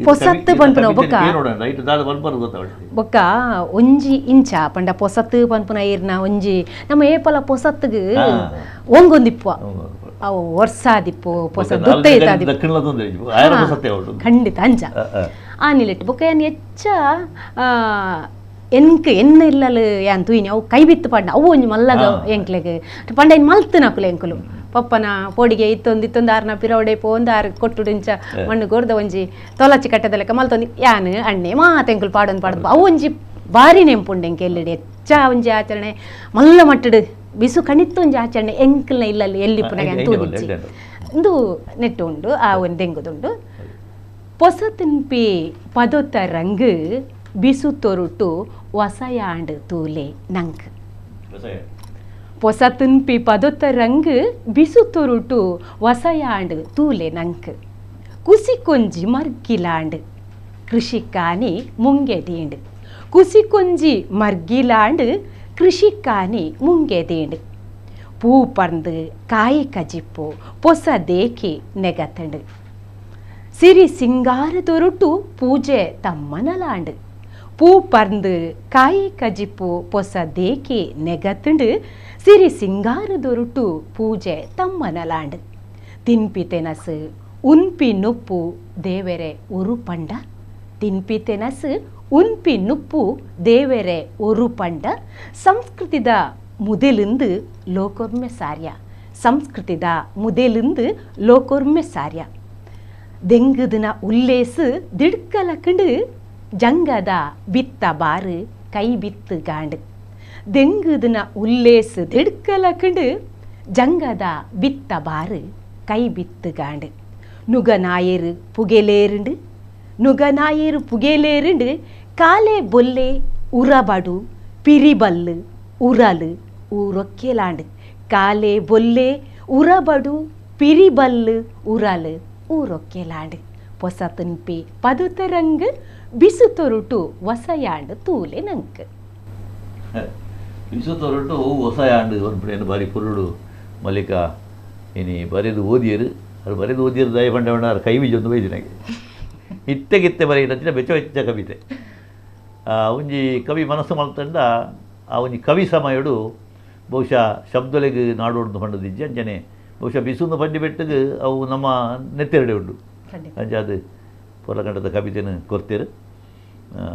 ಪೊಸತ್ತು ಪನ್ಪುನ ಬೊಕ್ಕ ಒಂಜಿ ಇಂಚ ಪಂಡ ಪೊಸತ್ತು ಪನ್ಪುನ ಇರ್ನ ಒಂಜಿ ನಮ್ಮ ಏಪಲ ಪೊಸತ್ತುಗು ಒಂಗೊಂದಿಪ್ಪು ಅವು ವರ್ಷಾದಿಪ್ಪು ಪೊಸತ್ ಖಂಡಿತ ಅಂಚ ಆನಿಲೆಟ್ಟು ಬೊಕ್ಕ ಏನ್ ಹೆಚ್ಚ ಎನ್ನ ಇಲ್ಲಲು ಯಾನ್ ತೂಯಿನಿ ಅವು ಕೈ ಬಿತ್ತು ಪಂಡ ಅವು ಒಂಜಿ ಮಲ್ಲಗ ಎಂಕ್ಲೆಗ್ ಪಂಡ ಇನ್ ಮಲ್ತು ನಕುಲು ಎಂಕುಲು ಪಪ್ಪನ ಪೋಡಿಗೆ ಇತ್ತೊಂದು ಆರ್ನ ಪಿರವಡೆ ಪೋಂದು ಆರು ಕೊಟ್ಟುಡಿಂಚ ಮಣ್ಣು ಗೊರ್ದ ಒಂಜಿ ತೊಲಚಿ ಕಟ್ಟದ ಲೆಕ್ಕ ಮಲ್ತೊಂದು ಯಾನ್ ಅಣ್ಣೆ ಮಾತೆಂಕುಲು ಪಾಡೊಂದು ಪಾಡದು ಅವು ಒಂಜಿ ಭಾರಿ ನೆಂಪುಂಡು ಎಂಕೆ ಎಲ್ಲೆಡೆ ಹೆಚ್ಚ ಒಂಜಿ ಆಚರಣೆ ಮಲ್ಲ ಮಟ್ಟಡು ಬಿಸು ಕಣಿತ್ತು ಒಂಜಿ ಆಚರಣೆ ಎಂಕಲ್ನ ಇಲ್ಲಲ್ಲಿ ಎಲ್ಲಿ ಪುನಗೆ ತೂದಿಚ್ಚಿ ಇಂದು ನೆಟ್ಟು ಉಂಡು ಆ ಒಂದು ಎಂಗುದುಂಡು ಪೊಸತಿನ್ಪಿ ಪದೊತ್ತ ರಂಗು ಬಿಸು ತೊರುಟು ವಸಯಾಂಡು ತೂಲೆ ನಂಗ್ ಪೊಸತಿನ್ಪಿ ಪದೊತ್ತ ರಂಗು ಬಿಸು ತೊರುಟು ವಸಯಾಂಡು ತೂಲೆ ನಂಕ್ ಕುಸಿಕೊಂಜಿ ಮರ್ಗಿಲಾಂಡು ಕೃಷಿಕಾನಿ ಮುಂಗೆದೀಂಡು ಕುಸಿಕೊಂಜಿ ಮರ್ಗಿಲಾಂಡು ಕೃಷಿಕಾನಿ ಮುಂಗೆದೀಂಡು ಪೂ ಪರ್ದು ಕಾಯಿ ಕಜಿಪ್ಪು ಪೊಸ ದೇಕಿ ನೆಗತಂಡು ಸಿರಿ ಸಿಂಗಾರದೊರುಟು ಪೂಜೆ ತಮ್ಮನಲಾಂಡು ಪೂ ಪರ್ದು ಕಾಯಿ ಕಜಿಪ್ಪು ಪೊಸ ದೇಕಿ ನೆಗತಂಡು ಸಿರಿ ಸಿಂಗಾರದೊರುಟು ಪೂಜೆ ತಮ್ಮನಲಾಂಡು ತಿನ್ಪಿ ತೆನಸು ಉನ್ಪಿ ನುಪ್ಪು ದೇವೆರೆ ಉರುಪಂಡ ತಿನ್ಪಿ ತೆನಸು ಉನ್ಪಿ ನುಪ್ಪು ದೇವೆರೆ ಉರುಪಂಡ ಸಂಸ್ಕೃತಿದ ಮುದೆಲಿಂದು ಲೋಕೊರ್ಮೆ ಸಾರ್ಯ ಸಂಸ್ಕೃತಿದ ಮುದೆಲಿಂದು ಲೋಕೊರ್ಮೆ ಸಾರ್ಯ ದೆಂಗುದಿನ ಉಲ್ಲೇಸು ದಿಡ್ಕಲಕಂಡು ಜಂಗದ ಬಿತ್ತ ಬಾರು ಕೈ ಬಿತ್ತು ಗಾಂಡು ದೆಂಗುದಿನ ಉಲ್ಲೇಸು ದಿಡ್ಕಲಕಂಡು ಜಂಗದ ಬಿತ್ತ ಬಾರು ಕೈ ಬಿತ್ತು ಗಾಂಡು ನುಗನಾಯರು புகழேருண்டு ನುಗನಾಯರು புகழேருண்டு ಕಾಲೆ ಬೊಲ್ಲೆ ಉರಬಡು ಪಿರಿಬಲ್ಲು ಉರಲು ಊರೊಕ್ಕೆಲಾಂಡು ಕಾಲೆ ಬೊಲ್ಲೆ ಉರಬಡು ಪಿರಿಬಲ್ಲು ಉರಲು ಊರೊಕ್ಕೆಲಾಂಡು ಪೊಸತನ್ಪಿ ಪದುತರಂಗು ಬಿಸು ತೊರುಟು ವಸಯಾಂಡು ತೂಲೆ ನಂಕ್ ಬಿಸು ತೊರುಟು ಹೊಸಯಾಂಡು ಒಂದು ಬಾರಿ ಪುರುಡು ಮಲ್ಲಿಕಾ ಇನಿ ಬರೆದು ಓದಿಯರು ಅದು ಬರೆದು ಓದಿಯರು ದಯ ಪಂಡ ಅವ್ರ ಕೈ ಬೀಜೊಂದು ಬೈದಿನಾಗೆ ಇತ್ತೆಗಿತ್ತೆ ಬರೆಯಿನ ಬೆಚ್ಚ ಬೆಚ್ಚ ಕವಿತೆ ಒಂಜಿ ಕವಿ ಮನಸ್ಸು ಮಲ್ತಂಡ ಆ ಒಂಜಿ ಕವಿ ಸಮಯಡು ಬಹುಶಃ ಶಬ್ದಲೆಗೆ ನಾಡೋಡ್ದು ಪಂಡದಿಜ್ಜೆ ಅಂಚನೆ ಬಹುಶಃ ಬಿಸುಂದು ಪಂಡಿ ಬೆಟ್ಟಗೆ ಅವು ನಮ್ಮ ನೆತ್ತೆರಡೆ ಉಂಡು ಅಂಚೆ ಅದು ಪೊಲಕಂಡದ ಕವಿತೆನ ಕೊರ್ತೇರು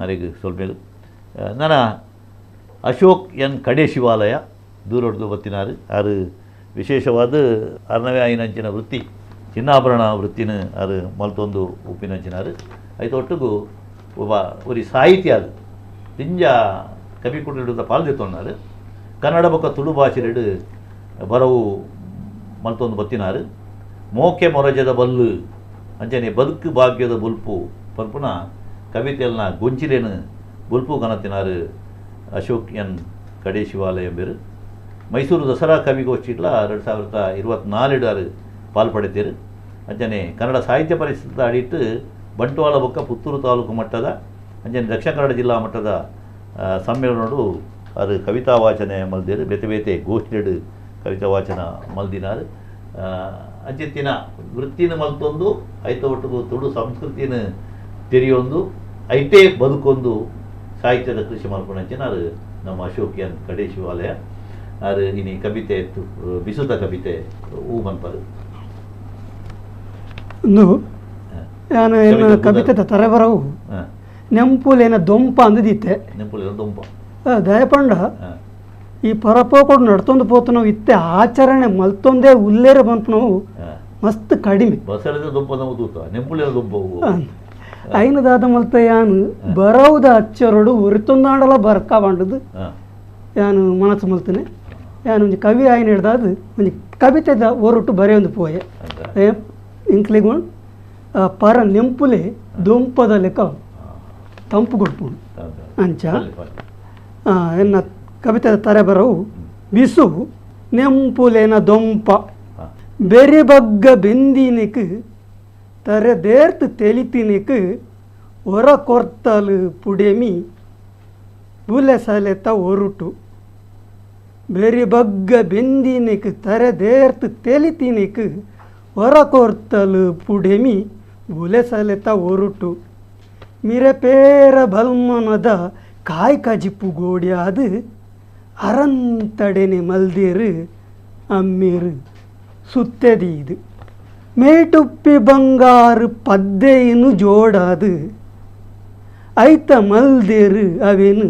ಅರೆಗೆ ಸೊಲ್ಮೇಲು ನನ್ನ ಅಶೋಕ್ ಎನ್ ಕಡೆ ಶಿವಾಲಯ ದೂರೊಡ್ದು ಬತ್ತಿನಾರು ಆರು ವಿಶೇಷವಾದ ಅರ್ನವೇ ಆಯ್ನಂಚಿನ ವೃತ್ತಿ ಚಿನ್ನಾಭರಣ ವೃತ್ತಿನ ಅದು ಮಲ್ತೊಂದು ಉಪ್ಪಿನಂಚಿನಾರು ಐದು ಒಟ್ಟಿಗೂ ಒಬ್ಬ ಒಂದು ಸಾಹಿತ್ಯ ಅದು ದಿಂಜ ಕವಿ ಕುಟುಂಬದ ಪಾಲ್ದೆತ್ತೊಂಡಾರು ಕನ್ನಡ ಬೊಕ್ಕ ತುಳು ಭಾಷೆರೆಡು ಬರವು ಮಲ್ತೊಂದು ಬತ್ತಿನಾರು ಮೋಕೆ ಮೊರಜದ ಬಲ್ಲು ಅಂಚನೆ ಬದುಕು ಭಾಗ್ಯದ ಬುಲ್ಪು ಪರ್ಪುನ ಕವಿತೆಯಲ್ನ ಗೊಂಚಿಲೇನು ಬುಲ್ಪು ಕನತಿನಾರು ಅಶೋಕ್ ಎನ್ ಕಡೆ ಶಿವಾಲಯ ಬೇರು ಮೈಸೂರು ದಸರಾ ಕವಿಗೋಷ್ಠಿಗಳ 2024 ಪಾಲ್ಪಡಿತೀರು ಅಂಚನೆ ಕನ್ನಡ ಸಾಹಿತ್ಯ ಪರಿಷತ್ ಅಡಿಟ್ಟು ಬಂಟ್ವಾಳ ಬೊಕ್ಕ ಪುತ್ತೂರು ತಾಲೂಕು ಮಟ್ಟದ ಅಂಚನೆ ದಕ್ಷಿಣ ಕನ್ನಡ ಜಿಲ್ಲಾ ಮಟ್ಟದ ಸಮ್ಮೇಳನಡು ಅದು ಕವಿತಾ ವಾಚನೆ ಮಲ್ದಿರು ಬೇತೆ ಬೇತೆ ಗೋಷ್ಠಿಡು ಕವಿತಾ ವಾಚನ ಮಲ್ದಿನಾರು ಅಂಚೆತ್ತಿನ ವೃತ್ತಿನ ಮಲ್ತೊಂದು ಐತ ಒಟ್ಟಿಗೂ ತುಳು ಸಂಸ್ಕೃತಿನ ತೆರೆಯೊಂದು ಐಟೇ ಬದುಕೊಂದು ಸಾಹಿತ್ಯದ ಕೃಷಿ ಮಲ್ಪಣಂಚಿನ ಅದು ನಮ್ಮ ಅಶೋಕ್ ಎನ್ ಕಡೆ ಶಿವಾಲಯ ಅದು ಇನಿ ಕವಿತೆ ಬಿಸುತ ಕವಿತೆ ಹೂ ಮನ್ಪರು ಒಂದು ನಾನು ಏನು ಕವಿತೆ ತರಬರವು ನೆಂಪುಲೇನ ದೊಂಪ ಅಂದಿತ್ತೆ ನೆಂಪುಲೇನ ದೊಂಪ ದಯಪಂಡ ಈ ಪರಪೋಕೊಡು ನಡ್ತೊಂದು ಪೋತು ನಾವು ಇತ್ತೆ ಆಚರಣೆ ಮಲ್ತೊಂದೇ ಉಲ್ಲೇರ ಬಂತು ನಾವು ಮಸ್ತ್ ಕಡಿಮೆ ಬಸಳೆದ ದೊಂಪ ನಾವು ತೂತ ನೆಂಪುಲೇನ ದೊಂಪ ಐನದಾದ ಮಲ್ತ ಯಾನು ಬರವುದ ಅಚ್ಚರಡು ಉರಿತೊಂದಾಡಲ ಬರ್ಕ ಬಂಡದು ಯಾನು ಮನಸ್ಸು ಮಲ್ತನೆ ಯಾನು ಒಂಜಿ ಕವಿ ಆಯ್ನ ಹಿಡ್ದಾದ ಒಂಜಿ ಕವಿತೆದ ಒರಟು ಬರೆಯೊಂದು ಪೋಯೆ ಇಂಕ್ಲಿಗೊಂಡು ಪರ ನೆಂಪುಲೆ ದೊಂಪದ ಲೆಕ್ಕ ತಂಪು ಕೊಡ್ಪುಂಡು ಅಂಚ ಎನ್ನ ಕವಿತೆ ತಾರೆ ಬರವು ಬಿಸು ನೆಂಪುಲೆನ ದೊಂಪ ಬೆರಿ ಬಗ್ಗ ಬೆಂದಿನಿಕ್ ತರೆ ದೇರ್ತು ತೆಲಿತಿನಿಕ್ ಹೊರ ಕೊರ್ತಲು ಪುಡೆಮಿ ಬುಲೆ ಸಲೆತ ಒರುಟು ಬೆರಿ ಬಗ್ಗ ಬೆಂದಿನಿಕ್ ತರೆ ದೇರ್ತು ತೆಲಿತಿನಿಕ್ ಹೊರ ಕೊರ್ತಲು ಪುಡೆಮಿ ಬುಲೆ ಸಲೆತ ಒರುಟು ಮಿರಪೇರ ಬಲ್ಮನದ ಕಾಯ್ ಕಜಿಪ್ಪು ಗೋಡ್ಯಾದು ಅರಂತಡೆನೆ ಮಲ್ದೇರು ಅಮ್ಮೇರು ಸುತ್ತೆದೀದು ಮೇಟುಪ್ಪಿ ಬಂಗಾರು ಪದ್ದೆಯನ್ನು ಜೋಡಾದು ಐತ ಮಲ್ದೇರು ಅವೇನು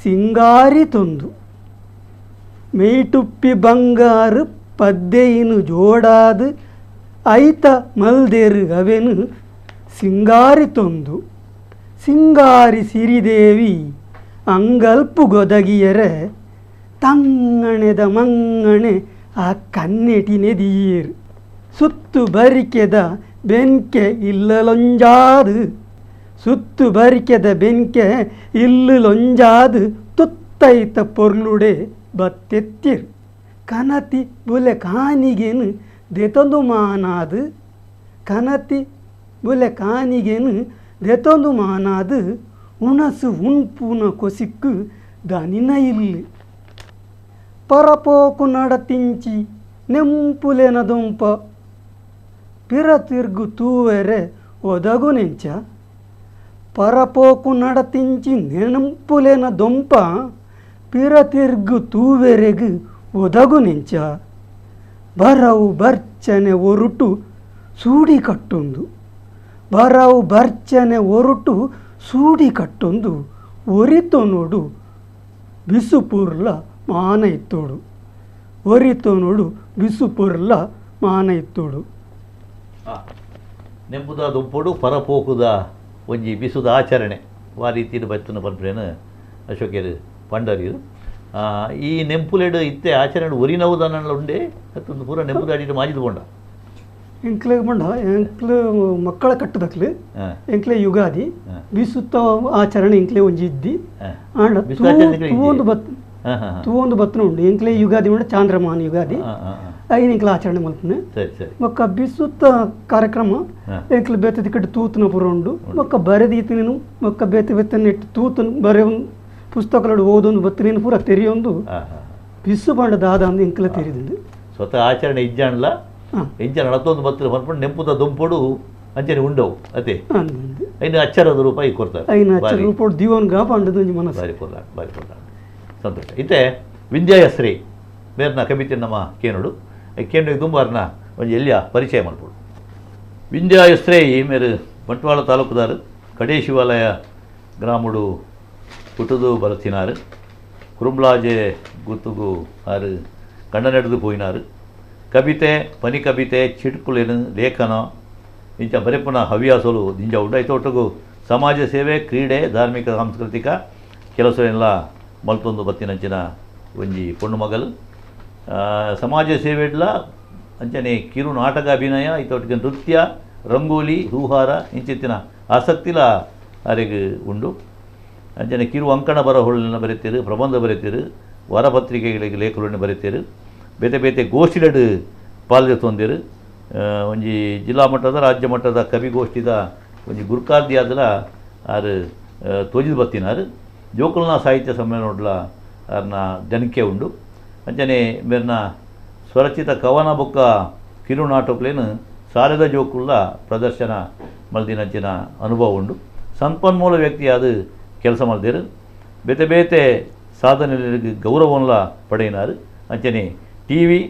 ಸಿಂಗಾರಿ ತೊಂದು ಮೇಟುಪ್ಪಿ ಬಂಗಾರು ಪದ್ದೆಯನ್ನು ಜೋಡಾದು ಐತ ಮಲ್ದೇರು ಅವೇನು ಸಿಂಗಾರಿ ತೊಂದು ಸಿಂಗಾರಿ ಸಿರಿದೇವಿ ಅಂಗಲ್ಪು ಗೊದಗಿಯರೆ ತಂಗಣೆದ ಮಂಗಣೆ ಆ ಕನ್ನೆಟಿನೆದೀರು ಸುತ್ತು ಬರಿಕೆದ ಬೆನ್ಕೆ ಇಲ್ಲಲೊಂಜಾದು ಸುತ್ತು ಬರಿಕೆದ ಬೆನ್ಕೆ ಇಲ್ಲುಲೊಂಜಾದು ತುತ್ತೈತ ಪೊರ್ಲುಡೆ ಬತ್ತೆತ್ತಿರು ಕನತಿ ಬುಲೆ ಕಾನಿಗೆನು ದೆತೊಂದು ಮಾನಾದು ಕನತಿ ಬುಲೆ ಕಾನಿಗೆನು ದೆತೊಂದು ಮಾನಾದು ಉಣಸು ಉಣ್ಪುನ ಕೊಸಿಕ್ಕು ದನಿನ ಇಲ್ಲಿ ಪರಪೋಕು ನಡತಿಂಚಿ ನೆಂಪುಲೆನ ದೊಂಪ ಪಿರ ತಿರ್ಗು ತೂವೆರೆ ಒದಗು ನೆಂಚ ಪರಪೋಕು ನಡತಿಂಚಿ ನೆಂಪುಲೆನ ದೊಂಪ ಪಿರ ತಿರ್ಗು ತೂವೆರೆಗು ಒದಗು ನೆಂಚ ಬರವು ಬರ್ಚನೆ ಒರುಟು ಸೂಡಿ ಕಟ್ಟೊಂದು ಬರವು ಬರ್ಚನೆ ಒರುಟು ಸೂಡಿ ಕಟ್ಟೊಂದು ಒರಿತೊ ನೋಡು ಬಿಸುಪುರ್ಲ ಮಾನ ಇತ್ತೋಡು ಒರಿತೊ ನೋಡು ಬಿಸುಪುರ್ಲ ಮಾನ ಇತ್ತೋಡು ನೆಂಬುದ ದುಂಪುಡು ಪರಪೋಕುದ ಒಂಜಿ ಬಿಸುದ ಆಚರಣೆ ಆ ರೀತಿಯ ಬತ್ತನ ಬರ್ಬ್ರೇನು ಅಶೋಕರು ಪಂಡರಿರು ಈ ನೆಂಪುಲೆಡು ಇತ್ತೆ ಆಚರಣೆ ಒರಿನವುದನ್ನ ಉಂಡೆ ಅತ್ತೊಂದು ಪೂರ ನೆಂಪುದ ಅಡಿಟ್ಟು ಮಾಜಿದು ಕೊಂಡ ಎಂಕ್ಲೆ ಬಂಡ ಎಂಕ್ಲೆ ಮಕ್ಕಳ ಕಟ್ಟದಕ್ಲೆ ಎಂಕ್ಲೆ ಯುಗಾದಿ ಬಿಸುತ್ತ ಆಚರಣೆ ಎಂಕ್ಲೆ ಒಂಜಿ ಇದ್ದಿ ಆಂಡ ತೂವೊಂದು ಬತ್ತನ ಉಂಡು ಎಂಕ್ಲೆ ಯುಗಾದಿ ಉಂಡ ಚಾಂದ್ರಮಾನ ಯುಗಾದಿ ಐದು ಎಂಕ್ಲೆ ಆಚರಣೆ ಮಲ್ಪನೆ ಮೊಕ್ಕ ಬಿಸುತ್ತ ಕಾರ್ಯಕ್ರಮ ಎಂಕ್ಲೆ ಬೇತೆ ತಿಕ್ಕಟ್ಟು ತೂತನ ಪುರ ಉಂಡು ಮೊಕ್ಕ ಬರೆದೀತನೇನು ಮೊಕ್ಕ ಬೇತೆ ಬೇತೆ ನೆಟ್ಟು ತೂತನು ಬರೆ ಪುಸ್ತಕಗಳು ಓದೊಂದು ಬತ್ತನೇನು ಪೂರ ತೆರೆಯೊಂದು ಬಿಸು ಬಂಡ ದಾದ ಅಂದು ಎಂಕ್ಲೆ ತೆರೆದಿಂದು ಸ್ವತಃ ಆಚರಣೆ ಇಜ್ಜಾಣಲ್ಲ ಇಂಚ ನಡತೊಂದು ಬತ್ತಲು ಬರ್ಕೊಂಡು ನೆಂಪುದ ದುಂಪುಡು ಅಂಚನೆ ಉಂಡವು ಅದೇ ಐನು ಅಚ್ಚರದ ರೂಪಾಯಿ ಕೊಡ್ತಾರೆ ಐನು ಅಚ್ಚರ ರೂಪಾಯಿ ದಿವನ್ಗ ಪಂಡದು ಮನಸ್ಸು ಬಾರಿ ಕೊಲ್ಲ ಬಾರಿ ಕೊಲ್ಲ ಸಂತೋಷ ಇತ್ತೆ ವಿಂಧ್ಯಾಯಶ್ರೀ ಬೇರ್ನ ಕವಿತೆ ನಮ್ಮ ಕೇನುಡು ಕೇನು ದುಂಬಾರ್ನ ಒಂದು ಎಲ್ಲಿಯ ಪರಿಚಯ ಮಾಡ್ಬೋದು ವಿಂಧ್ಯಾಯಶ್ರೀ ಮೇರು ಬಂಟ್ವಾಳ ತಾಲೂಕುದಾರು ಕಡೆ ಶಿವಾಲಯ ಗ್ರಾಮಡು ಕುಟುದು ಬರತಿನಾರು ಕುರುಂಬ್ಲಾಜೆ ಗುತ್ತುಗು ಆರು ಕಂಡ ನಡೆದು ಪೋಯಿನಾರು ಕವಿತೆ ಪನಿ ಕವಿತೆ ಚಿಟ್ಕುಲೇನು ಲೇಖನ ಇಂಚ ಬರೆಪುನ ಹವ್ಯಾಸಲು ನಿಂಜ ಉಂಡ ಐತೊಟ್ಟಿಗೂ ಸಮಾಜ ಸೇವೆ ಕ್ರೀಡೆ ಧಾರ್ಮಿಕ ಸಾಂಸ್ಕೃತಿಕ ಕೆಲಸವೆಲ್ಲ ಮಲ್ತೊಂದು ಬತ್ತಿನಂಚಿನ ಒಂಜಿ ಪೊಣ್ಣು ಮಗಲು ಸಮಾಜ ಸೇವೆಡ್ಲ ಅಂಚನೆ ಕಿರು ನಾಟಕ ಅಭಿನಯ ಐತೊಟ್ಟಿಗೆ ನೃತ್ಯ ರಂಗೋಲಿ ಹೂಹಾರ ಇಂಚಿತ್ತಿನ ಆಸಕ್ತಿಲ ಅರೆಗೆ ಉಂಡು ಅಂಚನೆ ಕಿರು ಅಂಕಣ ಬರಹೊಳನ್ನ ಬರೀತೀರು ಪ್ರಬಂಧ ಬರೀತೀರು ವಾರಪತ್ರಿಕೆಗಳಿಗೆ ಲೇಖಗಳನ್ನು ಬರೀತೀರು ಬೇತೆ ಬೇತೆ ಗೋಷ್ಠಿಲಡು ಪಾಲ್ಗೊಳ್ತೊಂದಿರು ಒಂಜಿ ಜಿಲ್ಲಾ ಮಟ್ಟದ ರಾಜ್ಯ ಮಟ್ಟದ ಕವಿಗೋಷ್ಠಿದ ಒಂಜಿ ಗುರುಕಾರ್ದಿ ಆದಲ ಆರು ತೋಜಿದು ಬತ್ತಿನಾರು ಜೋಕುಲ್ನ ಸಾಹಿತ್ಯ ಸಮ್ಮೇಳನಡ್ಲ ಅವ್ರನ್ನ ಜನಕ್ಕೆ ಉಂಡು ಅಂಚನೆ ಮೇರ್ನ ಸ್ವರಚಿತ ಕವನ ಬೊಕ್ಕ ಕಿರು ನಾಟಕಲೇನು ಸಾಲದ ಜೋಕುಲ್ಲ ಪ್ರದರ್ಶನ ಮಲ್ದಿನಂಚಿನ ಅನುಭವ ಉಂಡು ಸಂಪನ್ಮೂಲ ವ್ಯಕ್ತಿ ಅದು ಕೆಲಸ ಮಲ್ದಿರು ಬೇತೆ ಬೇತೆ ಸಾಧನೆಗಳಿಗೆ ಗೌರವವನ್ನ ಪಡೆಯಿನಾರು ಅಂಚನೆ ಟಿವಿ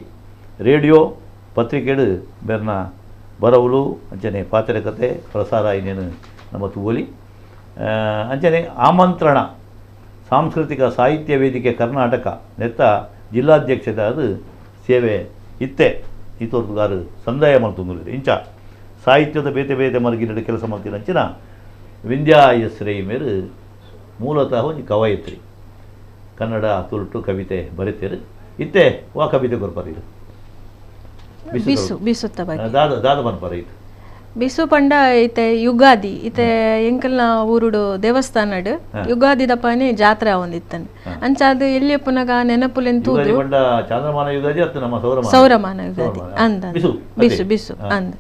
ರೇಡಿಯೋ ಪತ್ರಿಕೆಡು ಬೇರ್ನ ಬರವುಲು ಅಂಚನೆ ಪಾತ್ರಕತೆ ಪ್ರಸಾರ ಇನ್ನೇನು ನಮ್ಮ ತುಗೋಲಿ ಅಂಚನೆ ಆಮಂತ್ರಣ ಸಾಂಸ್ಕೃತಿಕ ಸಾಹಿತ್ಯ ವೇದಿಕೆ ಕರ್ನಾಟಕ ನೆತ್ತ ಜಿಲ್ಲಾಧ್ಯಕ್ಷದ ಅದು ಸೇವೆ ಇತ್ತೆ ಈತೋರ್ಗಾರು ಸಂದಾಯ ಮಲ್ತುಂಗುಲಿದೆ ಇಂಚ ಸಾಹಿತ್ಯದ ಬೇತೆ ಬೇತೆ ಮರಗಿನ ಕೆಲಸ ಮಾಡ್ತೀನಂಚಿನ ವಿಂಧ್ಯಾ ಎಸ್ ರೈ ಮೇರು ಮೂಲತಃ ಒಂದು ಕವಯಿತ್ರಿ ಕನ್ನಡ ತುಳುಟು ಕವಿತೆ ಬರೀತೀರು ಇತ್ತೆ ವಾ ಕವಿತೆ ಕೊರ್ಪಾರ ಇದು ಬಿಸುತ್ತ ಬಗ್ಗೆ ದಾದ ಮನ್ಪಾರ ಇದು ಬಿಸು ಪಂಡ ಇತ್ತೆ ಯುಗಾದಿ ಇತ್ತೆ ಎಂಕಲ್ನ ಊರುಡು ದೇವಸ್ಥಾನಡ್ ಯುಗಾದಿ ದಪ್ಪನೆ ಜಾತ್ರೆ ಒಂದಿತ್ತನ್ ಅಂಚಾದ ಎಲ್ಲಿ ಪುನಗ ನೆನಪುಲೆಂತೂದು ಚಾಂದ್ರಮಾನ ಯುಗಾದಿ ಅತ್ತ ನಮ್ಮ ಸೌರಮಾನ ಯುಗಾದಿ ಅಂದ ಬಿಸು ಅಂದ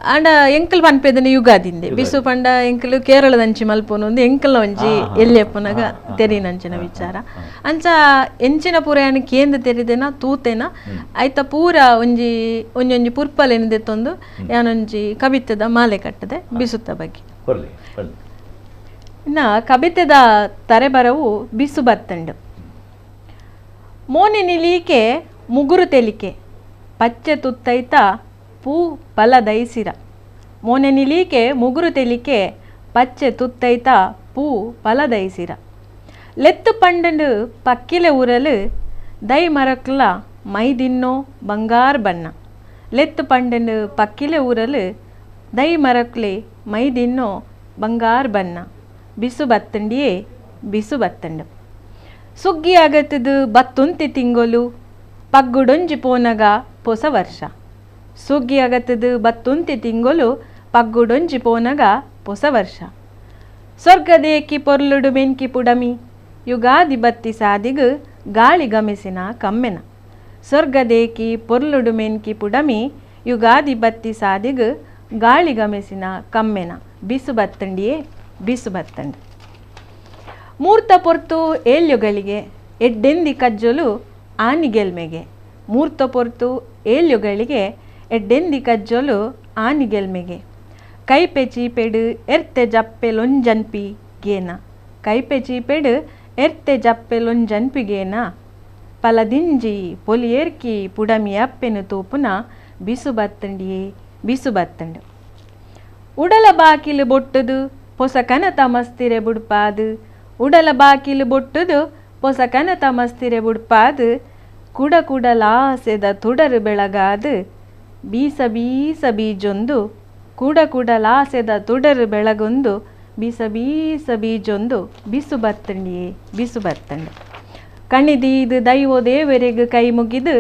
ಆಂಡ ಎಂಕಲ್ ಪನ್ಪೆದನೆ ಯುಗಾದಿಂದೆ ಬಿಸು ಪಂಡ ಎಂಕಲು ಕೇರಳದಂಚಿ ಮಲ್ಪುನು ಒಂದು ಎಂಕಲ್ನ ಒಂಜಿ ಎಲ್ಯಪ್ಪನಗ ತೆರಿನಂಚಿನ ವಿಚಾರ ಅಂಚ ಎಂಚಿನ ಪೂರ ಕೇಂದ್ರ ತೆರಿದೇನ ತೂತೇನ ಆಯ್ತ ಪೂರ ಒಂಜಿ ಒಂಜೊಂಜಿ ಪುರ್ಪಲೆನಿದೆತ್ತೊಂದು ಯಾನೊಂಜಿ ಕವಿತೆದ ಮಾಲೆ ಕಟ್ಟದೆ ಬಿಸುತ್ತ ಬಗ್ಗೆ ಇನ್ನ ಕವಿತೆದ ತರೆಬರವು ಬಿಸು ಬತ್ತಂಡು ಮೋನೆ ನಿಲೀಕೆ ಮುಗುರು ತೆಲಿಕೆ ಪಚ್ಚೆ ತುತ್ತೈತ ಪೂ ಫಲ ದಯಿಸಿರ ಮೋನೆ ನಿಲೀಕೆ ಮುಗುರು ತೆಲಿಕೆ ಪಚ್ಚೆ ತುತ್ತೈತ ಪೂ ಫಲ ದಯಿಸಿರ ಲೆತ್ತು ಪಂಡಂಡು ಪಕ್ಕಿಲೆ ಊರಲು ದೈ ಮರಕ್ಲ ಮೈದಿನ್ನೋ ಬಂಗಾರ ಬಣ್ಣ ಲೆತ್ತು ಪಂಡಂಡು ಪಕ್ಕಿಲೆ ಊರಲು ದೈ ಮರಕ್ಲೆ ಮೈದಿನ್ನೋ ಬಂಗಾರ ಬಣ್ಣ ಬಿಸು ಬತ್ತಂಡಿಯೇ ಬಿಸು ಬತ್ತಂಡು ಸುಗ್ಗಿ ಆಗತ್ತದು ಬತ್ತುಂತಿ ತಿಂಗೊಲು ಪಗ್ಗುಡೊಂಜಿ ಪೋನಗ ಹೊಸ ವರ್ಷ ಸುಗ್ಗಿ ಆಗತ್ತದು ಬತ್ತುಂತಿ ತಿಂಗೊಲು ಪಗ್ಗುಡೊಂಜಿ ಪೋನಗ ಹೊಸ ವರ್ಷ ಸ್ವರ್ಗದೇಕಿ ಪೊರ್ಲುಡು ಬೆಂಕಿ ಪುಡಮಿ ಯುಗಾದಿ ಬತ್ತಿ ಸಾದಿಗು ಗಾಳಿ ಗಮಿಸಿನ ಕಮ್ಮೆನ ಸ್ವರ್ಗದೇಕಿ ಪೊರ್ಲುಡು ಮೆನ್ಕಿ ಪುಡಮಿ ಯುಗಾದಿ ಬತ್ತಿ ಸಾದಿಗು ಗಾಳಿ ಗಮಿಸಿನ ಕಮ್ಮೆನ ಬಿಸು ಬತ್ತಂಡಿಯೇ ಬಿಸು ಬತ್ತಂಡು ಮೂರ್ತ ಪೊರ್ತು ಏಳ್ಯುಗಳಿಗೆ ಎಡ್ಡೆಂದಿ ಕಜ್ಜೊಲು ಆನಿಗೆಲ್ಮೆಗೆ ಮೂರ್ತ ಪೊರ್ತು ಏಳ್ಯುಗಳಿಗೆ ಎಡ್ಡೆಂದಿ ಕಜ್ಜೊಲು ಆನಿಗೆಲ್ಮೆಗೆ ಕೈಪೆ ಚೀಪೆಡು ಎರ್ತೆ ಜಪ್ಪೆಲೊಂಜನ್ಪಿ ಗೇನ ಕೈಪೆ ಚೀಪೆಡು ಎರ್ತೆ ಜಪ್ಪೆಲೊಂಜನ್ಪಿಗೇನ ಪಲದಿಂಜಿ ಪೊಲಿಯೇರ್ಕಿ ಪುಡಮಿ ಅಪ್ಪೆನು ತೂಪುನ ಬಿಸು ಬತ್ತಂಡಿಯೇ ಬಿಸು ಬತ್ತಂಡು ಉಡಲ ಬಾಕಿಲು ಬೊಟ್ಟುದು ಪೊಸ ಕನತ ಮಸ್ತಿರೆ ಬುಡ್ಪಾದು ಉಡಲ ಬಾಕಿಲು ಬೊಟ್ಟುದು ಪೊಸ ಕನತ ಮಸ್ತಿರೆ ಬುಡ್ಪಾದು ಕುಡ ಕುಡಲಾಸೆದ ತುಡರು ಬೆಳಗಾದು ಬೀಸ ಬೀಸ ಬೀಜೊಂದು ಕುಡ ಕುಡಲಾಸೆದ ತುಡರು ಬೆಳಗೊಂದು ಬೀಸ ಬೀಸ ಬೀಜೊಂದು ಬಿಸು ಬತ್ತಂಡಿಯೇ ಬಿಸು ಬತ್ತಂಡು ಕಣಿದೀದು ದೈವೋ ದೇವರೆಗೆ ಕೈ ಮುಗಿದು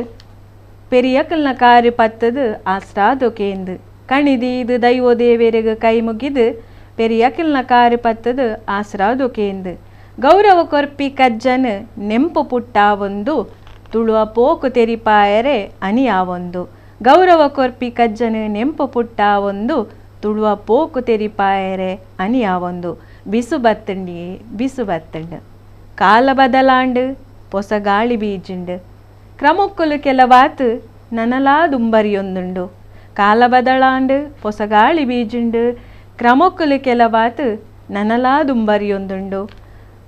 ಪೆರಿಯಕಲ್ನ ಕಾರು ಪತ್ತದು ಆಸ್ಟ್ರಾದೊಕೇಂದು ಕಣಿದೀದು ದೈವೋ ದೇವರೆಗೆ ಕೈ ಮುಗಿದು ಪೆರಿಯಕಲ್ನ ಕಾರು ಪತ್ತದು ಆಸ್ಟ್ರಾದೊಕೇಂದು ಗೌರವ ಕೊರ್ಪಿ ಕಜ್ಜನ ನೆಂಪು ಪುಟ್ಟಾವೊಂದು ತುಳುವ ಪೋಕು ತೆರಿಪಾಯರೆ ಅನಿಯಾವೊಂದು ಗೌರವ ಕೊರ್ಪಿ ಕಜ್ಜನ ನೆಂಪು ಪುಟ್ಟಾವೊಂದು ತುಳುವ ಪೋಕು ತೆರಿಪಾಯರೆ ಅನಿಯಾವೊಂದು ಬಿಸು ಬತ್ತಂಡಿಯೇ ಬಿಸು ಬತ್ತಂಡು ಕಾಲ ಬದಲಾಂಡು ಹೊಸ ಗಾಳಿ ಬೀಜುಂಡು ಕ್ರಮಕ್ಕುಲು ಕೆಲವಾತು ನನಲಾದುಂಬರಿಯೊಂದುಂಡು ಕಾಲ ಬದಲಾಂಡು ಹೊಸ ಗಾಳಿ ಬೀಜುಂಡು ಕ್ರಮಕ್ಕುಲು ಕೆಲವಾತು ನನಲಾದುಂಬರಿಯೊಂದುಂಡು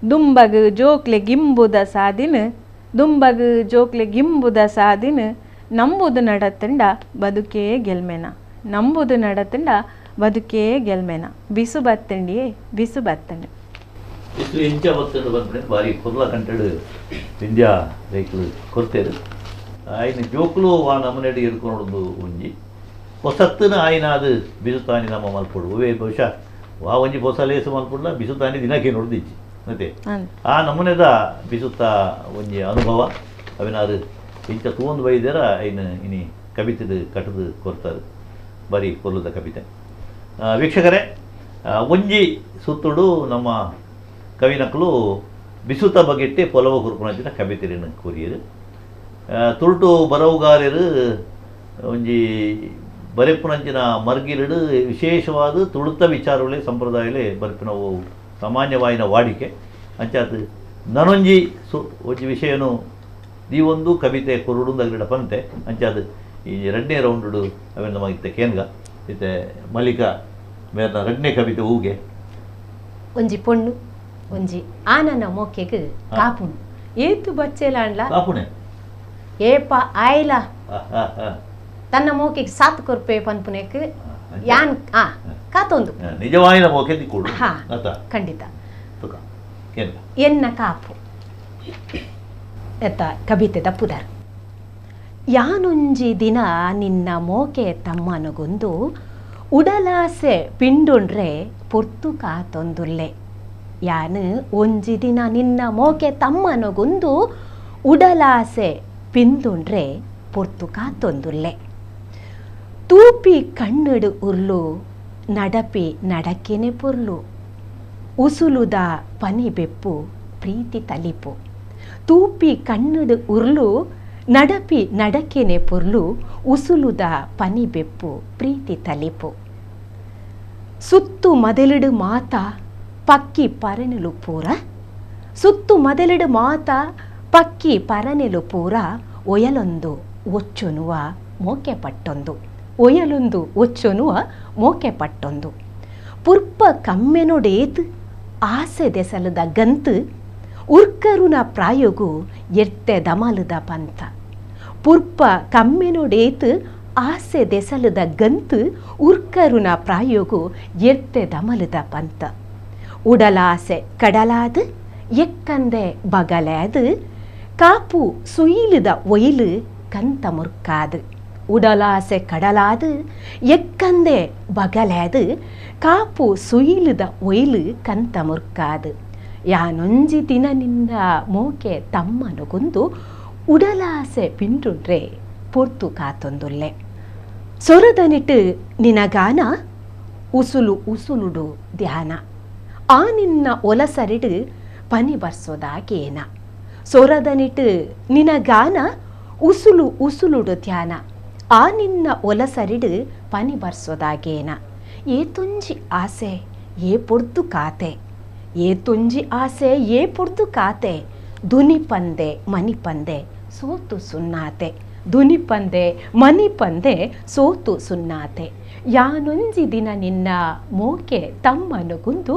ದುಂಬಗು ಜೋಕ್ಲೆ ಗಿಂಬುದ ಸಾದಿನ ದುಂಬಗು ಜೋಕ್ಲೆ ಗಿಂಬುದ ಸಾದಿನ ನಂಬುದು ನಡತಂಡ ಬದುಕೇ ಗೆಲ್ಮೆನ ನಂಬುದು ನಡತಂಡ ಬದುಕೇ ಗೆಲ್ಮೆನ ಬಿಸು ಬತ್ತಂಡಿಯೇ ಬಿಸು ಬತ್ತಂಡು ಇಷ್ಟು ಇಂಚ ಬತ್ತಂಡು ಬಂದ್ಬಿಟ್ಟು ಭಾರಿ ಕುರ್ಲ ಕಂಟಡು ವಿಂಧ್ಯಾ ರೈತರು ಕೊರ್ತೇರು ಆಯ್ನ ಜೋಕ್ಲು ಆ ನಮ್ಮನೆಡಿ ಇರ್ಕೊಂಡು ಒಂಜಿ ಹೊಸತ್ತಿನ ಆಯ್ನ ಅದು ಬಿಸುತಾನಿ ನಮ್ಮ ಮಲ್ಪಡು ಒವೇ ಬಹುಶಃ ವಾ ಒಂಜಿ ಹೊಸ ಲೇಸು ಮಲ್ಪಡ್ಲ ಬಿಸುತಾನಿ ದಿನಕ್ಕೆ ನೋಡ್ದಿಚ್ಚಿ ಮತ್ತೆ ಆ ನಮೂನೆದ ಬಿಸುತ್ತ ಒಂಜಿ ಅನುಭವ ಅವೇನಾರು ಇಂಚ ತೂಂದು ಬೈದರ ಐನು ಇನಿ ಕವಿತೆದು ಕಟ್ಟದು ಕೊಡ್ತಾರೆ ಬರೀ ಕೊಲ್ಲದ ಕವಿತೆ. ವೀಕ್ಷಕರೇ, ಒಂಜಿ ಸುತ್ತುಡು ನಮ್ಮ ಕವಿನಕ್ಕಲು ಬಿಸುತ್ತ ಬಗೆಟ್ಟೆ ಪೊಲವ ಕುರುಪುನಂಚಿನ ಕವಿತೆಯನ್ನು ಕೂರಿಯರು ತುರುಟು ಬರವುಗಾರರು ಒಂಜಿ ಬರೆಪುನಂಚಿನ ಮರ್ಗಿಲಿಡು ವಿಶೇಷವಾದ ತುಳುತ ವಿಚಾರಗಳೇ ಸಂಪ್ರದಾಯಲೇ ಬರೆಪಿನವು ಸಾಮಾನ್ಯವಾಯಿನ ವಾಡಿಕೆ ಅಂಚಾತು ನನೊಂಜಿ ಒಂಜಿ ವಿಷಯನು ದೀವೊಂದು ಕವಿತೆ ಕೊರುಡುಂದಗಲಿಡ ಪಂತೆ ಅಂಚಾದು ಈ 2ನೇ ರೌಂಡು ಅವೇನು ನಮಗೆ ಇತ್ತೆ ಕೇನ್ಗ ಇತ್ತೆ ಮಲ್ಲಿಕಾ ಮೇರ್ನ 2ನೇ ಕವಿತೆ ಹೂಗೆ ಒಂಜಿ ಪೊಣ್ಣು ಒಂಜಿ ಆನನ ಮೋಕೆಗ್ ಕಾಪುಣು ಏತು ಬಚ್ಚೆಲಾಂಡ್ಲ ಕಾಪುಣೆ ಏಪ ಆಯ್ಲ ತನ್ನ ಮೋಕೆಗ್ ಸಾತ್ ಕೊರ್ಪೆ ಪನ್ಪುನೆಕ್ ಯಾನ್ ಕಾತೊಂದು ನಿಜವಾಯಿನ ಮೋಕೆ ದಿಕ್ಕುಡು ಹಾ ಖಂಡಿತ ಕೇನ್ಗ ಎನ್ನ ಕಾಪು ಎತ್ತ ಕವಿತೆದ ಪುದರ್ ಯಾನೊಂಜಿ ದಿನ ನಿನ್ನ ಮೋಕೆ ತಮ್ಮನಗೊಂದು ಉಡಲಾಸೆ ಪಿಂಡುಂಡ್ರೆ ಪೊರ್ತು ಕಾತೊಂದುಲ್ಲೆ. ಯಾನು ಒಂಜಿ ದಿನ ನಿನ್ನ ಮೋಕೆ ತಮ್ಮನಗೊಂದು ಉಡಲಾಸೆ ಪಿಂದುಂಡ್ರೆ ಪೊರ್ತು ಕಾತೊಂದುಲ್ಲೆ. ತೂಪಿ ಕಣ್ಣುಡು ಉರ್ಲು ನಡಪಿ ನಡಕೆನೆ ಪೊರ್ಲು ಉಸುಲುದ ಪನಿ ಬೆಪ್ಪು ಪ್ರೀತಿ ತಲಿಪು. ತೂಪಿ ಕಣ್ಣುಡು ಉರ್ಲು ನಡಪಿ ನಡಕೆನೆ ಪೊರ್ಲು ಉಸುಲುದ ಪನಿ ಬೆಪ್ಪು ಪ್ರೀತಿ ತಲಿಪು. ಸುತ್ತು ಮೊದಲಿಡು ಮಾತ ಪಕ್ಕಿ ಪರನೆಲು ಪೂರ ಸುತ್ತು ಮೊದಲಿಡು ಮಾತ ಪಕ್ಕಿ ಪರನೆಲು ಪೂರ ಒಯಲೊಂದು ಒಚ್ಚೊನುವ ಮೋಕೆ ಪಟ್ಟೊಂದು ಒಯಲೊಂದು ಒಚ್ಚೊನುವ ಮೋಕೆ ಪಟ್ಟೊಂದು. ಪುರ್ಪ ಕಮ್ಮೆನೊಡೇತು ಆಸೆ ದೆಸಲದ ಗಂತು ಉರ್ಕರುನ ಪ್ರಾಯೋಗು ಎರ್ತೆ ದಮಲದ ಪಂತ. ಪುರ್ಪ ಕಮ್ಮೆನೊಡೇತು ಆಸೆ ದೆಸಲದ ಗಂತು ಉರ್ಕರುನ ಪ್ರಾಯೋಗು ಎರ್ತೆ ದಮಲದ ಪಂತ. ಉಡಲಾಸೆ ಕಡಲಾದು ಎಕ್ಕಂದೆ ಬಗಲಾದು ಕಾಪು ಸುಯಿಲದ ಒಯಿಲು ಕಂತ ಮುರ್ಕಾದು. ಉಡಲಾಸೆ ಕಡಲಾದು ಎಕ್ಕಂದೆ ಬಗಲಾದು ಕಾಪು ಸುಯಿಲದ ಒಯಿಲು ಕಂತ ಮುರ್ಕಾದು. ಯಾನೊಂಜಿ ದಿನ ನಿನ್ನ ಮೋಕೆ ತಮ್ಮನಗೊಂದು ಉಡಲಾಸೆ ಪಿಂಡುಂಡ್ರೆ ಪೊರ್ತು ಕಾತೊಂದುಲ್ಲೆ. ಸೊರದನಿಟ್ಟು ನಿನಗಾನ ಉಸುಲು ಉಸುಲುಡು ಧ್ಯಾನ ಆ ನಿನ್ನ ಒಲಸರಿಡು ಪನಿ ಬರ್ಸೋದಾಗೇನ. ಸೊರದನಿಟ್ಟು ನಿನಗಾನ ಉಸುಲು ಉಸುಲುಡು ಧ್ಯಾನ ಆ ನಿನ್ನ ಒಲಸರಿಡು ಪನಿ ಬರ್ಸೋದಾಗೇನ. ಏತೊಂಜಿ ಆಸೆ ಏ ಪೊರ್ತು ಕಾತೆ ಏತೊಂಜಿ ಆಸೆ ಏ ಪೊರ್ತು ಕಾತೆ. ದುನಿ ಪಂದೆ ಮನಿ ಪಂದೆ ಸೋತು ಸುನ್ನಾತೆ ದುನಿ ಪಂದೆ ಮನಿ ಪಂದೆ ಸೋತು ಸುನ್ನಾತೆ. ಯಾನೊಂಜಿ ದಿನ ನಿನ್ನ ಮೋಕೆ ತಮ್ಮನಗೊಂದು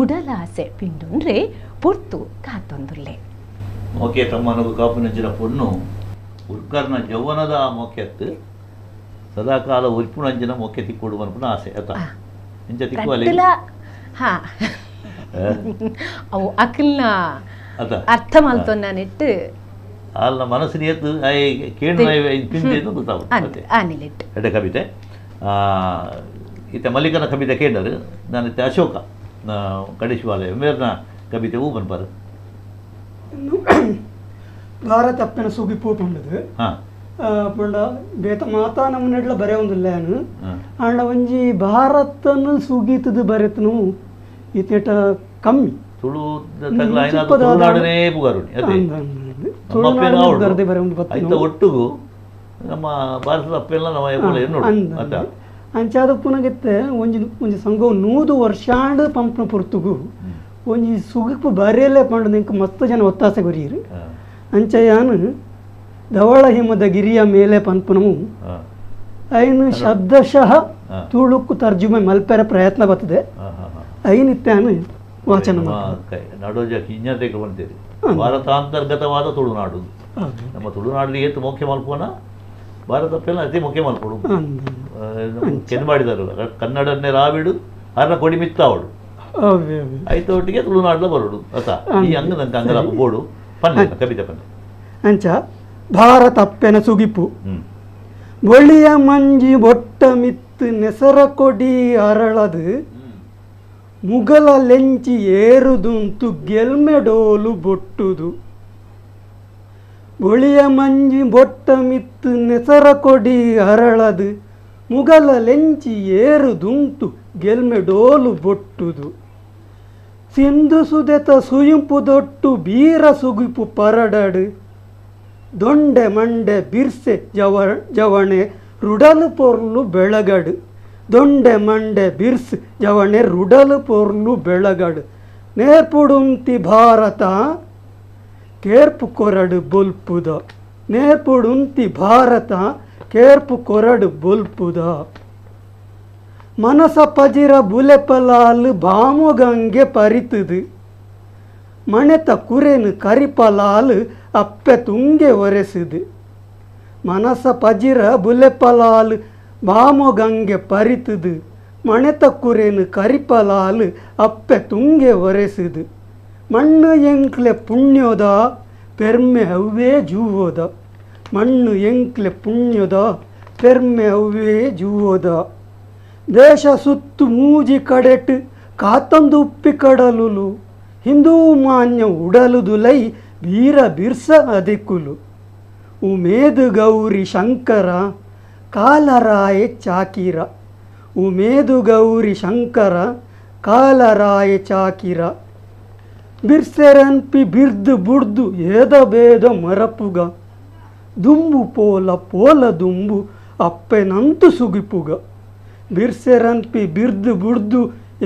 ಉಡಲಾಸೆ ಪಿಂಡುಂಡ್ರೆ ಪೊರ್ತು ಕಾತೊಂದುಲ್ಲೆ. ಮೋಕೆ ತಮ್ಮನಗು ಕಾಪುನಂಚಿನ ಪೊಣ್ಣು ಉರ್ಕರ್ನ ಜೌವನದ ಮೋಕೆತ್ತು ಸದಾಕಾಲ ಉರ್ಪುನಂಚಿನ ಮೋಕೆ ತಿಕ್ಕೊಡು ಅನ್ಪುನ ಆಸೆ ಅತ ಇಂಚ ತಿಕ್ಕುವಲ್ಲಿ ಹಾ ಅವು ಅಕಲ್ನ ಅರ್ಥ ಮಲ್ತೊನ್ನ ನೆಟ್ಟು ಅಲ್ಲ ಮನಸ್ಸಿನ ಎತ್ತು ಕೇಳು ಪಿಂದೆ ಗೊತ್ತಾಗುತ್ತೆ ಎಡ್ಡೆ ಕವಿತೆ ಇತ್ತೆ ಮಲ್ಲಿಕನ ಕವಿತೆ ಕೇಳರು ನಾನು ಇತ್ತೆ ಅಶೋಕ ಕಡಿಶುವಾಲೆ ಮೇರ್ನ ಕವಿತೆ ಹೂ ಬನ್ಪಾರು ಭಾರತ ಅಪ್ಪನ ಸುಗಿ ಪೂಪಂಡದು ಪಂಡ ಬೇತ ಮಾತಾ ನಮ್ಮ ನೆಡ್ಲ ಬರೆ ಒಂದಿಲ್ಲ ಅಂಡ ಒಂಜಿ ಭಾರತನು ಸುಗೀತದ ಬರೆತನು ಇತ್ತ ಕಮ್ಮಿ ಒಟ್ಟಿಗೂ ನಮ್ಮ ಭಾರತದ ಅಪ್ಪೆಲ್ಲ ನಮ್ಮ ಅಂಚಾದ ಪುನಗೆತ್ತೆ ಒಂಜಿ ಒಂಜಿ ಸಂಘವು 100 ವರ್ಷಾಂಡ್ ಪಂಪ್ನ ಪೊರ್ತುಗು ಒಂಜಿ ಸುಗಿಪ್ಪು ಬರೆಯಲ್ಲೇ ಪಂಡ ನಿಂಕ ಮಸ್ತ್ ಜನ ಒತ್ತಾಸೆ ಗೊರಿಯರು ಅಂಚಯಾನು ಧವಳ ಹಿಮದ ಗಿರಿಯ ಮೇಲೆ ಪಂಪನವು ಐನು ಶಬ್ದಶಃ ತುಳುಕು ತರ್ಜುಮೆ ಮಲ್ಪೆರ ಪ್ರಯತ್ನ ಬರ್ತದೆ ಐನಿತ್ಯಾನು ವಾಚನ ನಾಡೋಜ ಹಿಜ್ಞತೆಗೆ ಬಂತೀರಿ ಭಾರತಾಂತರ್ಗತವಾದ ತುಳುನಾಡು ನಮ್ಮ ತುಳುನಾಡಲ್ಲಿ ಏತು ಮುಖ್ಯ ಮಲ್ಪೋನ ಭಾರತ ಪೆಲ್ಲ ಅತಿ ಮುಖ್ಯ ಮಲ್ಪಡು ಕೆನ್ ಮಾಡಿದರು ಕನ್ನಡನ್ನೇ ರಾವಿಡು ಅರ್ನ ಕೊಡಿ ಮಿತ್ತಾವಡು ಐತ ಒಟ್ಟಿಗೆ ತುಳುನಾಡ್ಲ ಬರೋಡು ಅತ ಈ ಅಂಗ ನಂಗೆ ಅಂಗಲ ಬೋಡು ಪನ್ನೆ ಕವಿತೆ ಪನ್ನೆ ಅಂಚ ಭಾರತ ಅಪ್ಪೆನ ಸುಗಿಪು ಬೊಳಿಯ ಮಂಜಿ ಬೊಟ್ಟ ಮಿತ್ತು ನೆಸರ ಕೊಡಿ ಅರಳದು ಮುಗಲ ಲೆಂಚಿ ಏರುದುಂತು ಗೆಲ್ಮೆಡೋಲು ಬೊಟ್ಟುದು ಬೊಳಿಯ ಮಂಜಿ ಬೊಟ್ಟ ಮಿತ್ತು ನೆಸರ ಕೊಡಿ ಅರಳದು ಮುಗಲ ಲೆಂಚಿ ಏರುದುಂತು ಗೆಲ್ಮೆಡೋಲು ಬೊಟ್ಟುದು ಸಿಂಧು ಸುದೆತ ಸುಯಿಂಪು ದೊಟ್ಟು ಬೀರ ಸುಗಿಪು ಪರಡಡು ದೊಂಡೆ ಮಂಡೆ ಬಿರ್ಸೆ ಜವಣೆ ರುಡಲು ಪೊರ್ಲು ಬೆಳಗಡು ದೊಂಡೆ ಮಂಡೆ ಬಿರ್ಸ್ ಜವಣೆ ರುಡಲು ಪೊರ್ಲು ಬೆಳಗಡು ನೇರ್ಪುಡುಂತಿ ಭಾರತ ಕೇರ್ಪು ಕೊರಡು ಬೊಲ್ಪುದ ನೇರ್ಪುಡುಂತಿ ಭಾರತ ಕೇರ್ಪು ಕೊರಡು ಬೊಲ್ಪುದ ಮನಸ ಪಜಿರ ಬುಲೆಪಲಾಲು ಬಾಮುಗಂಗೆ ಪರಿತುದು ಮಣೆತ ಕುರೆನು ಕರಿಪಲಾಲು ಅಪ್ಪೆ ತುಂಗೆ ಒರೆಸುದು ಮನಸ ಪಜಿರ ಬುಲೆಪಲಾಲು ಬಾಮುಗಂಗೆ ಪರಿತುದು ಮಣೆತ ಕುರೆನು ಕರಿಪಲಾಲು ಅಪ್ಪೆ ತುಂಗೆ ಒರೆಸುದು ಮಣ್ಣು ಎಂಕ್ಲೆ ಪುಣ್ಯೋದ ಪೆರ್ಮೆ ಅವ್ವೇ ಜೂವೋದ ಮಣ್ಣು ಎಂಕ್ಲೆ ಪುಣ್ಯೋದ ಪೆರ್ಮೆ ಅವ್ವೇ ಜೂವೋದ ದೇಶ ಸುತ್ತು ಮೂಜಿ ಕಡೆಟ್ ಕಾತಂದು ಉಪ್ಪಿ ಕಡಲುಲು ಹಿಂದೂ ಮಾನ್ಯ ಉಡಲುದುಲೈ ವೀರ ಬಿರ್ಸ ಅದಿಕುಲು ಉಮೇದು ಗೌರಿ ಶಂಕರ ಕಾಲರಾಯ ಚಾಕಿರ ಉಮೇದು ಗೌರಿ ಶಂಕರ ಕಾಲರಾಯ ಚಾಕಿರ ಬಿರ್ಸೆರನ್ಪಿ ಬಿರ್ದು ಬುಡ್ದು ಏದ ಬೇದ ಮರಪುಗ ದುಂಬು ಪೋಲ ಪೋಲ ದುಂಬು ಅಪ್ಪೆನಂತು ಸುಗಿಪುಗ ಬಿರ್ಸೆರನ್ಪಿ ಬಿರ್ದು ಬುಡ್ದು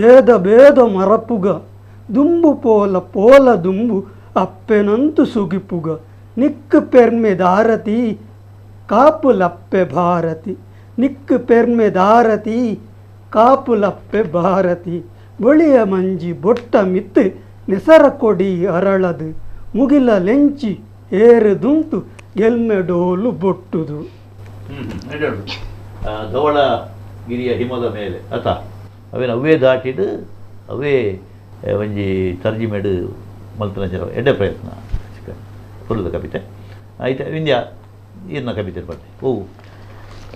ಏದ ಬೇದ ಮರಪುಗ ದುಂಬು ಪೋಲ ಪೋಲ ದುಂಬು ಅಪ್ಪೆನಂತು ಸುಗಿಪುಗ ನಿಕ್ಕು ಪೆರ್ಮೆ ದಾರತಿ ಕಾಪುಲಪ್ಪೆ ಭಾರತಿ ನಿಕ್ಕು ಪೆರ್ಮೆ ದಾರತಿ ಕಾಪುಲಪ್ಪೆ ಭಾರತಿ ಬೊಳಿಯ ಮಂಜಿ ಬೊಟ್ಟ ಮಿತ್ತು ನೆಸರ ಕೊಡಿ ಅರಳದು ಮುಗಿಲ ಲೆಂಚಿ ಏರುದುಂಟು ಗೆಲ್ಮೆಡೋಲು ಬೊಟ್ಟುದು. ಧವಳಗಿರಿಯ ಹಿಮದ ಮೇಲೆ ಅತ ಅವೇನು ಅವೇ ದಾಟಿಡು ಅವೇ ಒಂಜಿ ತರ್ಜಿಮೆಡು ಮಲ್ತನ ಜನ ಎಡ್ಡೆ ಪ್ರಯತ್ನ ಫುಲ್ಲದ ಕವಿತೆ ಆಯ್ತು ವಿಂದ್ಯಾ ಏನ ಕವಿತೆ ಬರ್ತೆ ಓ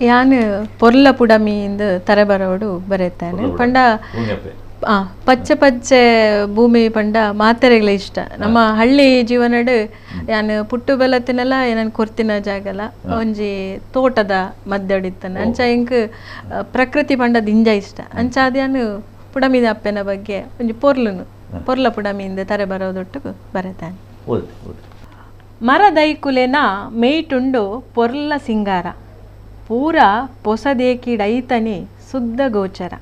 ಯಾನು ಪೊರ್ಲ ಪುಡಮಿಯಿಂದ ತರಬರವಡು ಬರೆಯುತ್ತೇನೆ ಪಂಡ ಪಚ್ಚೆ ಪಚ್ಚೆ ಭೂಮಿ ಪಂಡ ಮಾತೆರೆಗಳ ಇಷ್ಟ ನಮ್ಮ ಹಳ್ಳಿ ಜೀವನಡು ಯಾನು ಪುಟ್ಟು ಬೆಲತ್ತಿನೆಲ್ಲ ನಾನು ಕೊರ್ತಿನ ಜಾಗಲ ಒಂಜಿ ತೋಟದ ಮದ್ದಡಿತ್ತಾನೆ ಅಂಚ ಇಂಕ್ ಪ್ರಕೃತಿ ಪಂಡ ದಿಂಜ ಇಷ್ಟ ಅಂಚ ಅದ್ಯಾನು ಪುಡಮಿದ ಅಪ್ಪೆನ ಬಗ್ಗೆ ಒಂಜಿ ಪೊರ್ಲ ಪುಡಮಿಯಿಂದ ತರೆ ಬರೋದೊಟ್ಟು ಬರೆತಾನೆ. ಮರದೈಕುಲೆನ ಮೇಯ್ಟುಂಡು ಪೊರ್ಲ ಸಿಂಗಾರ ಪೂರ ಪೊಸದೇಕಿಡೈತನೆ ಶುದ್ಧ ಗೋಚರ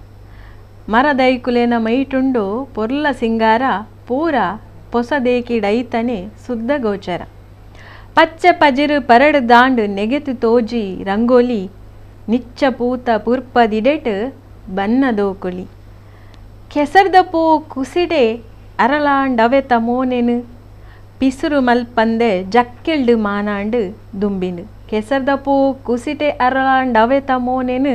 ಮರದೈಕುಲೆನ ಮೈಟುಂಡು ಪೊರ್ಲ ಸಿಂಗಾರ ಪೂರ ಪೊಸದೇಕಿಡೈತನೆ ಶುದ್ಧ ಗೋಚರ ಪಚ್ಚೆ ಪಜಿರು ಪರಡು ದಾಂಡು ನೆಗೆತು ತೋಜಿ ರಂಗೋಲಿ ನಿಚ್ಚ ಪೂತ ಪುರ್ಪದಿಡೆಟ್ ಬನ್ನದೋಕುಲಿ ಕೆಸರ್ದ ಪೂ ಕುಸಿಡೆ ಅರಳಾಂಡವೆ ತಮೋನೆನು ಪಿಸುರು ಮಲ್ಪಂದೆ ಜಕ್ಕೆಲ್ಡು ಮಾನಾಂಡು ದುಂಬಿನು ಕೆಸರ್ದ ಪೂ ಕುಸಿಟೆ ಅರಳಾಂಡವೆ ತಮೋನೆನು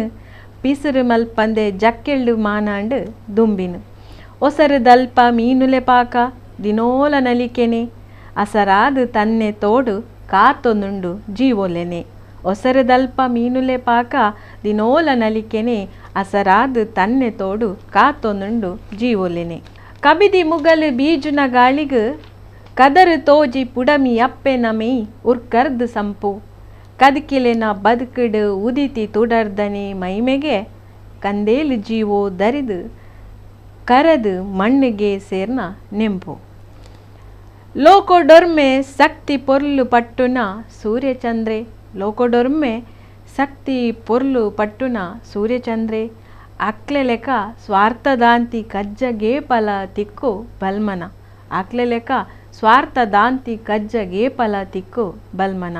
ಪಿಸುರು ಮಲ್ಪಂದೆ ಜಕ್ಕೆಲ್ಡು ಮಾನಾಂಡು ದುಂಬಿನು ಒಸರು ದಲ್ಪ ಮೀನುಲೆ ಪಾಕ ದಿನೋಲ ನಲಿಕೆನೆ ಅಸರಾದು ತನ್ನೆ ತೋಡು ಕಾತೊಂದುಂಡು ಜೀವೊಲೆನೆ ಒಸರು ದಲ್ಪ ಮೀನುಲೆ ಪಾಕ ದಿನೋಲ ನಲಿಕೆನೆ ಅಸರಾದು ತನ್ನೆ ತೋಡು ಕಾತೊಂದುಂಡು ಜೀವೊಲೆನೆ ಕಬಿದಿ ಮುಗಲು ಬೀಜುನ ಗಾಳಿಗು ಕದರು ತೋಜಿ ಪುಡಮಿ ಅಪ್ಪೆ ನಮಿ ಉರ್ಕರ್ದು ಸಂಪು ಕದಕಿಲೆನ ಬದುಕಡು ಉದಿತಿ ತುಡರ್ದನೆ ಮೈಮೆಗೆ ಕಂದೇಲು ಜೀವೋ ದರಿದು ಕರದು ಮಣ್ಣಿಗೆ ಸೇರ್ನ ನೆಂಪು ಲೋಕೋಡೊರ್ಮೆ ಶಕ್ತಿ ಪೊರ್ಲು ಪಟ್ಟುನ ಸೂರ್ಯಚಂದ್ರೆ ಲೋಕೋಡೊರ್ಮೆ ಶಕ್ತಿ ಪೊರ್ಲು ಪಟ್ಟುನ ಸೂರ್ಯಚಂದ್ರೆ ಅಕ್ಲೆ ಲೆಕ್ಕ ಸ್ವಾರ್ಥದಾಂತಿ ಕಜ್ಜಗೆ ಫಲ ತಿಕ್ಕು ಬಲ್ಮನ ಅಕ್ಲೆ ಲೆಕ್ಕ ಸ್ವಾರ್ಥದಾಂತಿ ಕಜ್ಜಗೆ ಫಲ ತಿಕ್ಕು ಬಲ್ಮನ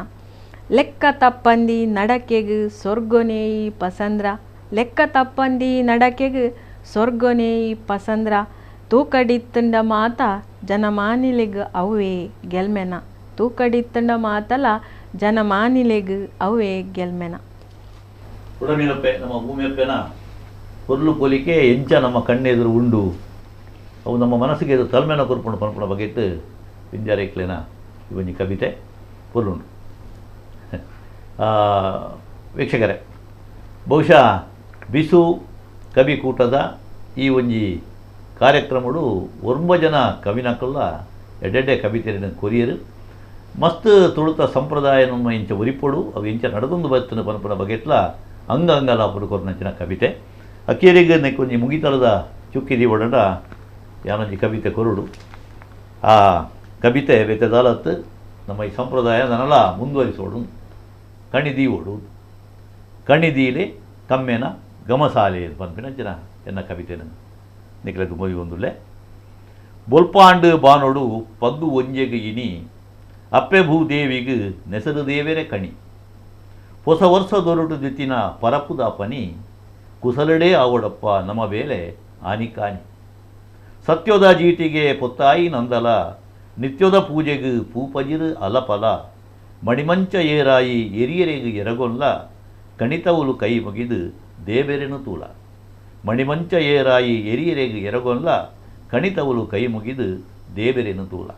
ಲೆಕ್ಕ ತಪ್ಪಂದಿ ನಡಕೆಗು ಸ್ವರ್ಗೊನೇಯಿ ಪಸಂದ್ರ ಲೆಕ್ಕ ತಪ್ಪಂದಿ ನಡಕೆಗು ಸ್ವರ್ಗೊನೇಯಿ ಪಸಂದ್ರ ತೂಕಡಿತ್ತಂಡ ಮಾತ ಜನಮಾನಿಲೆಗ್ ಅವೇ ಗೆಲ್ಮೆನ ತೂಕಡಿತ್ತಂಡ ಮಾತಲ ಜನಮಾನಿಲೆಗ್ ಅವೇ ಗೆಲ್ಮೆನ ಉಡಮಿನಪ್ಪೆ ನಮ್ಮ ಭೂಮಿಯಪ್ಪೆನ ಪೊರ್ಲು ಪೊಲಿಕೆ ಎಂಚ ನಮ್ಮ ಕಣ್ಣೆದುರು ಉಂಡು ಅವು ನಮ್ಮ ಮನಸ್ಸಿಗೆ ಎದುರು ತಲ್ಮೆನ ಕೊರ್ಪುಂಡು ಪನ್ಪುಣ ಬಗೆಟ್ಟು ವಿದ್ಯಾರೇಕ್ಲೆನ ಇವನಿ ಕವಿತೆ ಪೊರ್ಲುಂಡು ವೀಕ್ಷಕರೇ, ಬಹುಶಃ ಬಿಸು ಕವಿಕೂಟದ ಈ ಒಂಜಿ ಕಾರ್ಯಕ್ರಮಡು ಒರ್ಮ ಜನ ಕವಿನಕಲ್ಲ ಎಡ್ಡೆಡ್ಡೆ ಕವಿತೆಯನ್ನು ಕೊರಿಯರು ಮಸ್ತ್ ತುಳುತ ಸಂಪ್ರದಾಯ ನಮ್ಮ ಇಂಚ ಉರಿಪೊಡು ಅವು ಇಂಚ ನಡೆದೊಂದು ಬರ್ತನ ಪನಪನ ಬಗೆಟ್ಲ ಅಂಗಲಾಪಡು ಕೊರ್ನಂಚಿನ ಕವಿತೆ ಅಕ್ಕೇರಿಗೆ ನೆಕ್ಕೊಂಜಿ ಮುಗಿತಳದ ಚುಕ್ಕಿದಿ ಒಡಂಡ ಯಾನೊಂಜಿ ಕವಿತೆ ಕೊರುಡು ಆ ಕವಿತೆ ವ್ಯತ್ಯದಾಲತ್ತು ನಮ್ಮ ಈ ಸಂಪ್ರದಾಯ ನನಲ ಮುಂದುವರಿಸೋಡು ಕಣಿದೀವೋಡು ಕಣಿದೀಲೆ ಕಮ್ಮೆನ ಗಮಸಾಲೆ ಪನ್ಪಿನಂಚಿನ ಎನ್ನ ಕವಿತೆನ ನಿಕ್ಲೆದು ಮೋವಿ ಒಂದುಲ್ಲೆ ಬೊಲ್ಪಾಂಡು ಬಾನೋಡು ಪಗ್ಗು ಒಂಜೆಗೆ ಇನಿ ಅಪ್ಪೆ ಭೂದೇವಿಗೆ ನೆಸರು ದೇವೆರೆ ಕಣಿ ಹೊಸ ವರ್ಷ ದೊರಟು ದಿತ್ತಿನ ಪರಪುದ ಪನಿ ಕುಸಲಡೇ ಆವಡಪ್ಪ ನಮ್ಮ ಬೇಲೆ ಆನಿಕಾನಿ ಸತ್ಯದ ಜೀಟಿಗೆ ಪೊತ್ತಾಯಿ ನಂದಲ ನಿತ್ಯದ ಪೂಜೆಗೆ ಪೂಪಜಿರು ಅಲಪಲ ಮಣಿಮಂಚ ಏರಾಯಿ ಎರಿಯರೆಗೆ ಎರಗೊಲ್ಲ ಕಣಿತವುಲು ಕೈ ಮುಗಿದು ದೇವೆರೆನು ತೂಲ ಮಣಿಮಂಚ ಏರಾಯಿ ಎರಿಯರೆಗೆ ಎರಗೊಲ್ಲ ಕಣಿತವುಲು ಕೈ ಮುಗಿದು ದೇವೆರೆನು ತೂಲ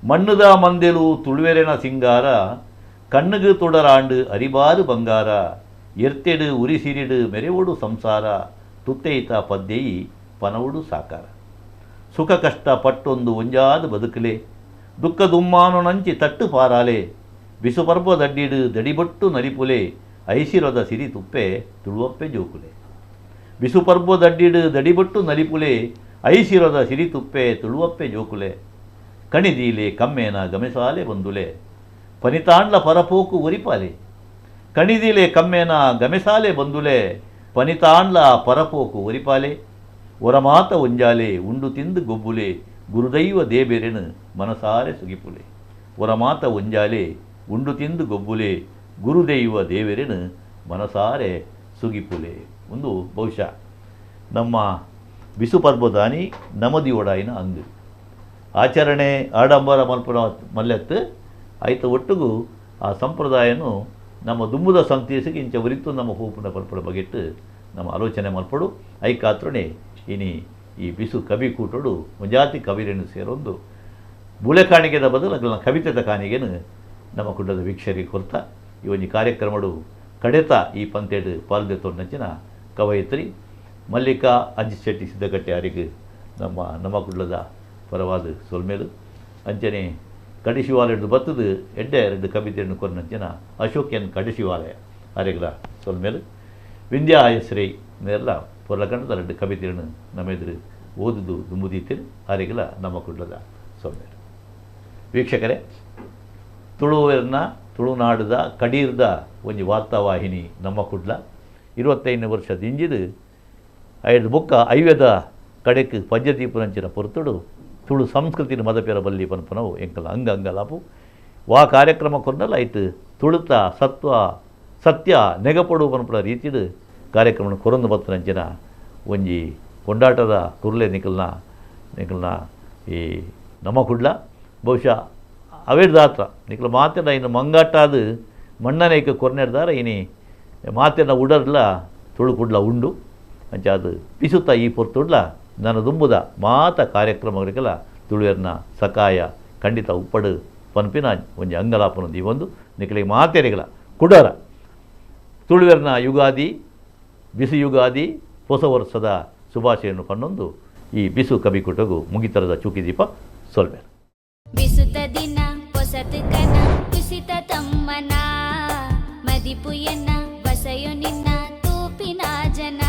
ಮಣ್ಣುದ ಮಂದೆಲು ತುಳುವೆರೆನ ಸಿಂಗಾರ ಕಣ್ಣುಗು ತೊಡರಾಂಡು ಅರಿಬಾರು ಬಂಗಾರ ಎರ್ತೆಡು ಉರಿಸಿರಿಡು ಮೆರೆವೊಡು ಸಂಸಾರ ತುತ್ತೈತ ಪದ್ದೆಯಿ ಪನವುಡು ಸಾಕಾರ ಸುಖ ಕಷ್ಟ ಪಟ್ಟೊಂದು ಒಂಜಾದ ಬದುಕಲೆ ದುಃಖ ದುಮ್ಮಾನು ನಂಚಿ ತಟ್ಟು ಪಾರಾಲೆ ಬಿಸುಪರ್ಬ ದಡ್ಡಿಡು ದಡಿಬಟ್ಟು ನಲಿಪುಲೆ ಐಸಿರದ ಸಿರಿ ತುಪ್ಪೆ ತುಳುವಪ್ಪೆ ಜೋಕುಲೆ ಬಿಸುಪರ್ಬ ದಡ್ಡಿಡು ದಡಿಬಟ್ಟು ನಲಿಪುಲೆ ಐಸಿರದ ಸಿರಿ ತುಪ್ಪೆ ತುಳುವಪ್ಪೆ ಜೋಕುಲೆ ಕಣಿದೀಲೆ ಕಮ್ಮೇನ ಗಮೆಸಾಲೆ ಬಂದುಲೆ ಪನಿತಾಂಡ್ಲ ಪರಪೋಕು ಒರಿಪಾಲೆ ಕಣಿದೀಲೆ ಕಮ್ಮೇನ ಗಮೆಸಾಲೆ ಬಂದುಲೆ ಪನಿತಾಂಡ್ಲ ಪರಪೋಕು ಒರಿಪಾಲೆ ಒರಮಾತ ಒಂಜಾಲೆ ಉಂಡು ತಿಂದು ಗೊಬ್ಬುಲೆ ಗುರುದೈವ ದೇಬೆರೆನು ಮನಸಾರೆ ಸುಗಿಪುಲೆ ಒರಮಾತ ಒಂಜಾಲೆ ಉಂಡು ತಿಂದು ಗೊಬ್ಬುಲೆ ಗುರುದೈವ ದೇವೆರೆನು ಮನಸಾರೆ ಸುಗಿಪುಲೆ ಒಂದು ಬಹುಶಃ ನಮ್ಮ ಬಿಸುಪರ್ಬದಾನಿ ನಮದಿ ಒಡಾಯಿನ ಅಂದು ಆಚರಣೆ ಆಡಂಬರ ಮಲ್ಪನ ಮಲ್ಲೆತ್ತು ಆಯ್ತು ಒಟ್ಟಿಗೂ ಆ ಸಂಪ್ರದಾಯನು ನಮ್ಮ ದುಂಬುದ ಸಂತೇಸಿಗೆ ಇಂಚ ಉರಿತು ನಮ್ಮ ಹೂಪುನ ಪಲ್ಪಡ ಬಗೆಟ್ಟು ನಮ್ಮ ಆಲೋಚನೆ ಮಲ್ಪಡು ಐಕಾತ್ರणे ಇನಿ ಈ ಬಿಸು ಕವಿ ಕೂಟೋಡು ಮುಂಜಾತಿ ಕವಿರೇನು ಸೇರೊಂದು ಬುಲೆ ಕಾಣಿಕೆದ ಬದಲು ಅಗಲ ಕವಿತೆದ ಕಾಣಿಗೆನು ನಮ್ಮ ಕುಂಡದ ವೀಕ್ಷರಿಗೆ ಕೊರ್ತ ಈ ಒಂದು ಕಾರ್ಯಕ್ರಮಡು ಕಡೆತ ಈ ಪಂತೇಡು ಪಾಲ್ದೆ ತೊಂಡಂಚಿನ ಕವಯಿತ್ರಿ ಮಲ್ಲಿಕಾ ಅಂಜಿಶೆಟ್ಟಿ ಸಿದ್ದಗಟ್ಟೆ ಅವರಿಗೆ ನಮ್ಮ ಕುಂಡದ ಪರವಾದ ಸೊಲ್ಮೇಲು ಅಂಚನೆ ಕಡಿಶಿವಾಲಯದು ಬತ್ತದು ಎಡ್ಡೆ ಎರಡು ಕವಿತೆಯನ್ನು ಕೊರ್ನಂಚಿನ ಅಶೋಕ್ ಎನ್ ಕಡಿಶಿವಾಲಯ ಅರೆಗಳ ಸೊಲ್ಮೇಲು ವಿಂಧ್ಯ ಹೆಸರೈ ಎಲ್ಲ ಪೊರ್ಲಕಂಡದ ಎರಡು ಕವಿತೆಯನ್ನು ನಮ್ಮ ಎದುರು ಓದುದು ದುಂಬುದೀತಿರು ಅರೆಗಳ ನಮ್ಮ ಕುಂಡದ ಸೊಲ್ಮೇಲು ವೀಕ್ಷಕರೇ, ತುಳುನಾಡದ ಕಡೀರ್ದ ಒಂದು ವಾರ್ತಾವಾಹಿನಿ ನಮ್ಮ ಕುಡ್ಲ 25 ವರ್ಷದ ಇಂಜಿದು ಐದು ಬೊಕ್ಕ ಐವ್ಯದ ಕಡೆಕ್ ಪಂಚದೀಪುನಂಚಿನ ಪೊರ್ತುಡು ತುಳು ಸಂಸ್ಕೃತಿನ ಮದಪೇರ ಬಲ್ಲಿ ಪನ್ಪನವು ಎಂಕಲ ಅಂಗಲಾಪು ವಾ ಕಾರ್ಯಕ್ರಮ ಕೊನ್ನಲ್ಲ ಆಯ್ತು ತುಳುತ ಸತ್ಯ ನೆಗಪಡು ಪನ್ಪಡ ರೀತಿಡು ಕಾರ್ಯಕ್ರಮ ಕೊರೊಂದು ಬತ್ತನಂಚಿನ ಒಂಜಿ ಕೊಂಡಾಟದ ತುರ್ಲೆ ನಿಕಲ್ನ ಈ ನಮ್ಮ ಕುಡ್ಲ ಬಹುಶಃ ಅವೇಡ್ದಾತ್ರ ನಿಕಲ ಮಾತೆನ ಇನ್ನು ಮಂಗಾಟಾದ ಮಣ್ಣನೇಕ ಕೊರ್ನೆಡ್ದಾರ ಇನಿ ಮಾತೆನ ಉಡರ್ಲ ತುಳು ಕುಡ್ಲ ಉಂಡು ಅಂಚ ಅದು ಪಿಸುತ್ತ ಈ ಪೊರ್ತುಡ್ಲ ನನ್ನ ದುಂಬುದ ಮಾತ ಕಾರ್ಯಕ್ರಮಗಳಿಗೆಲ್ಲ ತುಳುವೆರ್ನ ಸಕಾಯ ಖಂಡಿತ ಉಪ್ಪಡು ಪನ್ಪಿನ ಒಂಜಿ ಅಂಗಲಾಪನ ಒಂದು ನಿಕಲಿಗೆ ಮಾತೆರೆಗಳ ಕುಡರ ತುಳುವೆರ್ನ ಯುಗಾದಿ ಬಿಸು ಯುಗಾದಿ ಹೊಸ ವರ್ಷದ ಶುಭಾಶಯನ್ನು ಪನ್ನೊಂದು ಈ ಬಿಸು ಕವಿಕುಟಗು ಮುಗಿತರದ ಚುಕಿದೀಪ ಸೊಲ್ಮೇಲೆ ಬಿಸುತ ದಿನ ಪೊಸತು ಕನ ಕುಸಿತ ತಮ್ಮನ ಮದಿಪುಯನ್ನ ಬಸಯು ನಿನ್ನ ತೂಪಿನ ಜನ